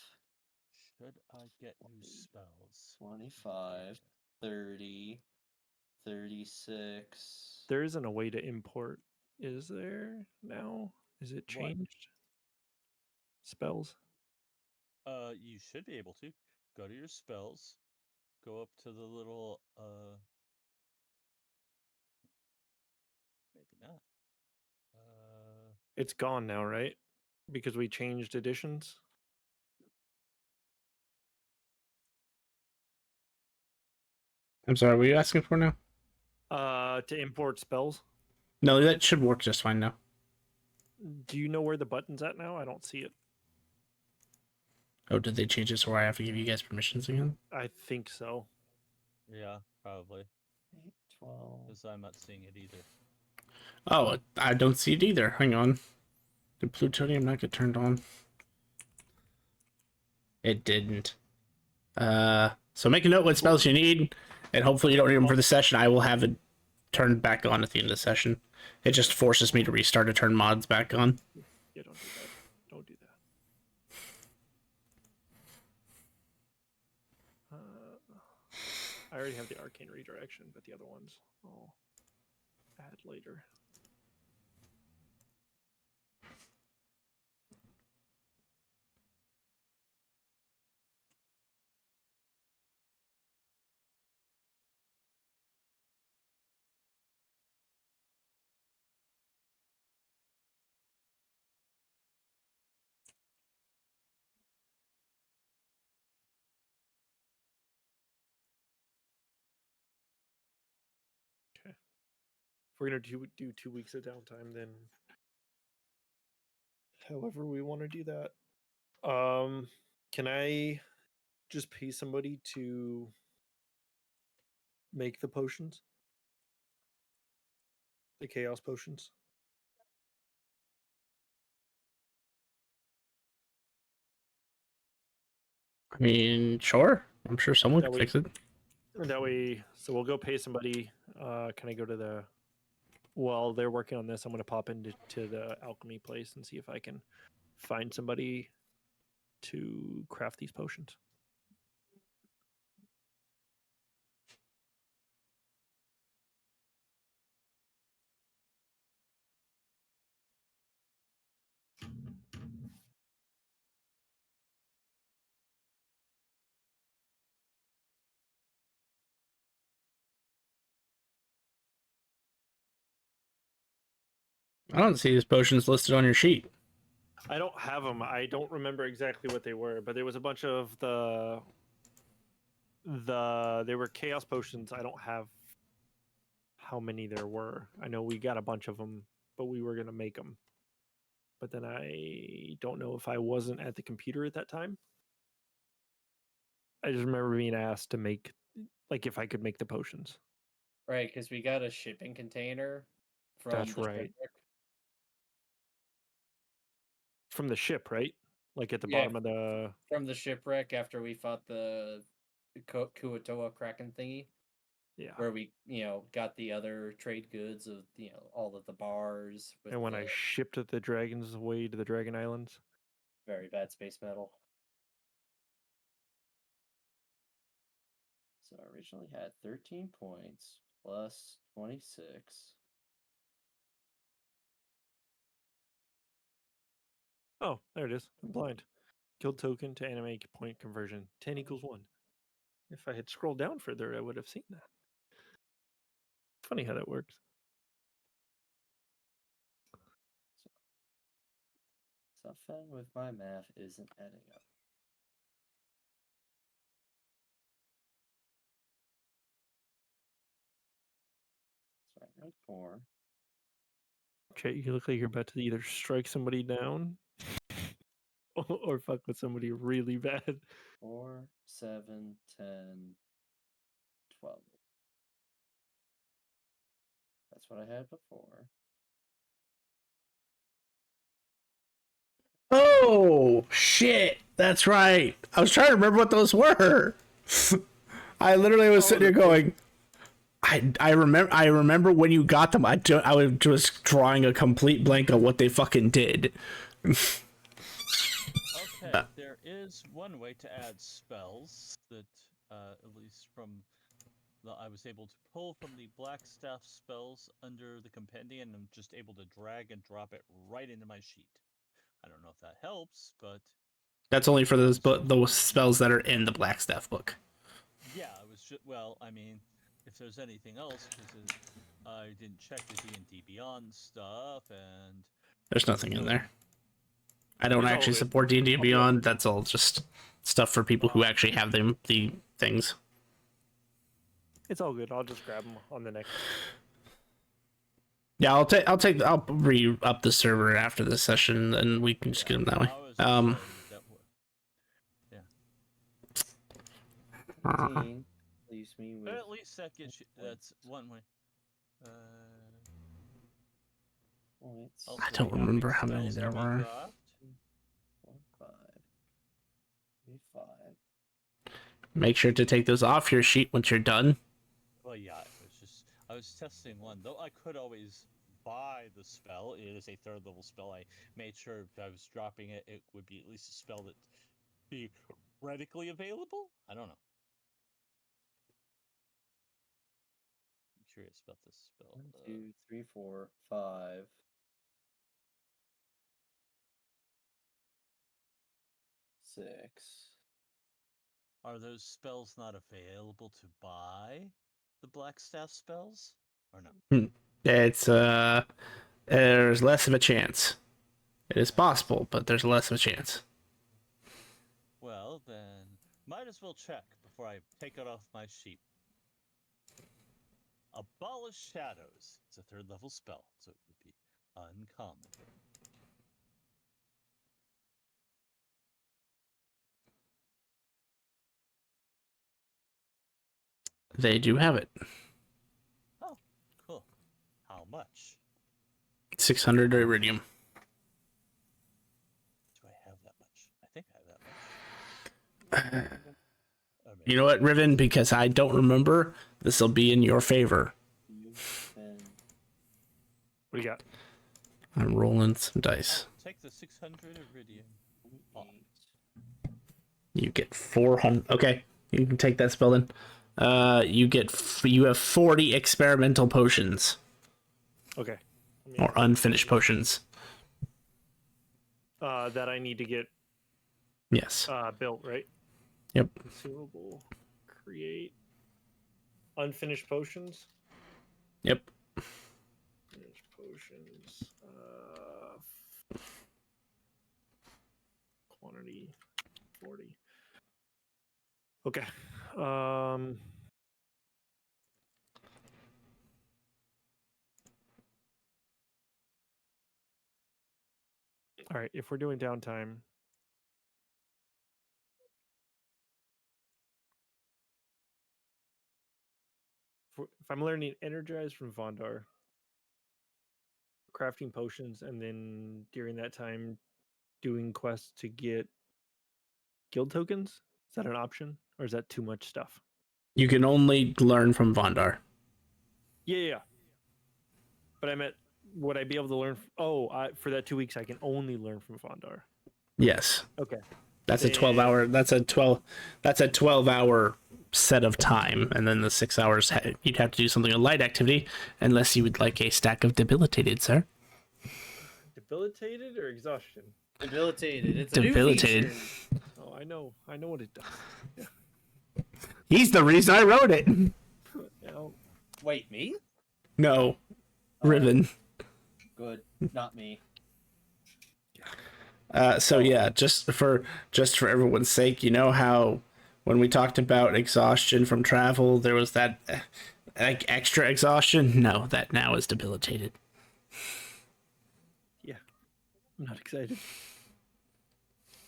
Should I get new spells? 25, 30, 36. There isn't a way to import is there now? Is it What? changed? Spells? You should be able to go to your spells, go up to the little maybe not. It's gone now, right? Because we changed editions. I'm sorry, what are you asking for now? To import spells. No, that should work just fine now. Do you know where the button's at now? I don't see it. Oh, did they change it so I have to give you guys permissions again? I think so. Yeah, probably. 8, 12. Because I'm not seeing it either. Oh, I don't see it either. Hang on. Did plutonium not get turned on? It didn't. So make a note what spells you need, and hopefully you don't need them for the session. I will have it turned back on at the end of the session. It just forces me to restart to turn mods back on. Yeah, don't do that. Don't do that. I already have the arcane redirection, but the other ones I'll add later. Okay. If we're gonna do 2 weeks of downtime, then however we want to do that. Can I just pay somebody to make the potions? The chaos potions? I mean, sure. I'm sure someone can fix it. That way, so we'll go pay somebody. Can I go to the... While they're working on this, I'm going to pop into the alchemy place and see if I can find somebody to craft these potions. I don't see these potions listed on your sheet. I don't have them. I don't remember exactly what they were, but there was a bunch of they were chaos potions. I don't have how many there were. I know we got a bunch of them, but we were gonna make them. But then I don't know if I wasn't at the computer at that time. I just remember being asked to make, like, if I could make the potions. Right, because we got a shipping container from That's the right. shipwreck. From the ship, right? Like at the Yeah. bottom of the... From the shipwreck after we fought the Kuatoa Kraken thingy. Yeah. Where we, got the other trade goods of, all of the bars. With And when I the shipped the dragons away to the Dragon Islands. very bad space metal. So I originally had 13 points plus 26. Oh, there it is. I'm blind. Guild token to anime point conversion. 10 equals 1. If I had scrolled down further, I would have seen that. Funny how that works. Something with my math isn't adding up. So I wrote 4. Okay, you look like you're about to either strike somebody down or fuck with somebody really bad. 4, 7, 10, 12. That's what I had before. Oh, shit. That's right. I was trying to remember what those were. I literally was sitting here going, I remember when you got them. I was just drawing a complete blank on what they fucking did. Okay, there is one way to add spells that, at least from I was able to pull from the black staff spells under the compendium and I'm just able to drag and drop it right into my sheet. I don't know if that helps, but That's only for those spells that are in the Black Staff book. yeah, it was just, well, I mean, if there's anything else, because I didn't check the D&D Beyond stuff, and There's nothing in there. I don't It's all actually good. support D&D I'll be Beyond. That's all just stuff for people who actually have the things. It's all good. I'll just grab them on the next. Yeah, I'll re-up the server after this session, and we can just get them that way. I was just saying that yeah. 15 leaves me with. At least that gets you, that's one way. Points. Also, I don't we have remember big how many spells there to be were. dropped. 4, 5, 5. Make sure to take those off your sheet once you're done. Well, yeah, it was just I was testing one. Though I could always buy the spell. It is a 3rd level spell. I made sure if I was dropping it, it would be at least a spell that be radically available. I don't know. I'm curious about this spell. 1, 2, 3, 4, 5. 6. Are those spells not available to buy? The black staff spells, or no? It's there's less of a chance. It is possible, but there's less of a chance. Well, then might as well check before I take it off my sheet. Abolish Shadows. It's a 3rd level spell, so it would be uncommon. They do have it. Oh, cool. How much? 600 iridium. Do I have that much? I think I have that much. Or maybe You know what, Riven? Because I don't remember, this will be in your favor. 10. What do you got? I'm rolling some dice. take the 600 iridium. 8. You get 400. Okay, you can take that spell then. You have 40 experimental potions Okay. or unfinished potions. That I need to get Yes. built, right? Yep. Consumable. Create. Unfinished potions. Yep. Finished potions. Quantity 40. Okay. All right. If we're doing downtime, if I'm learning energize from Vondar, crafting potions, and then during that time doing quests to get guild tokens, is that an option or is that too much stuff? You can only learn from Vondar. Yeah. But I meant, would I be able to learn? For that 2 weeks, I can only learn from Vondar. Yes. Okay. That's a 12-hour. That's a 12-hour set of time, and then the 6 hours you'd have to do something a light activity, unless you would like a stack of debilitated, sir. Debilitated or exhaustion? Debilitated. It's Debilitated. A new feature. Oh, I know what it does. He's the reason I wrote it. Wait, me? No, Riven. Good. Not me. So yeah, just for everyone's sake, you know how when we talked about exhaustion from travel, there was that like extra exhaustion? No, that now is debilitated. Yeah. I'm not excited.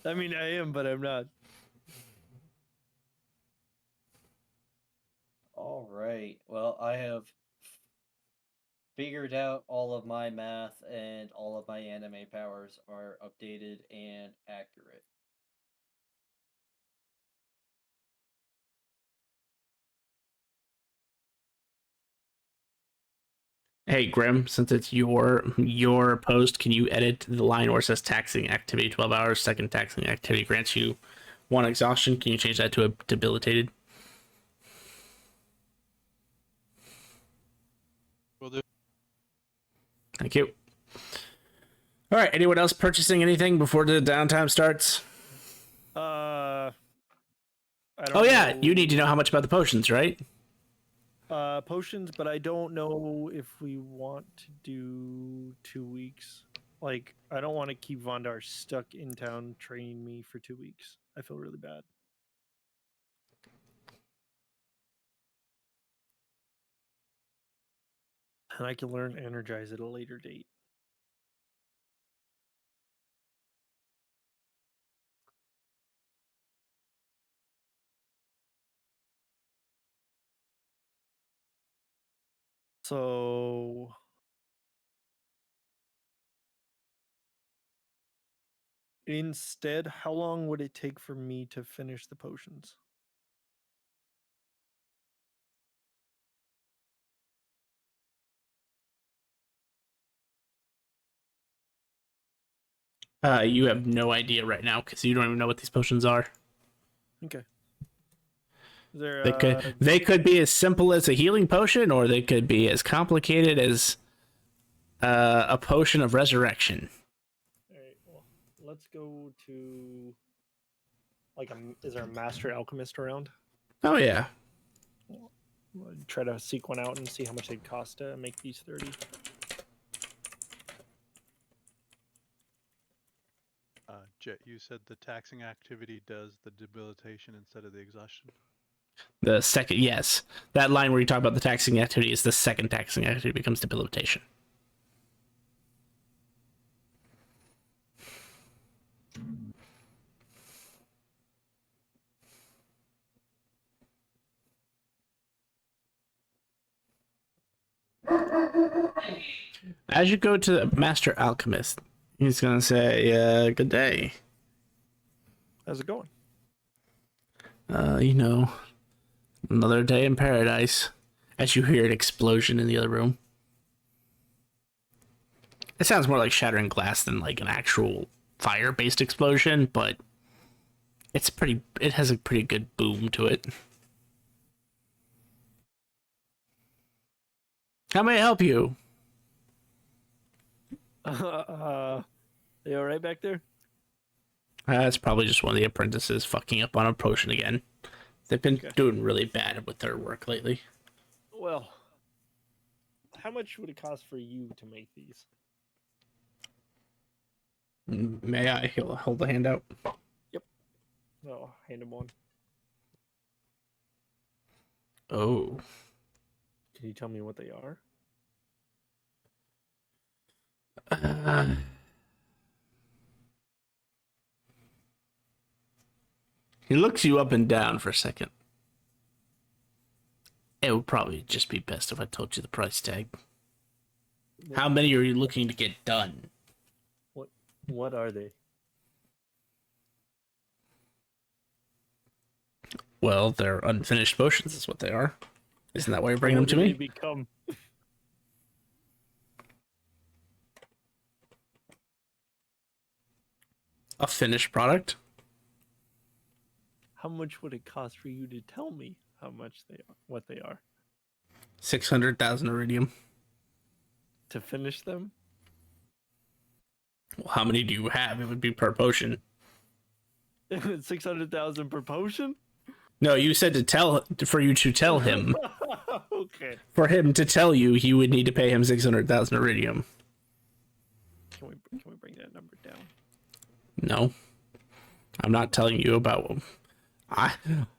I mean, I am, but I'm not. All right. Well, I have figured out all of my math and all of my anime powers are updated and accurate. Hey Grim, since it's your post, can you edit the line where it says taxing activity 12 hours, second taxing activity grants you 1 exhaustion? Can you change that to a debilitated? Thank you. All right. Anyone else purchasing anything before the downtime starts? I don't Oh yeah, know. you need to know how much about the potions, right? Potions, but I don't know if we want to do 2 weeks. Like, I don't want to keep Vondar stuck in town training me for 2 weeks. I feel really bad. And I can learn Energize at a later date. So instead, how long would it take for me to finish the potions? You have no idea right now because you don't even know what these potions are. Okay. Is there They could be as simple as a healing potion, or they could be as complicated as a potion of resurrection. all right, well, let's go to like is there a master alchemist around? Oh yeah. I'll try to seek one out and see how much they'd cost to make these 30. Jet, you said the taxing activity does the debilitation instead of the exhaustion. The second, yes, that line where you talk about the taxing activity is the second taxing activity becomes debilitation. As you go to the Master Alchemist, he's gonna say, "Good day. How's it going?" Another day in paradise." As you hear an explosion in the other room. It sounds more like shattering glass than like an actual fire-based explosion, but it has a pretty good boom to it. How may I help you? You all right back there? It's probably just one of the apprentices fucking up on a potion again. They've been doing really bad with their work lately. Well, how much would it cost for you to make these? May I hold the hand out? Yep. Oh, hand him one. Oh. Can you tell me what they are? He looks you up and down for a second. It would probably just be best if I told you the price tag. How many are you looking to get done? What are they? Well, they're unfinished potions, is what they are. Isn't that why you're bringing them What to do me? they become? A finished product? How much would it cost for you to tell me how much they are, what they are, 600,000 iridium. to finish them? Well, how many do you have? It would be per potion. 600,000 per potion? No, you said for you to tell him. Okay. For him to tell you, you would need to pay him 600,000 iridium. Can we bring that number down? No. I'm not telling you about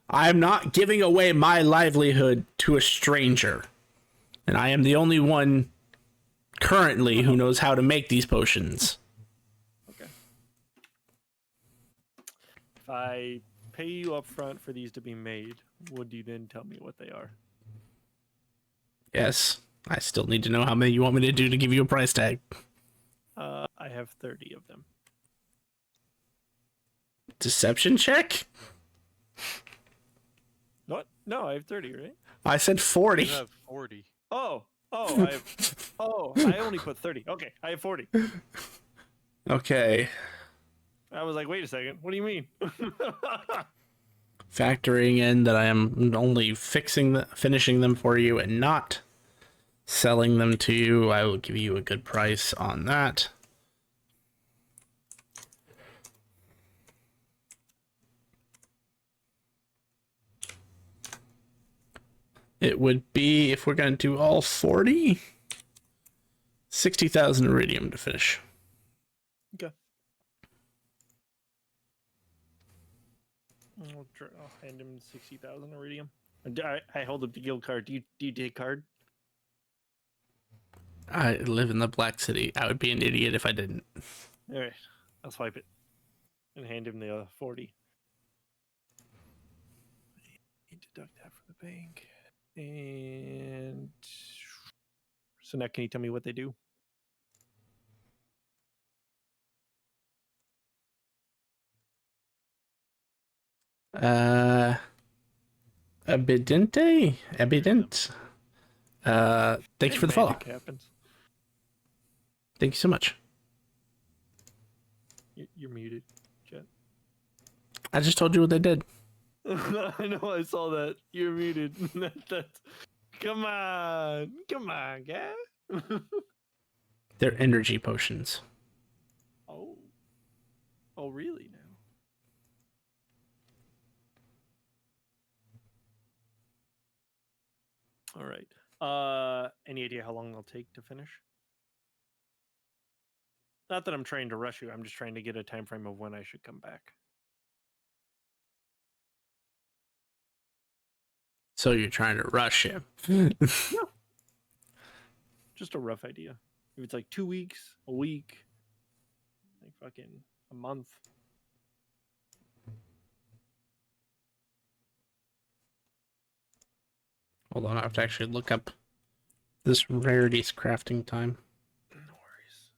I'm not giving away my livelihood to a stranger. And I am the only one currently who knows how to make these potions. Okay. If I pay you up front for these to be made, would you then tell me what they are? Yes. I still need to know how many you want me to do to give you a price tag. I have 30 of them. Deception check? What? No, I have 30, right? I said 40. You have 40. I only put 30. Okay, I have 40. Okay. I was like, wait a second. What do you mean? Factoring in that I am only finishing them for you and not selling them to you. I will give you a good price on that. It would be, if we're going to do all 40, 60,000 iridium to finish. Okay. I'll hand him 60,000 iridium. I hold up the guild card. Do you take card? I live in the Black City. I would be an idiot if I didn't. All right, I'll swipe it and hand him the 40. Deduct that from the bank. And so now, can you tell me what they do? Evident. Thank you for the follow. Magic happens. Thank you so much. You're muted, Jet. I just told you what they did. I know, I saw that. You're muted. That's... Come on, guy. They're energy potions. Oh, really? Now. All right. Any idea how long they'll take to finish? Not that I'm trying to rush you. I'm just trying to get a time frame of when I should come back. So you're trying to rush him. Just a rough idea. If it's like 2 weeks, a week, like fucking a month. Hold on, I have to actually look up this rarities crafting time. No worries.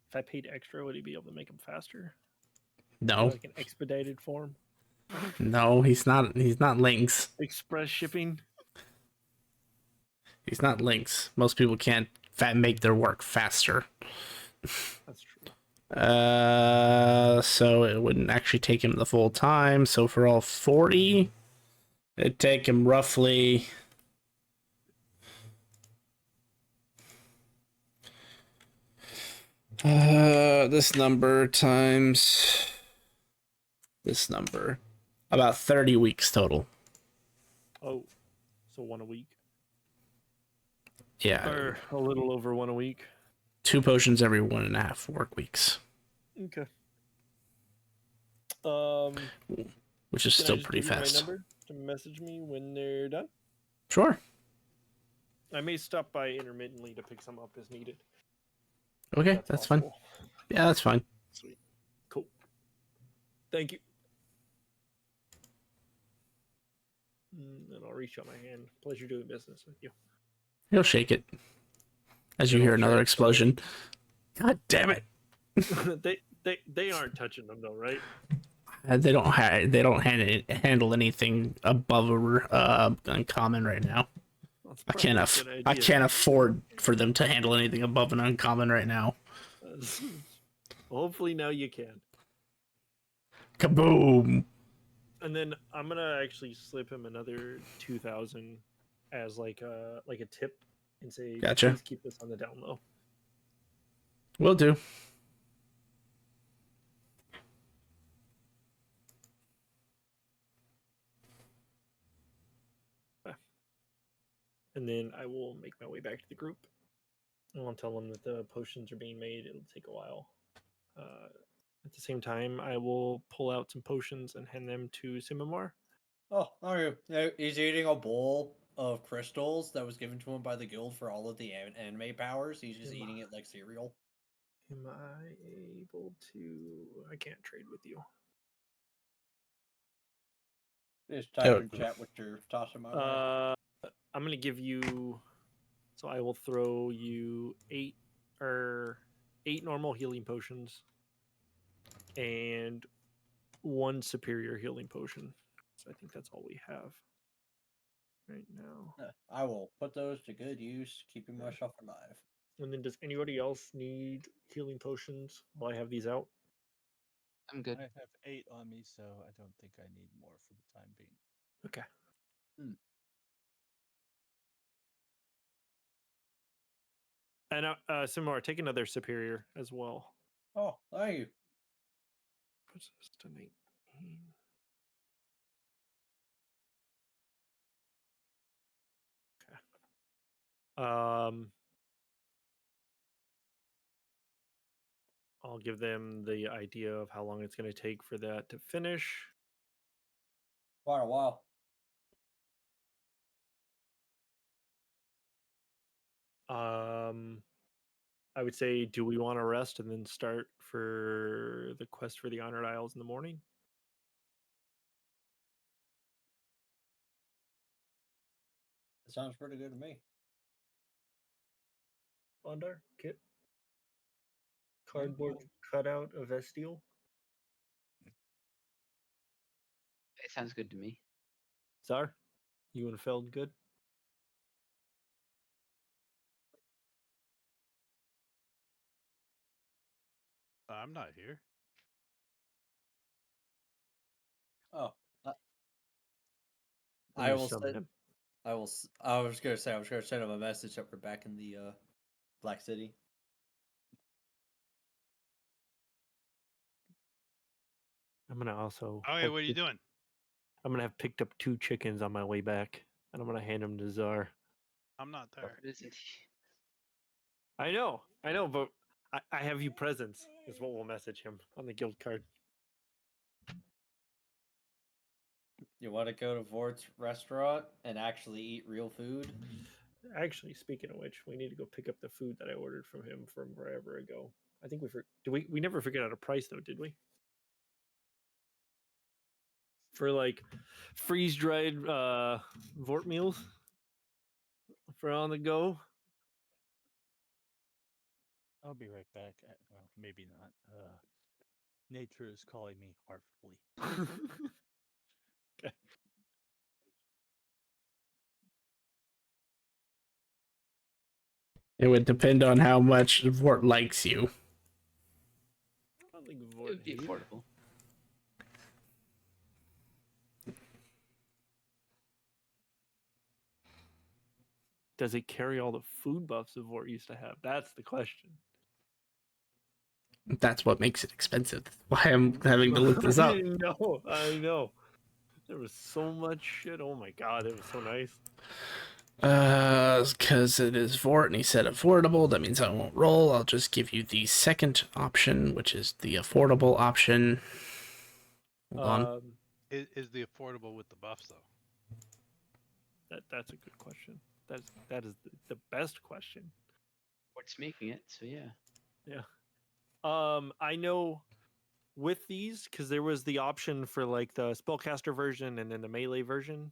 If I paid extra, would he be able to make them faster? No, Like an expedited form? no, he's not. He's not Lynx. Express shipping? He's not Lynx. Most people can't make their work faster. That's true. So it wouldn't actually take him the full time. So for all 40, it'd take him roughly. This number times this number, about 30 weeks total. Oh, so 1 a week. Yeah, Or a little over 1 a week. 2 potions every 1.5 work weeks, Okay. which is Can I still just pretty give you my fast. number to message me when they're done? Sure. I may stop by intermittently to pick some up as needed. Okay, that's fine. possible. Yeah, that's fine. Sweet. Cool. Thank you. And I'll reach out my hand. Pleasure doing business with you. He'll shake it as you Good hear old another shake. explosion. God damn it! they aren't touching them though, right? They don't handle anything above or uncommon right now. That's I probably can't a good I idea. can't afford for them to handle anything above an uncommon right now. Hopefully now you can. Kaboom! And then I'm gonna actually slip him another 2,000 as like a tip and say, Gotcha. please keep this on the down low. Will do. And then I will make my way back to the group. And I'll tell them that the potions are being made. It'll take a while. At the same time, I will pull out some potions and hand them to Simmimar. Oh, okay. He's eating a bowl of crystals that was given to him by the guild for all of the anime powers. He's just eating it like cereal. Am I able to... I can't trade with you. Just type in chat what you're tossing my way. I'm going to give you... So I will throw you 8 normal healing potions and 1 superior healing potion. So I think that's all we have right now. I will put those to good use, keeping myself alive. And then does anybody else need healing potions while I have these out? I'm good. I have 8 on me, so I don't think I need more for the time being. Okay. And Simmimar, take another superior as well. Oh, thank you. Puts us to 19. Okay. I'll give them the idea of how long it's going to take for that to finish. Quite a while. I would say, do we want to rest and then start for the quest for the Honored Isles in the morning? It sounds pretty good to me. Bondar, Kit, cardboard cutout of Estiel. It sounds good to me. Czar, you and Feld good? I'm not here. Oh, Let I me will summon send. him. I will. I was gonna say. I was gonna send him a message that we're back in the Black City. I'm gonna also. Okay, what are you doing? I'm gonna have picked up 2 chickens on my way back, and I'm gonna hand them to Czar. I'm not there. But isn't he? I know, but I have you presents is what we'll message him on the guild card. You want to go to Vort's restaurant and actually eat real food? Actually, speaking of which, we need to go pick up the food that I ordered from him from forever ago. I think we never figured out a price though, did we? For like freeze dried Vort meals for on the go. I'll be right back. Well, maybe not. Nature is calling me harshly. Okay. It would depend on how much Vort likes you. I don't think It Vort would be hates- affordable. Does it carry all the food buffs that Vort used to have? That's the question. That's what makes it expensive. That's why I'm having to look this up. I know. There was so much shit. Oh my god, it was so nice. Because it is Vort and he said affordable, that means I won't roll. I'll just give you the second option, which is the affordable option. Hold on. Is the affordable with the buffs though? That's a good question. That is the best question. What's making it? So yeah. I know with these because there was the option for like the spellcaster version and then the melee version,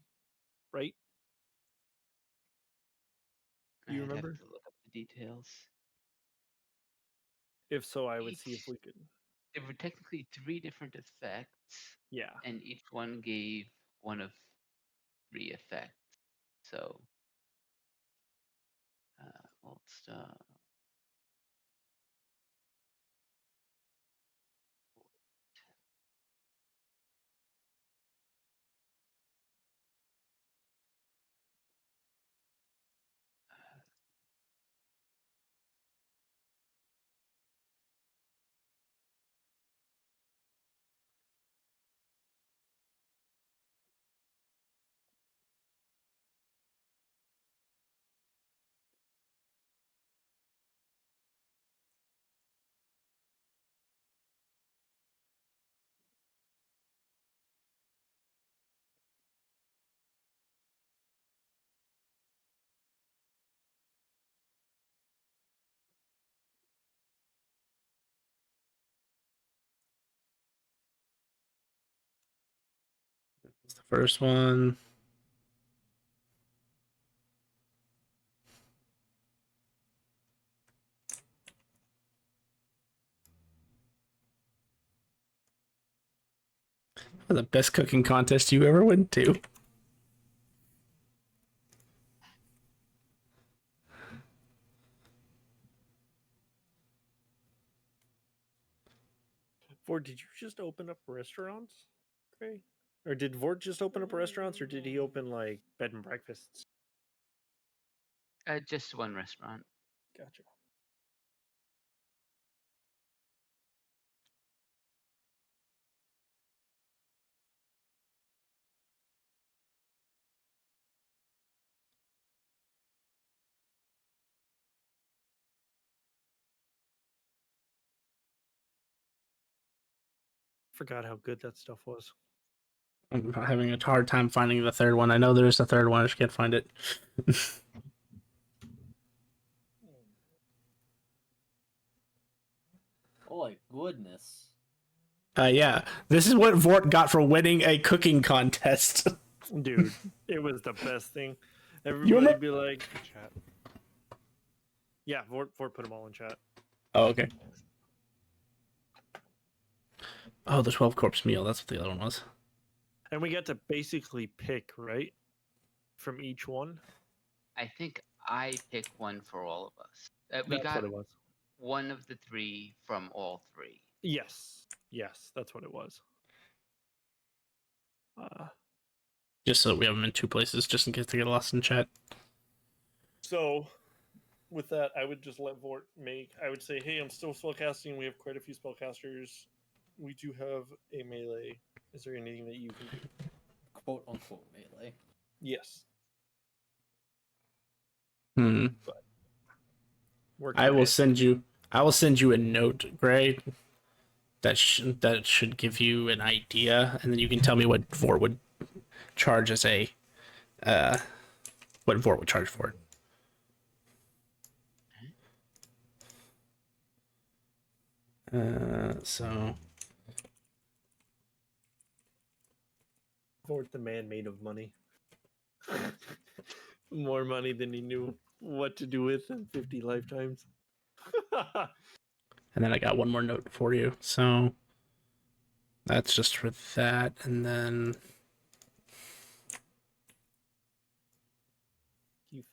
right? Do you I'd have remember? to look up the details. If so, I would see if we could. There were technically 3 different effects, Yeah. and each one gave one of 3 effects. So, old stuff. It's the first one. The best cooking contest you ever went to. Vort, did you just open up restaurants? Okay. Or did Vort just open up restaurants, or did he open like bed and breakfasts? Just one restaurant. Gotcha. forgot how good that stuff was. I'm having a hard time finding the third one. I know there's a third one. I just can't find it. Oh my goodness. Yeah, this is what Vort got for winning a cooking contest. Dude, it was the best thing. remember- Everybody be like, Chat. yeah, Vort put them all in chat. Oh, okay. Oh, the 12 corpse meal. That's what the other one was. And we got to basically pick, right? From each one. I think I picked one for all of us. We That's got what it was. one of the three from all three. Yes. Yes, that's what it was. Just so that we have them in two places, just in case they get lost in chat. So, with that, I would just let Vort make. I would say, hey, I'm still spellcasting. We have quite a few spellcasters. We do have a melee. Is there anything that you can do? Quote unquote melee. Yes. Work I your will hit. send you. I will send you a note, Gray. That should give you an idea, and then you can tell me what Vort would charge as a. What Vort would charge for it. So. Vort, the man made of money. More money than he knew what to do with in 50 lifetimes. And then I got one more note for you. So that's just for that. And then He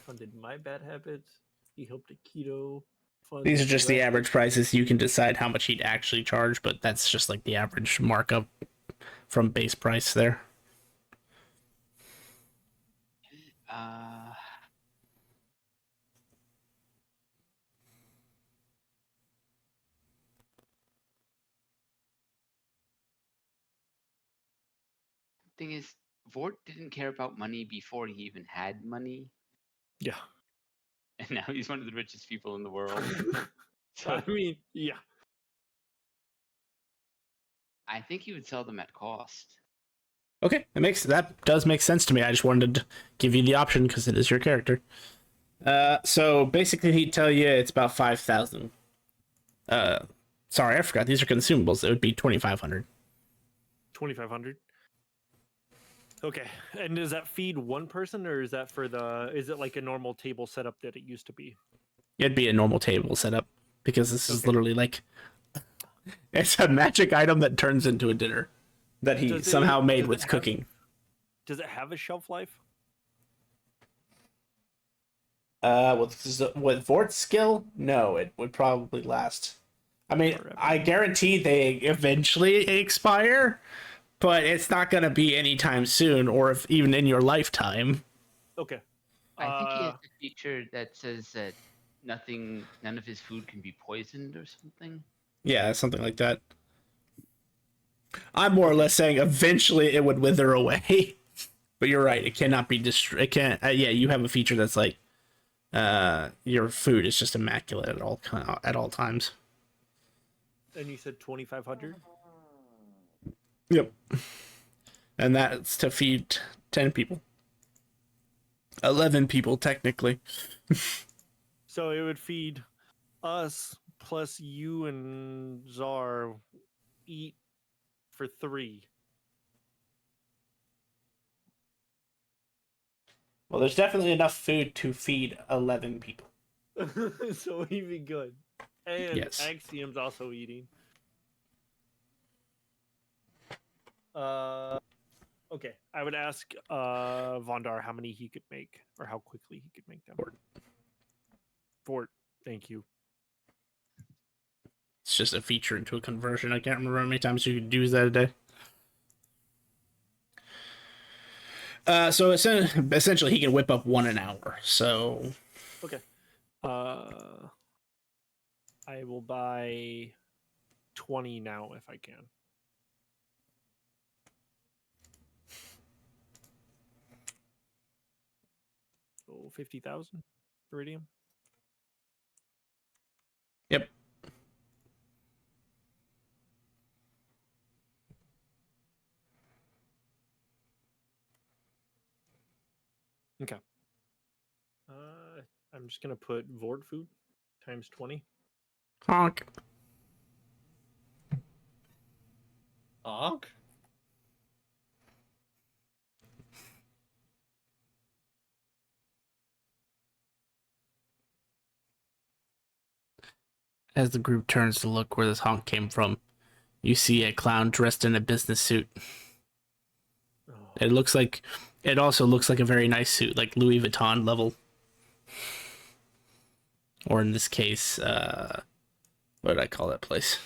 funded my bad habits. He helped a keto fund. these are just the average prices. You can decide how much he'd actually charge, but that's just like the average markup from base price there. Thing is, Vort didn't care about money before he even had money, Yeah. and now he's one of the richest people in the world. So I mean, yeah. I think he would sell them at cost. Okay, that does make sense to me. I just wanted to give you the option because it is your character. So basically, he'd tell you it's about 5,000. Sorry, I forgot. These are consumables. It would be 2,500. 2,500. Okay, and does that feed one person, or is that for the? Is it like a normal table setup that it used to be? It'd be a normal table setup because this is Okay. literally like it's a magic item that turns into a dinner that he Does it- somehow made does with it have- cooking. Does it have a shelf life? With Vort's skill, no, it would probably last. I mean, Forever. I guarantee they eventually expire, but it's not going to be anytime soon, or if even in your lifetime. Okay. I think he has a feature that says that none of his food can be poisoned or something. Yeah, something like that. I'm more or less saying eventually it would wither away, but you're right. It cannot be destroyed. It can't. Yeah, you have a feature that's like, your food is just immaculate at all times. And you said 2,500. Yep. And that's to feed 10 people. 11 people, technically. So it would feed us plus you and Czar eat for 3. Well, there's definitely enough food to feed 11 people. So he'd be good. And Yes. Axiom's also eating. Okay. I would ask Vondar how many he could make, or how quickly he could make them. Fort. Thank you. It's just a feature into a conversion. I can't remember how many times you could use that a day. So essentially, he can whip up 1 an hour. So Okay. I will buy 20 now if I can. So 50,000 iridium. yep. I'm just gonna put Vord food times 20. Honk. Honk? As the group turns to look where this honk came from, you see a clown dressed in a business suit. Oh, It also looks like a very nice suit, like Louis Vuitton level. Or in this case, what did I call that place?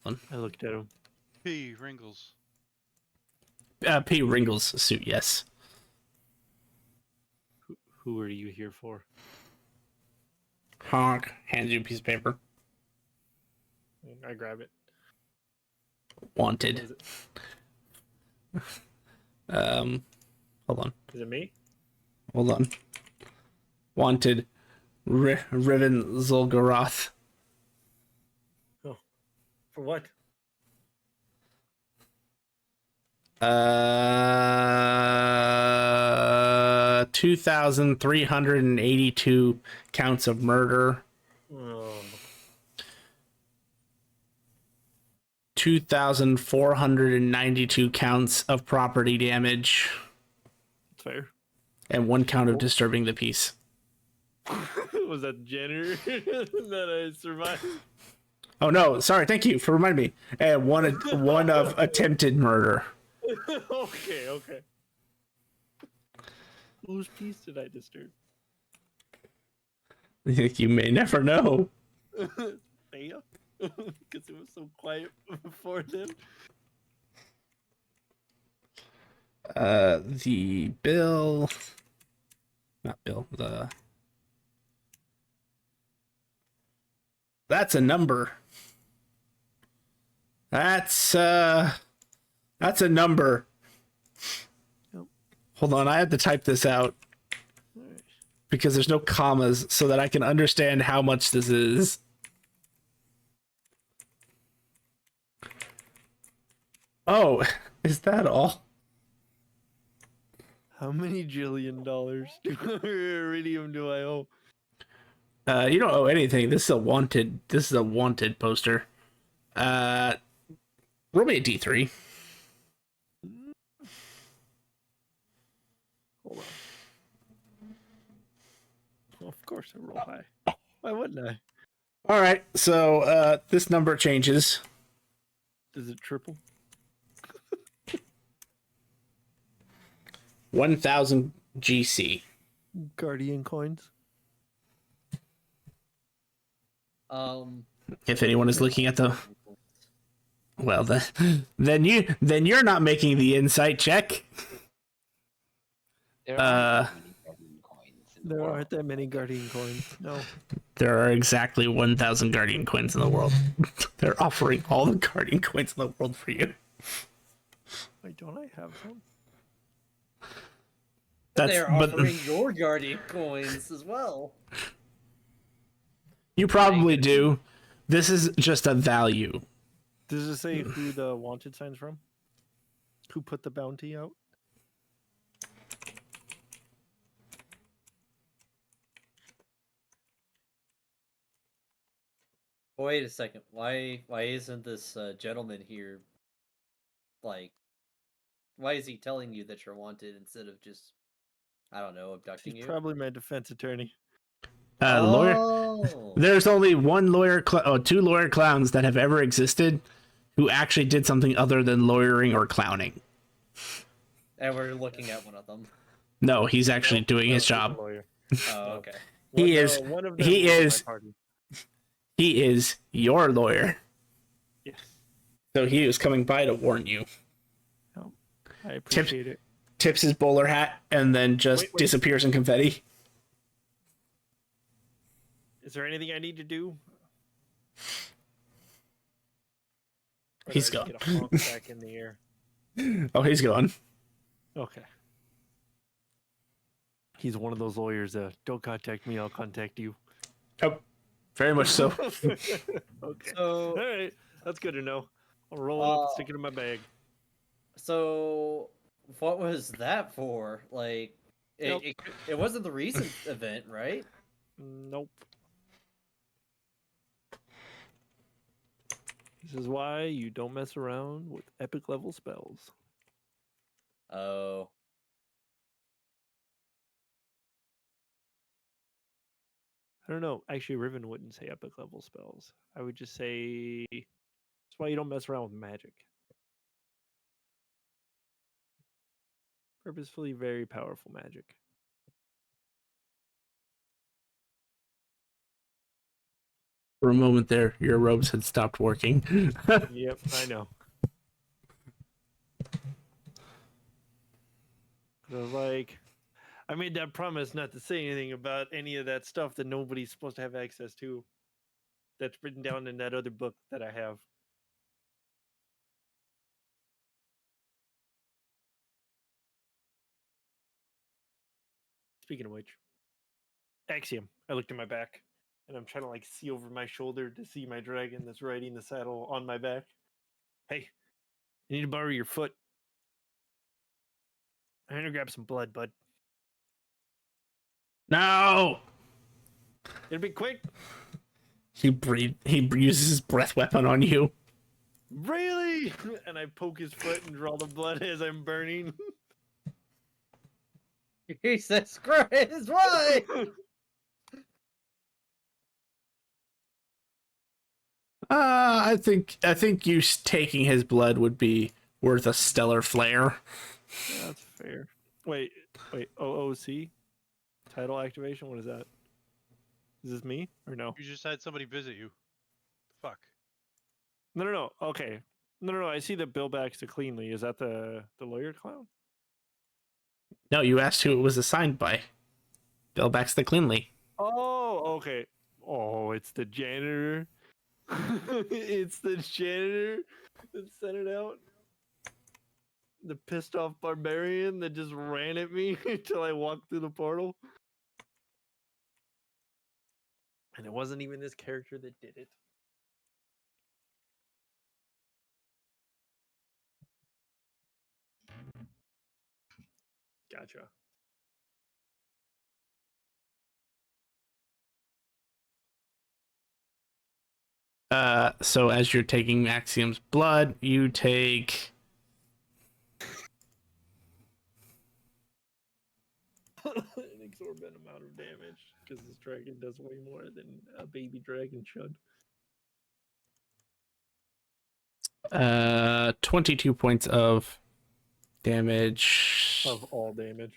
Hold on. I looked at him. P. Ringles. P. Ringle's suit, yes. Who are you here for? Honk. Hands you a piece of paper. I grab it. What Wanted. is it? Hold on. Is it me? Hold on. Wanted. Riven Zolgaroth. Oh, for what? 2,382 counts of murder. Oh, 2,492 counts of property damage. that's fair. And 1 count of disturbing the peace. Was that janitor that I survived? Oh no, sorry, thank you for reminding me. And one of attempted murder. Okay. Whose peace did I disturb? You may never know. Thea? Because it was so quiet before then. The bill. Not bill. That's a number. That's a number. Yep. Hold on, I have to type this out Alright. because there's no commas so that I can understand how much this is. Oh, is that all? How many $1 jillion iridium do I owe? You don't owe anything. This is a wanted poster. Roll me a D3. Hold on. Well, of course I roll high. Why wouldn't I? All right, so this number changes. Does it triple? 1,000 GC. Guardian coins? If anyone is looking at the, well, then you're not making the insight check. There aren't that many Guardian coins in the There world. aren't that many Guardian coins. No. There are exactly 1,000 Guardian coins in the world. They're offering all the Guardian coins in the world for you. Wait, don't I have some? They're offering your Guardian coins as well. You probably do. This is just a value. Does it say who the wanted sign's from? Who put the bounty out? Wait a second. Why isn't this gentleman here? Like, why is he telling you that you're wanted instead of just, I don't know, abducting He's you? probably my defense attorney. Lawyer. Oh. There's only two lawyer clowns that have ever existed who actually did something other than lawyering or clowning. And we're looking at one of them. No, he's actually doing his he's a job. lawyer. Oh, okay. He is- One of them he was in my is- party. He is your lawyer. Yes. So he was coming by to warn you. I appreciate it. Tips his bowler hat and then just Wait. disappears in confetti. Is there anything I need to do? Or He's did I gone. just get a honk back in the air. Oh, he's gone. Okay. He's one of those lawyers that don't contact me, I'll contact you. Oh, very much so. Okay. So, All right. That's good to know. I'll roll it up and stick it in my bag. so what was that for? Like, Yep. It wasn't the recent event, right? Nope. This is why you don't mess around with epic level spells. Oh. I don't know. Actually, Riven wouldn't say epic level spells. I would just say that's why you don't mess around with magic. Purposefully very powerful magic. For a moment there, your robes had stopped working. Yep, I know. I was like, I made that promise not to say anything about any of that stuff that nobody's supposed to have access to. That's written down in that other book that I have. Speaking of which, Axiom. I looked at my back, and I'm trying to like see over my shoulder to see my dragon that's riding the saddle on my back. Hey, I need to borrow your foot. I'm gonna grab some blood, bud. No! It'll be quick. He uses his breath weapon on you. Really? And I poke his foot and draw the blood as I'm burning. Jesus Christ, why? I think you taking his blood would be worth a stellar flare. Yeah, that's fair. Wait. OOC? Title activation? What is that? Is this me or no? You just had somebody visit you. Fuck. No. Okay. No. I see the bill backs to cleanly. Is that the lawyer clown? No, you asked who it was assigned by. Billbacks the Cleanly. Oh, okay. Oh, it's the janitor. It's the janitor that sent it out. The pissed off barbarian that just ran at me until I walked through the portal. And it wasn't even this character that did it. Gotcha. So as you're taking Maxium's blood, you take An exorbitant amount of damage because this dragon does way more than a baby dragon should. 22 points of damage. Of all damage.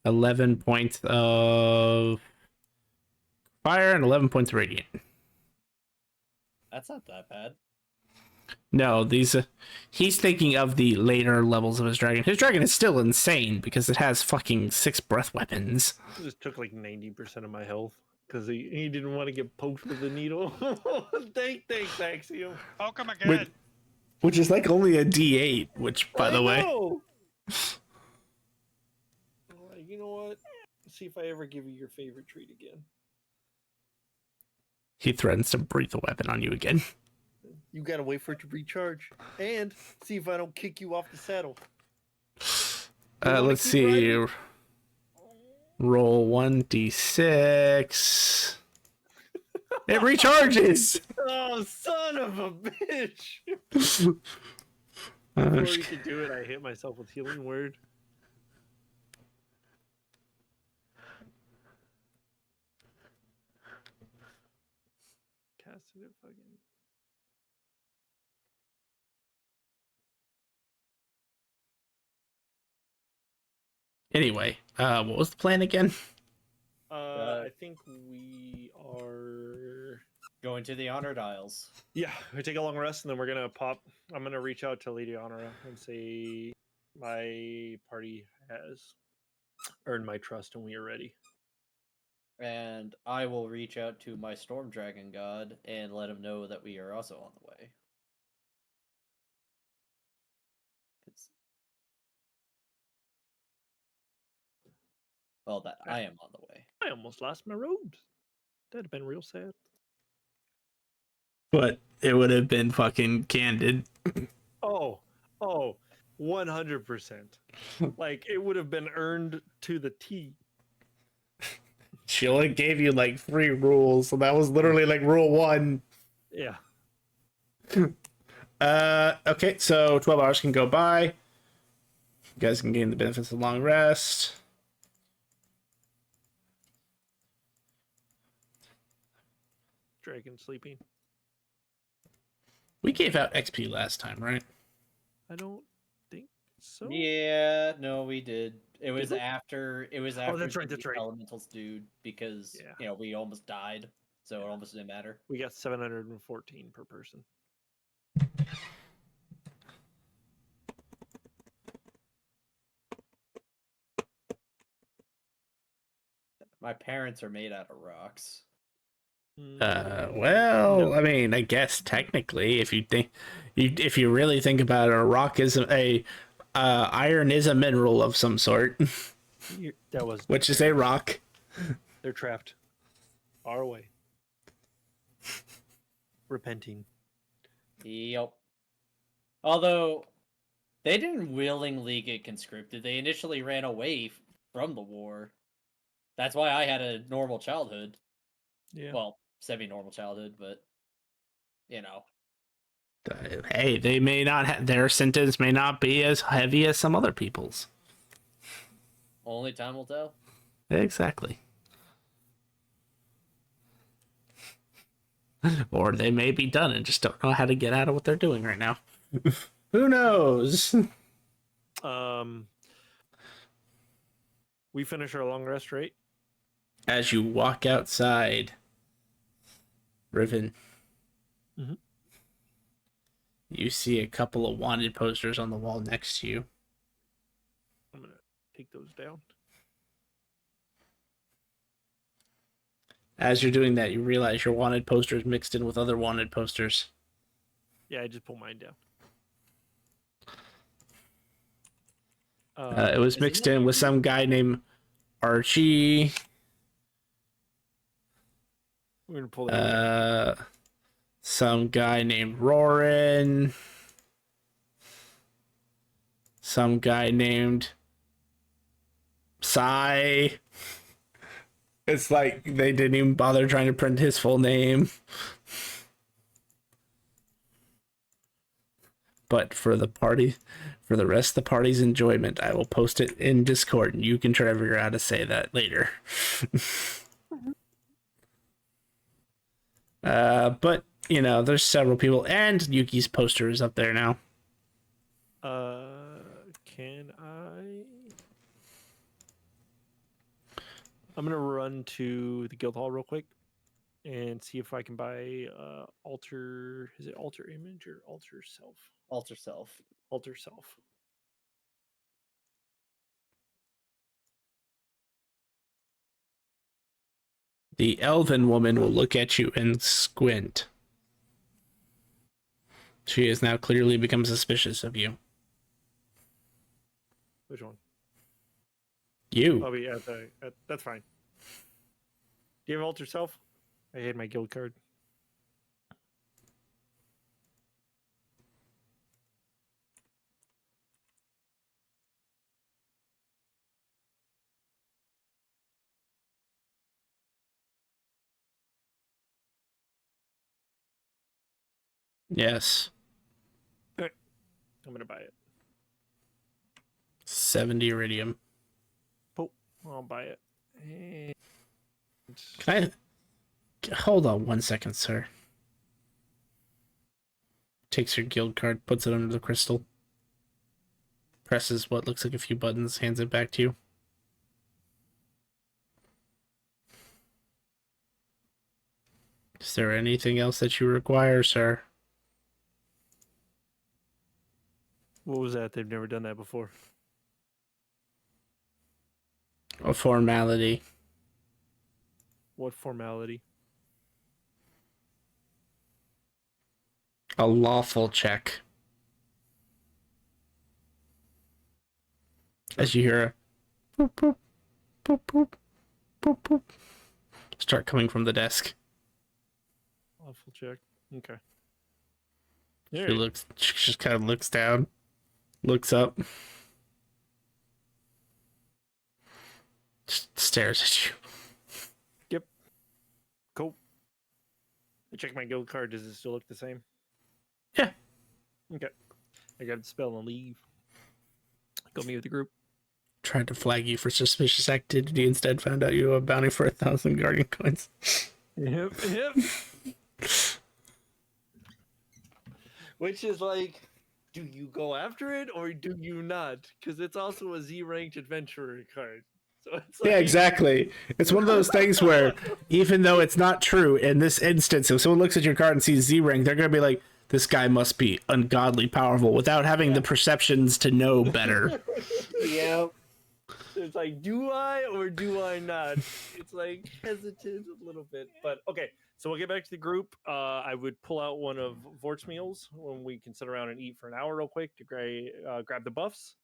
11 points of fire and 11 points of radiant. That's not that bad. No, he's thinking of the later levels of his dragon. His dragon is still insane because it has fucking 6 breath weapons. It just took like 90% of my health because he didn't want to get poked with a needle. Thanks, Axiom. Oh, come again. Which is like only a D8, which, by the way. Like, you know what? See if I ever give you your favorite treat again. He threatens to breathe a weapon on you again. You gotta wait for it to recharge. And see if I don't kick you off the saddle. Let's see. Riding? Roll 1d6. It recharges! Oh, son of a bitch! Before you could do it, I hit myself with Healing Word. Casted it fucking... Anyway, what was the plan again? I think we are going to the Honored Isles. Yeah, we take a long rest and then we're gonna pop. I'm gonna reach out to Lady Honora and say my party has earned my trust and we are ready. And I will reach out to my Storm Dragon God and let him know that we are also on the way. Well, that I am on the way. I almost lost my robes. That'd have been real sad. But it would have been fucking candid. Oh, 100%. Like it would have been earned to the T. She only gave you like 3 rules, so that was literally like rule 1. Yeah. Okay, so 12 hours can go by. You guys can gain the benefits of long rest. Dragon sleeping. We gave out XP last time, right? I don't think so. Yeah, no, we did. It was we? after. It was after. that's right, the that's right. Elementals, dude, because Yeah. we almost died, so it almost didn't matter. We got 714 per person. My parents are made out of rocks. Well, No. I mean, I guess technically, if you really think about it, a rock is iron is a mineral of some sort, That was which is a rock. They're trapped. Far away. Repenting. Yep. Although they didn't willingly get conscripted, they initially ran away from the war. That's why I had a normal childhood. Yeah. Well, semi-normal childhood, but Hey, they may not their sentence may not be as heavy as some other people's. only time will tell. Exactly. Or they may be done and just don't know how to get out of what they're doing right now. Who knows? We finish our long rest, right? As you walk outside, Riven, Mhm. you see a couple of wanted posters on the wall next to you. I'm gonna take those down. As you're doing that, you realize your wanted posters mixed in with other wanted posters. Yeah, I just pull mine down. It was Isn't mixed it in with you? some guy named Archie. We're gonna pull that. Some guy named Rorin. Some guy named Psy. It's like they didn't even bother trying to print his full name. But for the rest of the party's enjoyment, I will post it in Discord and you can try to figure out how to say that later. But, there's several people, and Yuki's poster is up there now. Can I? I'm gonna run to the guild hall real quick and see if I can buy alter. Is it alter image or alter self? Alter self. Alter self. The elven woman will look at you and squint. She has now clearly become suspicious of you. Which one? You. I'll be that's fine. Do you have alter self? I had my guild card. Yes. I'm gonna buy it. 70 iridium. Oh, I'll buy it. And... Can I... Hold on 1 second, sir. Takes your guild card, puts it under the crystal. Presses what looks like a few buttons, hands it back to you. Is there anything else that you require, sir? What was that? They've never done that before. A formality. What formality? A lawful check. As you hear a boop, boop, boop, boop, boop, boop, start coming from the desk. Awful check. Okay. She just kind of looks down. Looks up. Just stares at you. Cool. I check my guild card. Does it still look the same? Yeah. Okay. I got the spell and leave. Go meet with the group. Tried to flag you for suspicious activity. Instead, found out you have a bounty for 1,000 guardian coins. Yep. Which is like, do you go after it or do you not? Because it's also a Z-ranked adventurer card. So it's like... Yeah, exactly. It's one of those things where, even though it's not true, in this instance, if someone looks at your card and sees Z rank, they're going to be like, this guy must be ungodly powerful without having the perceptions to know better. Yeah. It's like, do I or do I not? It's like hesitant a little bit. But okay, so we'll get back to the group. I would pull out one of Vort's meals when we can sit around and eat for an hour real quick to grab the buffs.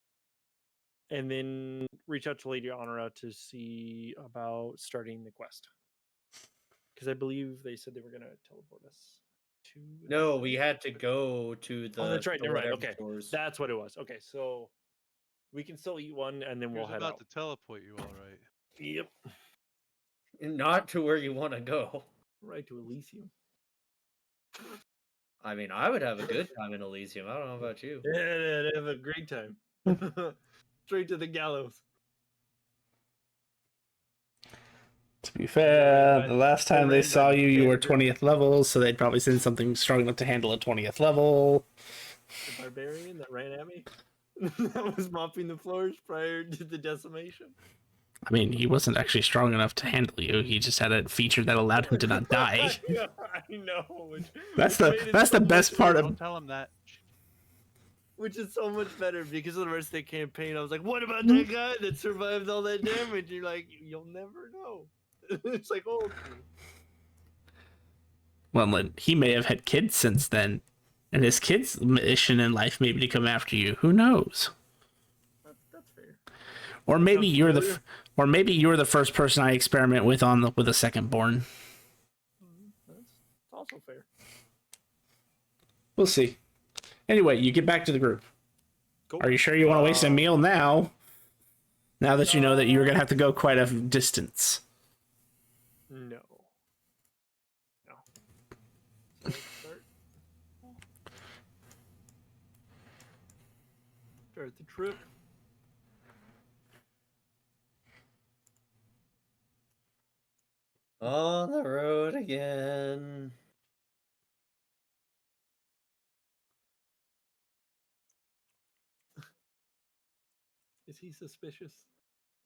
And then reach out to Lady Honora to see about starting the quest. Because I believe they said they were going to teleport us to... No, we had to go to the. Oh, that's right. the Never mind. whatever Okay, stores. that's what it was. Okay, so we can still eat one, and then He we'll was head about out. to teleport you, all right. Yep. Not to where you want to go. Right to Elysium. I mean, I would have a good time in Elysium. I don't know about you. Yeah, they have a great time. Straight to the gallows. To be fair, the last time they saw you, you were 20th level, so they'd probably send something strong enough to handle a 20th level. The barbarian that ran at me. That was mopping the floors prior to the decimation. I mean, he wasn't actually strong enough to handle you. He just had a feature that allowed him to not die. I know. That's made it the so best much- part Don't of. tell him that. Which is so much better because of the rest of the campaign. I was like, what about that guy that survived all that damage? You're like, you'll never know. It's like, oh, okay. Well, he may have had kids since then, and his kids' mission in life may be to come after you. Who knows? That's fair. Or maybe Sounds you're familiar. or maybe you're the first person I experiment with with a second born. That's also fair. We'll see. Anyway, you get back to the group. Cool. Are you sure you want to waste a meal now? Now that you know that you're gonna have to go quite a distance. No. So let's start the trip. On the road again. Is he suspicious?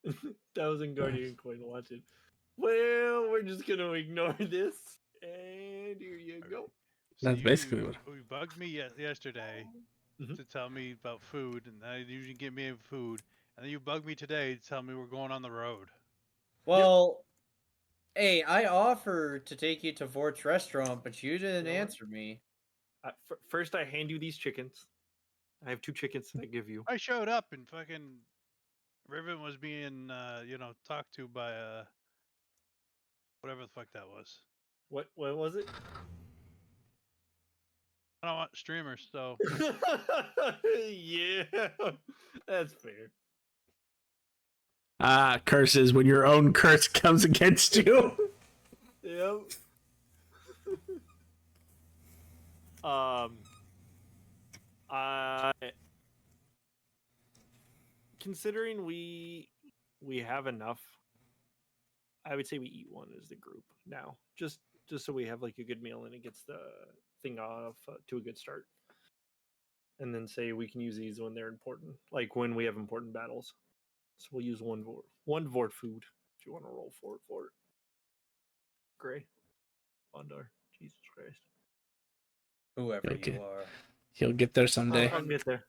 1,000 Guardian coin, watch it. Well, we're just gonna ignore this. And here you go. So That's basically what. You bugged me yesterday Mhm. to tell me about food, and I usually give me food, and then you bugged me today to tell me we're going on the road. Well, hey, I offered to take you to Vort's restaurant, but you didn't know what? answer me. First, I hand you these chickens. I have 2 chickens that I give you. I showed up and fucking Riven was being, talked to by whatever the fuck that was. What was it? I don't want streamers, so Yeah, that's fair. Curses when your own curse comes against you. Yep. Considering we have enough, I would say we eat one as the group now, just so we have like a good meal and it gets the thing off to a good start. And then say we can use these when they're important, like when we have important battles. So we'll use one Vort food if you want to roll for it. Gray, Bondar, Jesus Christ. Whoever Okay. you are. He'll get there someday. I'll get there.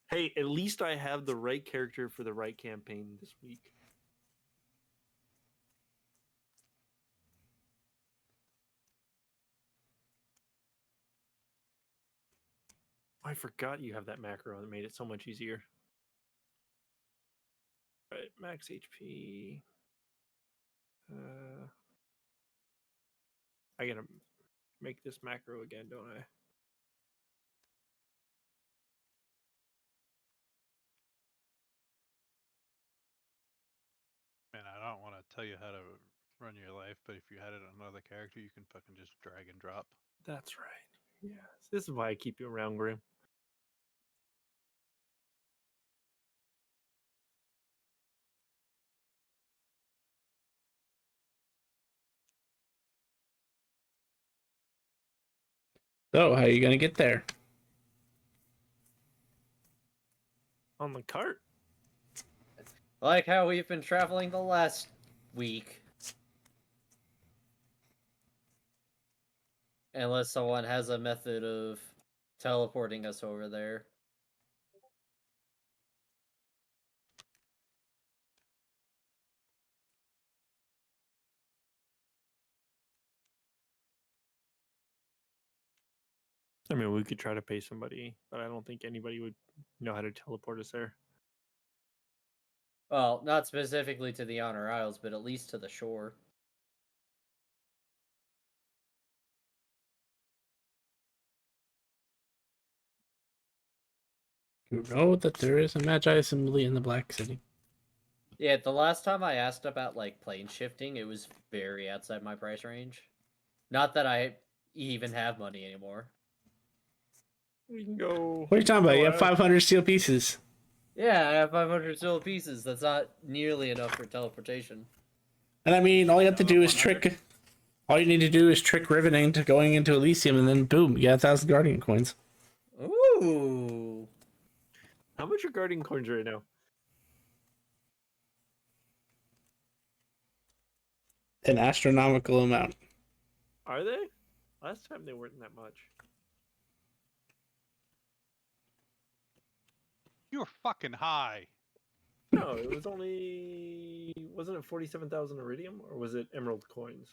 Hey, at least I have the right character for the right campaign this week. I forgot you have that macro that made it so much easier. All right, max HP. I gotta make this macro again, don't I? I don't want to tell you how to run your life, but if you had it on another character, you can fucking just drag and drop. That's right. Yes. This is why I keep you around, Grim. So, how are you gonna get there? On the cart. Like how we've been traveling the last week. Unless someone has a method of teleporting us over there. I mean, we could try to pay somebody, but I don't think anybody would know how to teleport us there. Well, not specifically to the Honor Isles, but at least to the shore. You know that there is a Magi assembly in the Black City. Yeah, the last time I asked about like plane shifting, it was very outside my price range. Not that I even have money anymore. We can go. What are you talking about? go You have out. 500 steel pieces. Yeah, I have 500 silver pieces. That's not nearly enough for teleportation. And I mean, all you have to No, do is 100. trick. All you need to do is trick Riveting to going into Elysium, and then boom, you got 1,000 Guardian coins. Ooh. How much are guarding coins right now? An astronomical amount. Are they? Last time they weren't that much. You're fucking high. No, it was only. Wasn't it 47,000 iridium, or was it emerald coins?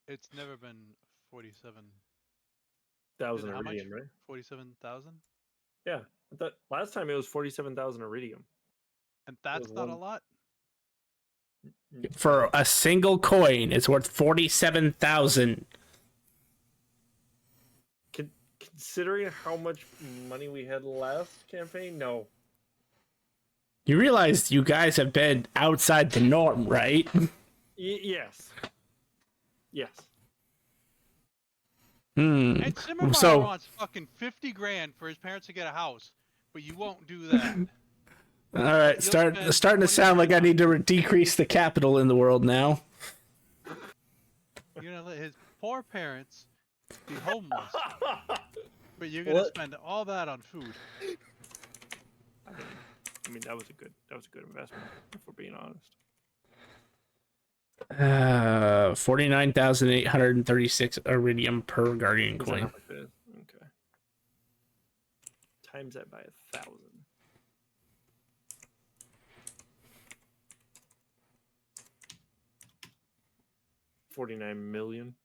It's never been 47. Thousand How much? iridium, right? 47,000? Yeah, I thought last time it was 47,000 iridium. And that's was not a one- lot? For a single coin, it's worth 47,000. Considering how much money we had last campaign, no. You realize you guys have been outside the norm, right? Yes. Yes. Hmm. And Simmimar So, wants fucking 50 grand for his parents to get a house, but you won't do that. all right, You'll starting to spend sound 20 like I grand need to decrease the capital in the world now. You're gonna let his poor parents be homeless, but you're gonna What? spend all that on food. I mean that was a good investment, if we're being honest. 49,836 iridium per Guardian Is that coin. how much it is? Okay. Times that by 1,000. $49 million.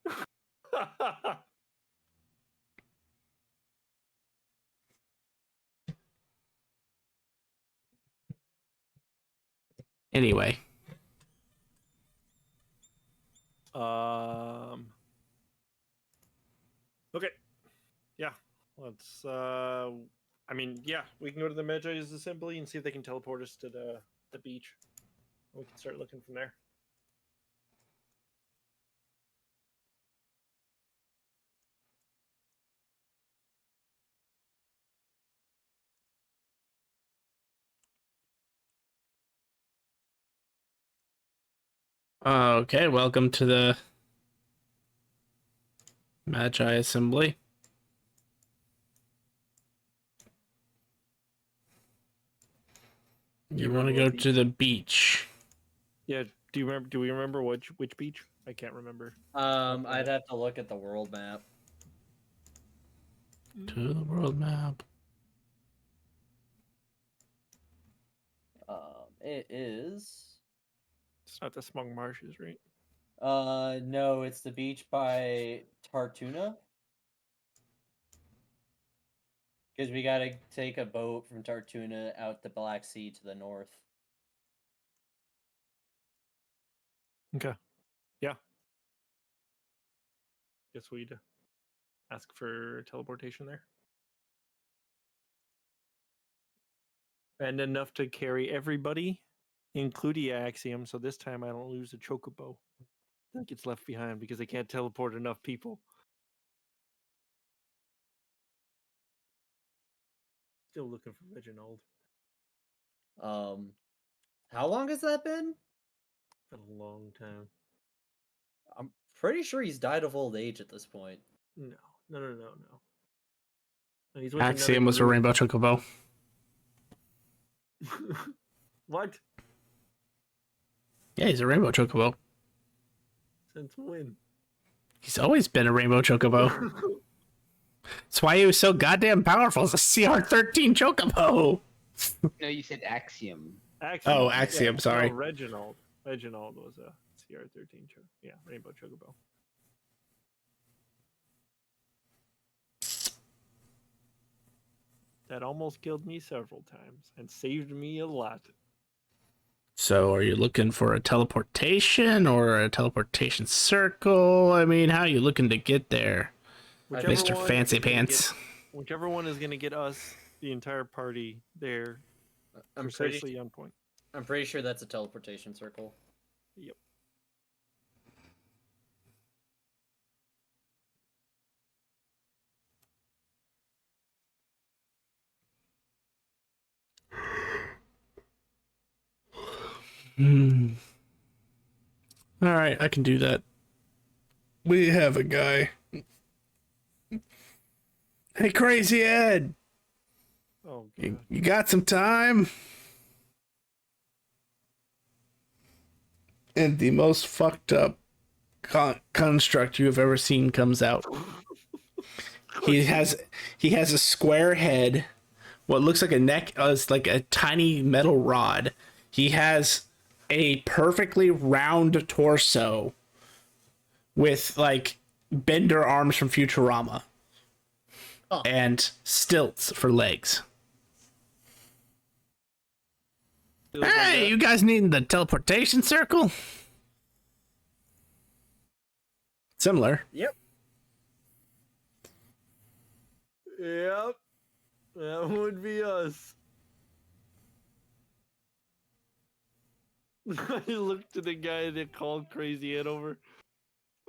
Anyway, Okay. Yeah. Let's I mean, yeah, we can go to the Magi's assembly and see if they can teleport us to the beach. We can start looking from there. okay, welcome to the Magi assembly. You want to go to the beach. Yeah, do you remember? Do we remember which beach? I can't remember. I'd have to look at the world map. To the world map. It is. It's not the Smog Marshes, right? No, it's the beach by Tartuna. Because we gotta take a boat from Tartuna out the Black Sea to the north. Okay. Yeah. Guess we'd ask for teleportation there. And enough to carry everybody, including Axiom. So this time I don't lose a chocobo that gets left behind because they can't teleport enough people. Still looking for Reginald. How long has that been? For a long time. I'm pretty sure he's died of old age at this point. No. No, he's with another Axiom was a group. rainbow chocobo. What? Yeah, he's a rainbow chocobo. Since when? He's always been a rainbow chocobo. That's why he was so goddamn powerful as a CR13 chocobo. No, you said Axiom. Axiom. Oh, Axiom, sorry. No, Reginald. Reginald was a CR13 Yeah, rainbow chocobo. That almost killed me several times and saved me a lot. So are you looking for a teleportation or a teleportation circle? I mean, how are you looking to get there, Whichever Mr. one Fancy is gonna Pants? whichever one is going to get us, the entire party, there, I'm precisely on point. pretty sure that's a teleportation circle. Yep. All right, I can do that. We have a guy. Hey, Crazy Ed, Oh, you, God. you got some time? And the most fucked up construct you have ever seen comes out. He has a square head, what looks like a neck is like a tiny metal rod. He has a perfectly round torso with like bender arms from Futurama. Huh. And stilts for legs. Hey, you guys need the teleportation circle? Similar. Yep. Yep. That would be us. I looked at the guy that called Crazy Ed over.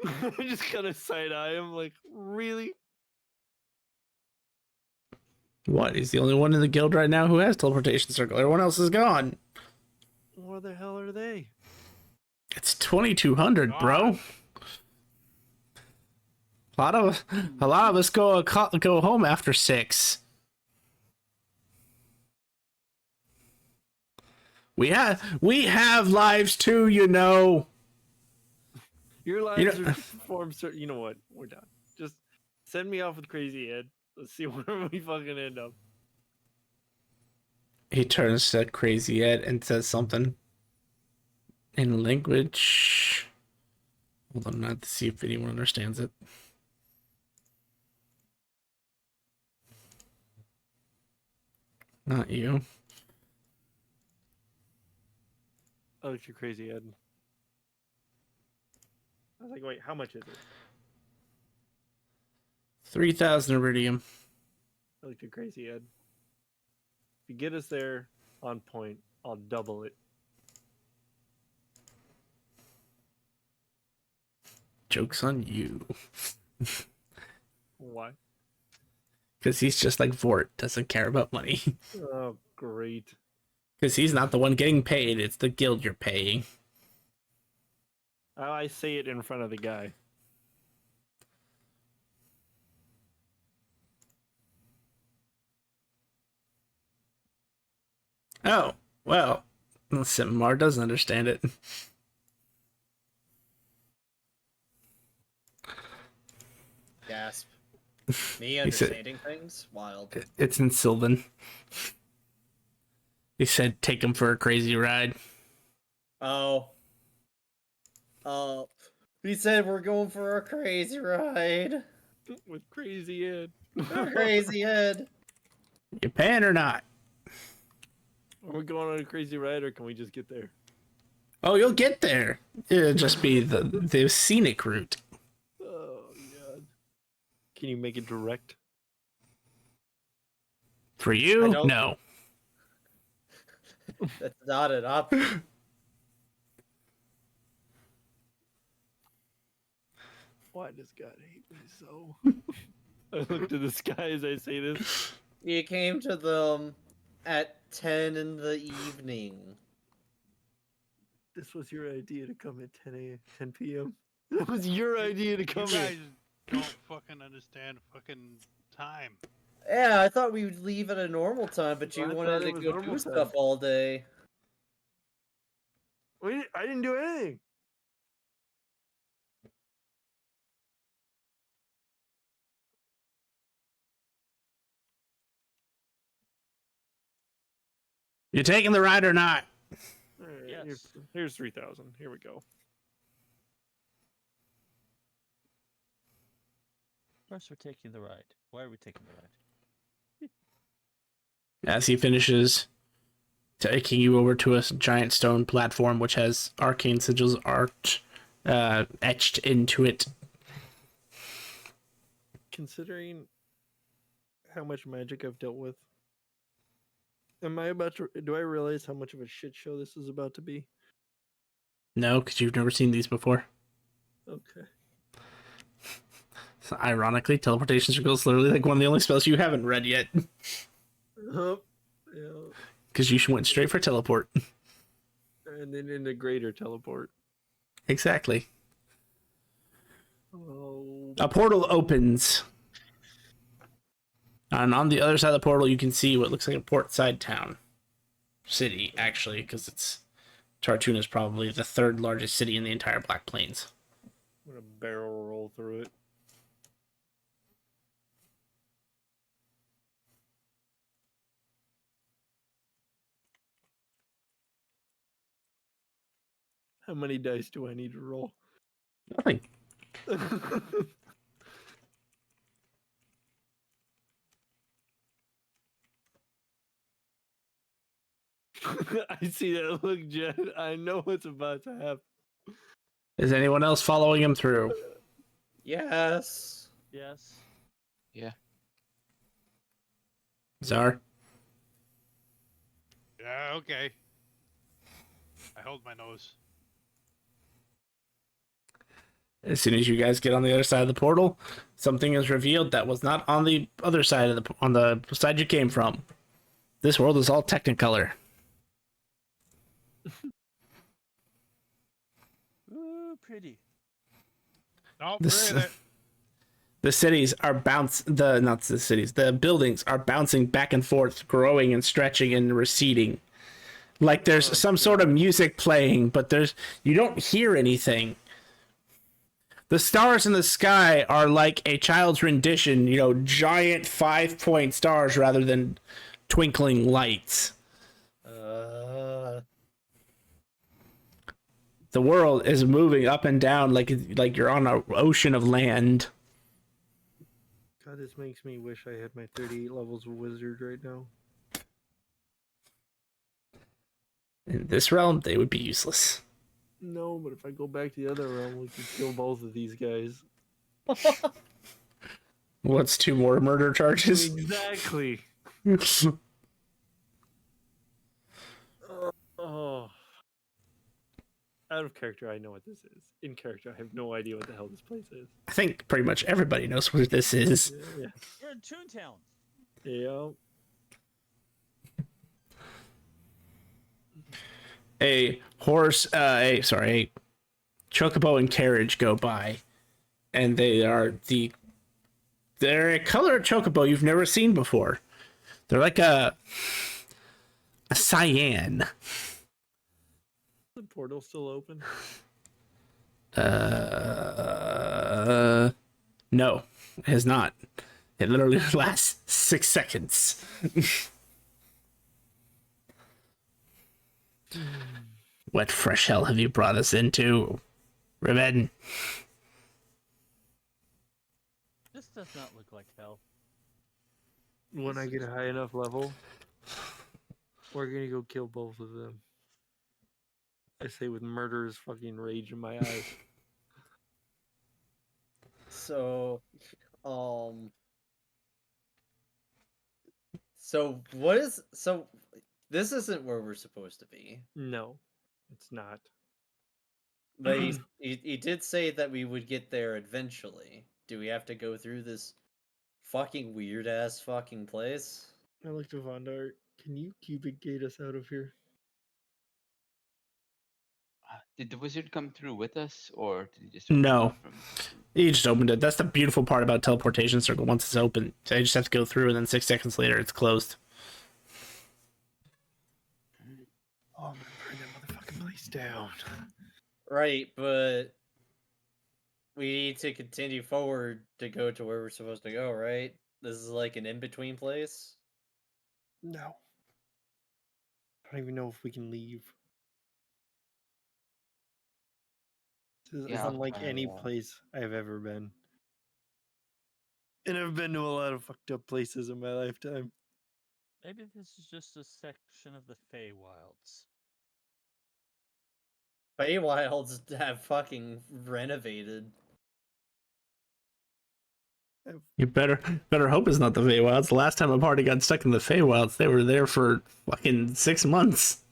I just kind of side eye him like, really? What? He's the only one in the guild right now who has teleportation circle. Everyone else is gone. Where the hell are they? It's 2200, bro. A lot of us go home after 6. We have lives too, you know. Your lives are formed. You know what? We're done. Just send me off with Crazy Ed. Let's see where we fucking end up. He turns to Crazy Ed and says something in language. Hold on, not to see if anyone understands it. Not you. I looked at Crazy Ed. I was like, wait, how much is it? 3,000 iridium. I looked at Crazy Ed. If you get us there on point, I'll double it. Joke's on you. Why? Because he's just like Vort, doesn't care about money. Oh, great. Because he's not the one getting paid, it's the guild you're paying. I say it in front of the guy. Oh, well, Simmimar doesn't understand it. Gasp. Me understanding things? Wild. It's in Sylvan. He said, take him for a crazy ride. Oh. Oh. He said we're going for a crazy ride. With Crazy Ed. Crazy Ed. You paying or not? Are we going on a crazy ride or can we just get there? Oh, you'll get there. It'll just be the scenic route. Oh, God. Can you make it direct? For you? don't- No. That's not an option. Why does God hate me so? I look to the sky as I say this. You came to them at 10 in the evening. This was your idea to come at 10 p.m. That was your idea to You come guys in. don't fucking understand fucking time. Yeah, I thought we would leave at a normal time, but you I wanted thought to it was go normal do time. stuff all day. I didn't do anything. You taking the ride or not? All right, Yes. here's 3,000. Here we go. First, we're taking the ride. Why are we taking the ride? As he finishes taking you over to a giant stone platform which has arcane sigils art etched into it. Considering how much magic I've dealt with, am I about to? Do I realize how much of a shit show this is about to be? No, because you've never seen these before. Okay. So ironically, teleportation circle is literally like one of the only spells you haven't read yet. Yeah. Because you went straight for teleport. And then in the greater teleport. Exactly. Oh. A portal opens. And on the other side of the portal, you can see what looks like a portside town. City, actually, because Tartuna is probably the third largest city in the entire Black Plains. I'm gonna barrel roll through it. How many dice do I need to roll? Nothing. I see that look, Jed. I know what's about to happen. Is anyone else following him through? Yes. Yes. Yeah. Czar? Yeah, okay. I hold my nose. As soon as you guys get on the other side of the portal, something is revealed that was not on the other side of on the side you came from. This world is all Technicolor. Ooh, pretty. No, This- forget it. The cities are the buildings are bouncing back and forth, growing and stretching and receding. Like there's some sort of music playing, but you don't hear anything. The stars in the sky are like a child's rendition, giant 5-point stars rather than twinkling lights. The world is moving up and down like you're on an ocean of land. God, this makes me wish I had my 38 levels of wizard right now. In this realm, they would be useless. No, but if I go back to the other realm, we could kill both of these guys. What's 2 more murder charges? Exactly. Oh. Out of character, I know what this is. In character, I have no idea what the hell this place is. I think pretty much everybody knows what this is. Yeah. We're in Toontown. Yeah. A chocobo and carriage go by, and they're a color chocobo you've never seen before. They're like a cyan. The portal still open? No, it has not. It literally lasts 6 seconds. What fresh hell have you brought us into, Riven? This does not look like hell. When I get a high enough level, we're gonna go kill both of them. I say with murderous fucking rage in my eyes. So, so what is This isn't where we're supposed to be. No, it's not. But he did say that we would get there eventually. Do we have to go through this fucking weird ass fucking place? I looked at Vondar. Can you cubic gate us out of here? Did the wizard come through with us, or did he just No. from? You just opened it. That's the beautiful part about teleportation circle. Once it's open, I just have to go through, and then 6 seconds later, it's closed. Oh, I'm gonna burn that motherfucking place down. Right, but we need to continue forward to go to where we're supposed to go, right? This is like an in-between place? No. I don't even know if we can leave. This is Yeah, unlike any place I've ever been. And I've been to a lot of fucked up places in my lifetime. Maybe this is just a section of the Feywilds. Feywilds have fucking renovated. You better hope it's not the Feywilds. The last time a party got stuck in the Feywilds, they were there for fucking 6 months.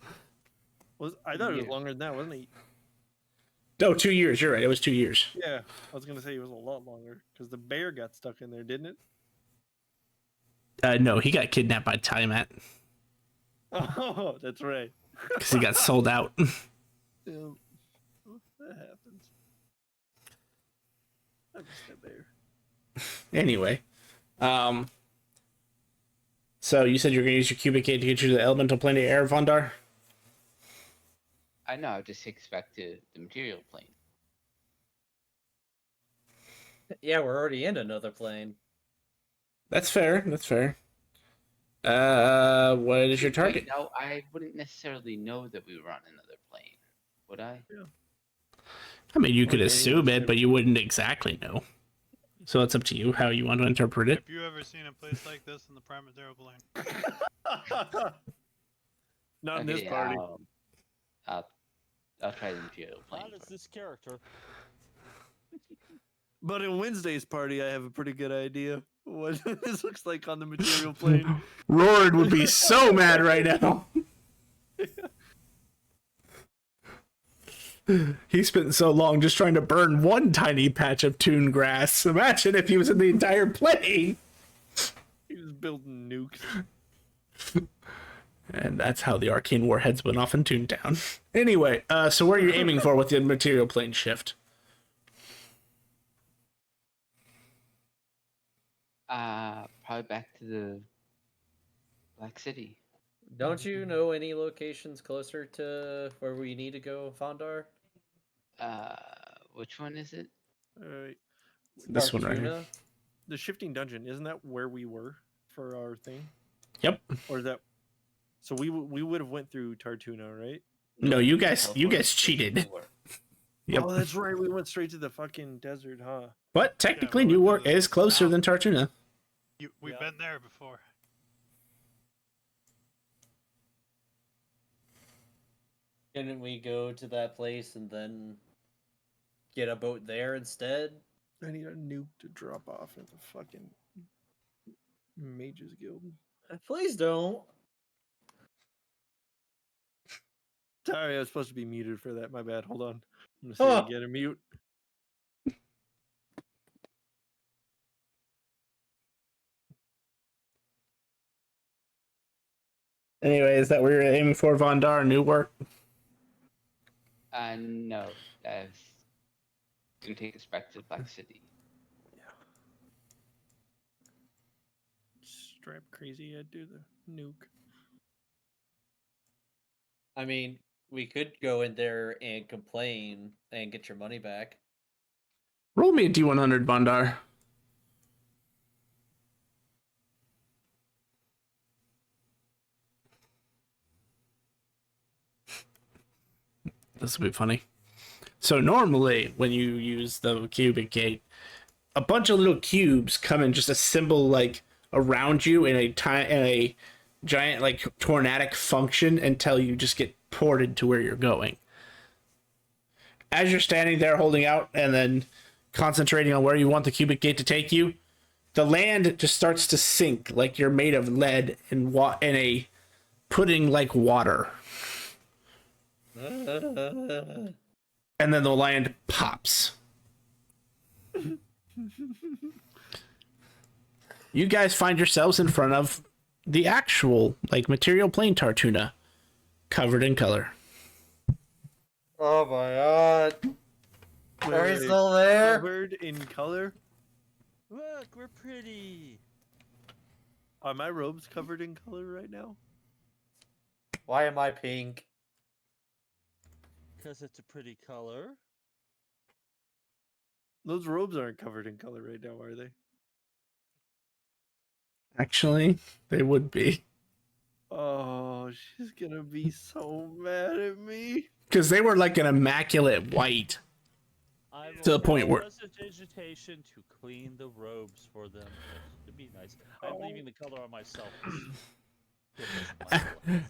I thought it was longer than that, wasn't it? No, 2 years. You're right. It was 2 years. Yeah, I was gonna say it was a lot longer because the bear got stuck in there, didn't it? No, he got kidnapped by Tiamat Oh, that's right. because he got sold out. Yeah, that happens. I missed that bear. Anyway, so you said you're gonna use your cubic gate to get you to the elemental plane of air, Vondar? I know. I just take us back to the material plane. Yeah, we're already in another plane. That's fair. That's fair. What is your target? No, I wouldn't necessarily know that we were on another plane, would I? I mean, you could Okay, assume that's it, but you wouldn't exactly know. So it's up to you how you want to interpret it. Have you ever seen a place like this in the prime material plane? Not in this party. I'll try the material plane. Not as this character. But in Wednesday's party, I have a pretty good idea what this looks like on the material plane. Roard would be so mad right now. He spent so long just trying to burn one tiny patch of toon grass. Imagine if he was in the entire plane. He was building nukes. And that's how the arcane warheads went off in Toontown. Anyway, so where are you aiming for with the material plane shift? Probably back to the Black City. Don't you know any locations closer to where we need to go, Fondar? Which one is it? Alright. This one right here. Tartuna? The shifting dungeon, isn't that where we were for our thing? Yep. Or is that... So we would have went through Tartuna, right? No, you guys California. cheated. Yep. Oh, that's right. We went straight to the fucking desert, huh? But technically, Yeah, we went Newark to the is closer south. than Tartuna. We've Yeah. been there before. Couldn't we go to that place and then get a boat there instead? I need a nuke to drop off at the fucking Mages Guild. Please don't. Sorry, I was supposed to be muted for that. My bad. Hold on. I'm gonna say Huh. it again. Mute. Anyway, is that where you're aiming for, Vondar, Newark? No, that's gonna take us back to Black City. Strap crazy head do the nuke. I mean, we could go in there and complain and get your money back. Roll me a D100, Vondar. This will be funny. So normally, when you use the cubic gate, a bunch of little cubes come and just assemble like around you in a giant like tornadic function until you just get ported to where you're going. As you're standing there holding out and then concentrating on where you want the cubic gate to take you, the land just starts to sink like you're made of lead in a pudding like water. And then the land pops. You guys find yourselves in front of the actual, like, material plane Tartuna, covered in color. Oh my god. Are we Wait, still there? covered in color? Look, we're pretty. Are my robes covered in color right now? Why am I pink? Because it's a pretty color. Those robes aren't covered in color right now, are they? Actually, they would be. Oh, she's gonna be so mad at me. Because they were like an immaculate white. I will To the point where- prestidigitation to clean the robes for them. To be nice. I'm leaving the color on myself.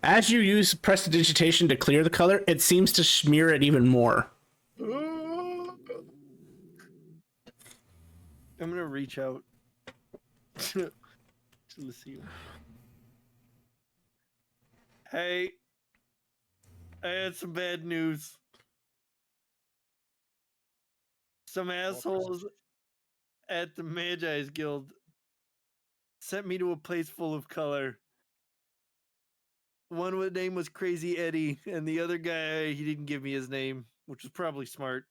As you use prestidigitation to clear the color, it seems to smear it even more. I'm gonna reach out to Lucille. Hey, I had some bad news. Some assholes at the Magi's Guild sent me to a place full of color. One with name was Crazy Eddie, and the other guy, he didn't give me his name, which was probably smart.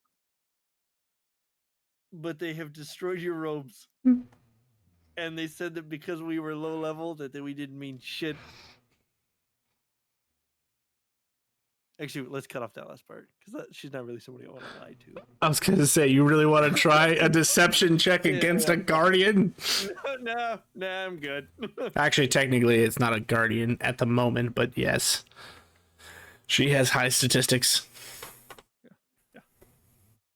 But they have destroyed your robes. And they said that because we were low level, that we didn't mean shit. Actually, let's cut off that last part, because she's not really somebody I want to lie to. I was going to say, you really want to try a deception check against a guardian? No, I'm good. Actually, technically, it's not a guardian at the moment, but yes. She has high statistics. Yeah.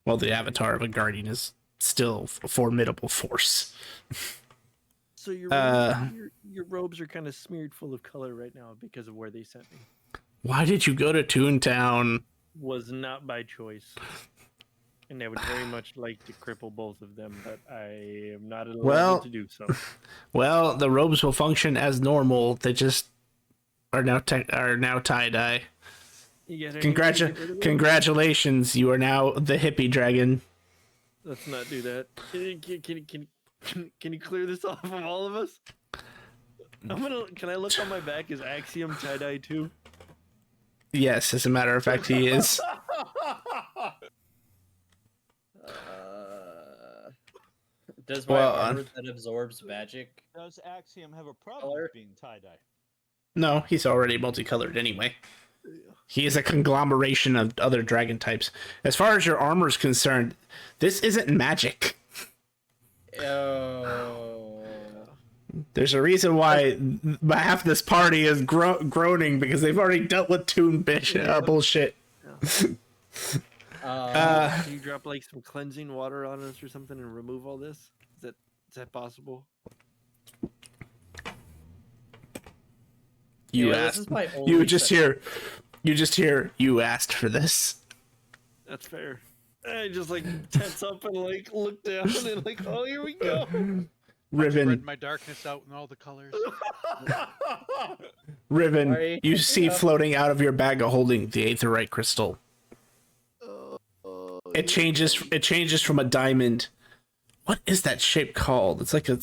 Well, the avatar of a guardian is still a formidable force. So your robes are kind of smeared full of color right now because of where they sent me. Why did you go to Toontown? Was not by choice. And I would very much like to cripple both of them, but I am not allowed to do so. Well, the robes will function as normal. They just are now tie-dye. Congratulations, you are now the hippie dragon. Let's not do that. Can you clear this off of all of us? Can I look on my back? Is Axiom tie-dye too? Yes, as a matter of fact, he is. Does my armor that absorbs magic? Does Axiom have a problem with being tie-dye? No, he's already multicolored anyway. He is a conglomeration of other dragon types. As far as your armor is concerned, this isn't magic. Oh. There's a reason why half this party is groaning, because they've already dealt with Toon bullshit. Can you drop like some cleansing water on us or something and remove all this? Is that possible? You asked. You just hear. You asked for this. That's fair. I just like tense up and like look down and like, oh, here we go. Riven. Spread my darkness out in all the colors. Riven, you see floating out of your bag of holding the aetherite crystal. It changes from a diamond. What is that shape called? It's like I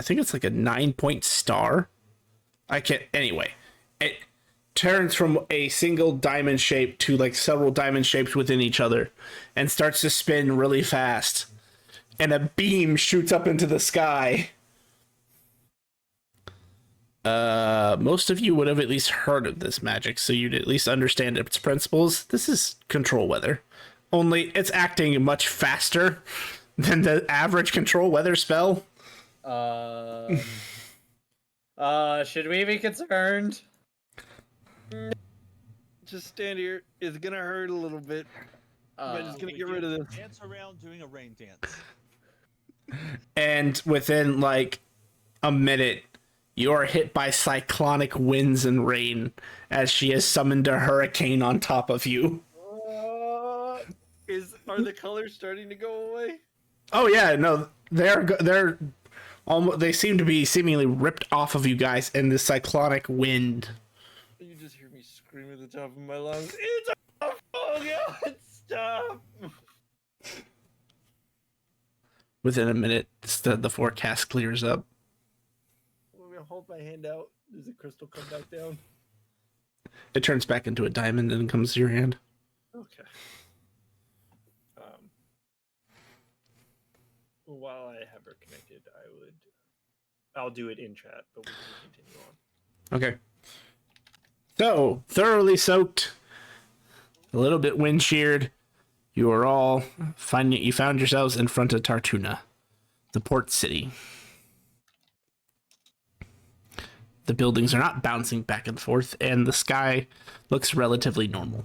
think it's like a 9-point star. Anyway, it turns from a single diamond shape to like several diamond shapes within each other and starts to spin really fast. And a beam shoots up into the sky. Most of you would have at least heard of this magic, so you'd at least understand its principles. This is control weather. Only it's acting much faster than the average control weather spell. Should we be concerned? Just stand here. It's gonna hurt a little bit. I'm just gonna get rid of this. Dance around doing a rain dance. And within like a minute, you are hit by cyclonic winds and rain as she has summoned a hurricane on top of you. Are the colors starting to go away? Oh yeah, no, they're they seem to be seemingly ripped off of you guys in this cyclonic wind. You just hear me scream at the top of my lungs. It's a fog! Stop! Within a minute, the forecast clears up. I'm gonna hold my hand out. Does the crystal come back down? It turns back into a diamond and comes to your hand. Okay. While I have her connected, I'll do it in chat, but we can continue on. Okay. So, thoroughly soaked, a little bit wind sheared, you are all you found yourselves in front of Tartuna, the port city. The buildings are not bouncing back and forth, and the sky looks relatively normal.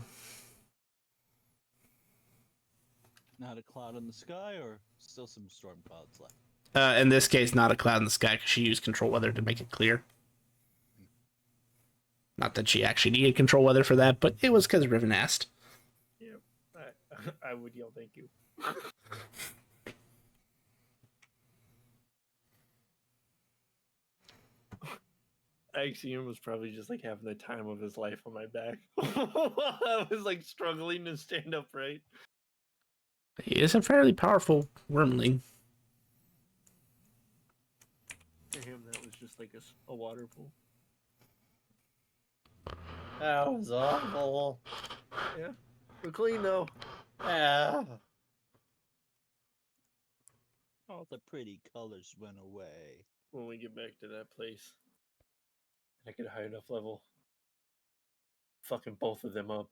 Not a cloud in the sky, or still some storm clouds left? In this case, not a cloud in the sky, because she used control weather to make it clear. Not that she actually needed control weather for that, but it was because Riven asked. Yep, I would yell thank you. Axiom was probably just like having the time of his life on my back. I was like struggling to stand upright. He is a fairly powerful wormling. For him, that was just like a water pool. That was awful. Yeah, we're clean though. Yeah. All the pretty colors went away. When we get back to that place, I get a high enough level. Fucking both of them up.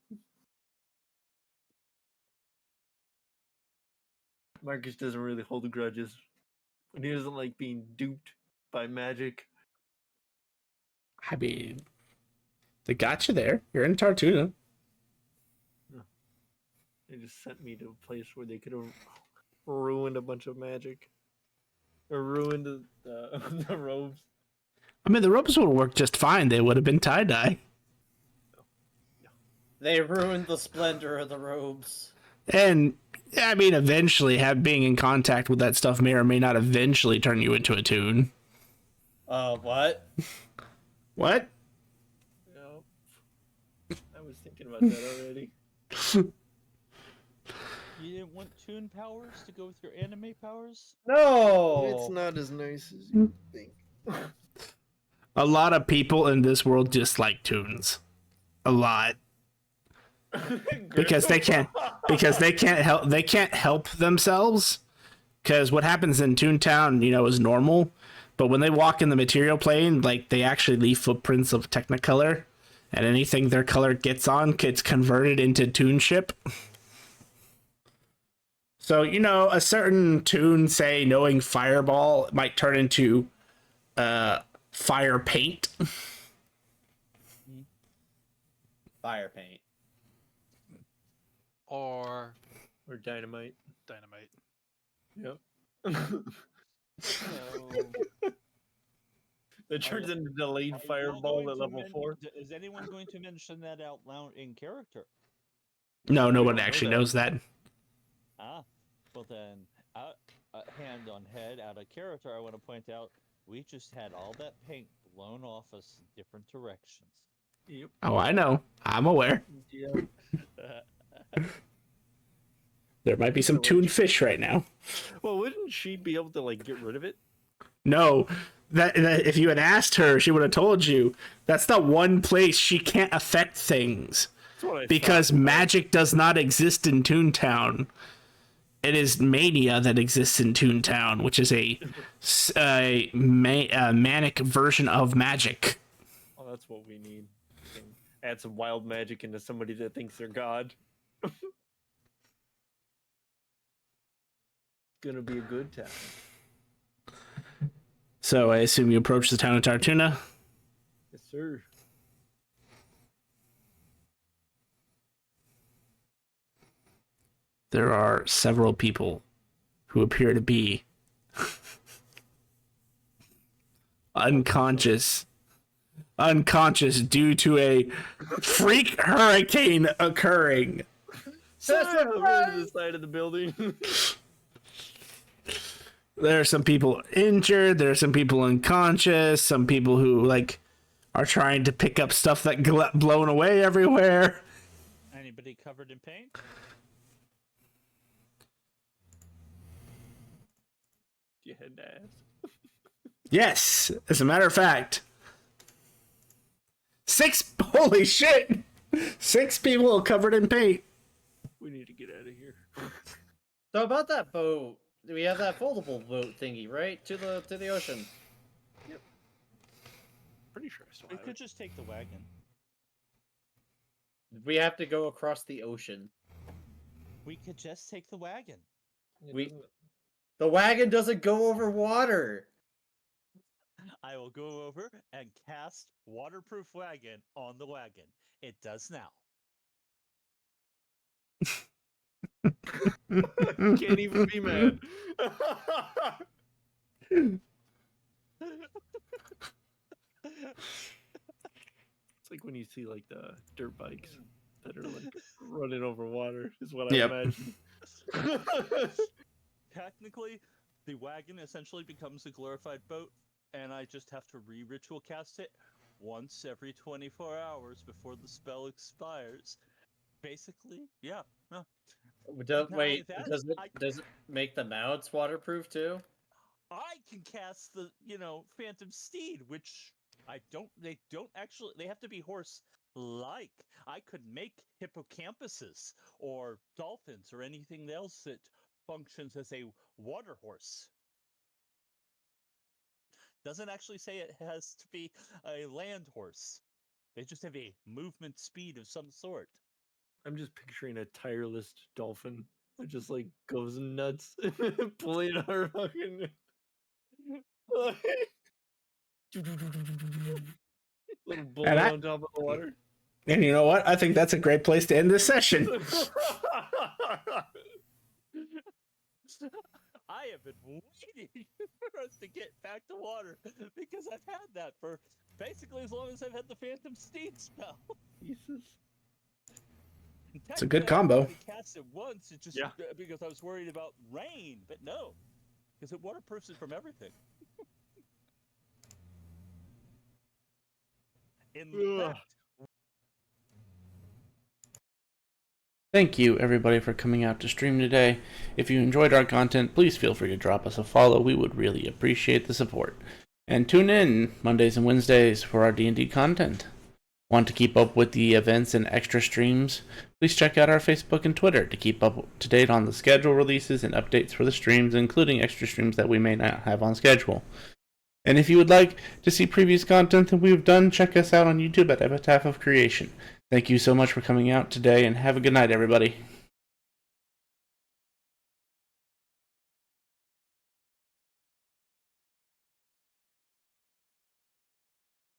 Marcus doesn't really hold grudges. And he doesn't like being duped by magic. I mean, they got you there. You're in Tartuna. They just sent me to a place where they could have ruined a bunch of magic. Or ruined the robes. I mean, the robes would have worked just fine. They would have been tie-dye. They ruined the splendor of the robes. And, I mean, eventually, being in contact with that stuff may or may not eventually turn you into a toon. What? What? Yeah. I was thinking about that already. You didn't want toon powers to go with your anime powers? No! It's not as nice as you think. A lot of people in this world dislike toons. A lot. Because they can't help themselves. Because what happens in Toontown, is normal. But when they walk in the material plane, like, they actually leave footprints of Technicolor. And anything their color gets on gets converted into toonship. So, a certain toon, say, knowing Fireball, might turn into fire paint. Fire paint. Or dynamite. dynamite. Yep. So, That turns into delayed fireball at level 4. Is anyone going to mention that out loud in character? No one don't know actually that. knows that. Well then, hand on head, out of character, I want to point out, we just had all that paint blown off us in different directions. Yep. Oh, I know. I'm aware. Yep. There might be some toon fish right now. Well, wouldn't she be able to, like, get rid of it? No, that if you had asked her, she would have told you that's the one place she can't affect things. That's what I Because thought. magic does not exist in Toontown. It is mania that exists in Toontown, which is a manic version of magic. Oh, that's what we need. Add some wild magic into somebody that thinks they're God. Gonna be a good time. So I assume you approach the town of Tartuna. Yes, sir. There are several people who appear to be unconscious due to a freak hurricane occurring. Over to the side of the building. There are some people injured. There are some people unconscious. Some people who are trying to pick up stuff that got blown away everywhere. Anybody covered in paint? You had to ask. Yes, as a matter of fact, 6. Holy shit! 6 people covered in paint. We need to get out of here. So about that boat, we have that foldable boat thingy, right? To the ocean. Pretty sure I saw We it. could just take the wagon. We have to go across the ocean. We could just take the wagon. The wagon doesn't go over water. I will go over and cast waterproof wagon on the wagon. It does now. Can't even be mad. It's like when you see like the dirt bikes that are like running over water is what I Yep. imagine. Technically, the wagon essentially becomes a glorified boat, and I just have to re-ritual cast it once every 24 hours before the spell expires. Basically, yeah. No. Wait, that, does it make the mounts waterproof too? I can cast the, Phantom Steed, which they don't actually, they have to be horse-like. I could make hippocampuses or dolphins or anything else that functions as a water horse. Doesn't actually say it has to be a land horse. They just have a movement speed of some sort. I'm just picturing a tireless dolphin that just like goes nuts, pulling our fucking little bullet on top of the water. And you know what? I think that's a great place to end this session. I have been waiting for us to get back to water because I've had that for basically as long as I've had the Phantom Steed spell. Jesus. It's a good combo. I cast it once, it just because I was worried about rain, but no, because it waterproofs it from everything. In fact, Thank you, everybody, for coming out to stream today. If you enjoyed our content, please feel free to drop us a follow. We would really appreciate the support. And tune in Mondays and Wednesdays for our D&D content. Want to keep up with the events and extra streams? Please check out our Facebook and Twitter to keep up to date on the schedule releases and updates for the streams, including extra streams that we may not have on schedule. And if you would like to see previous content that we've done, check us out on YouTube at Epitaph of Creation. Thank you so much for coming out today, and have a good night, everybody.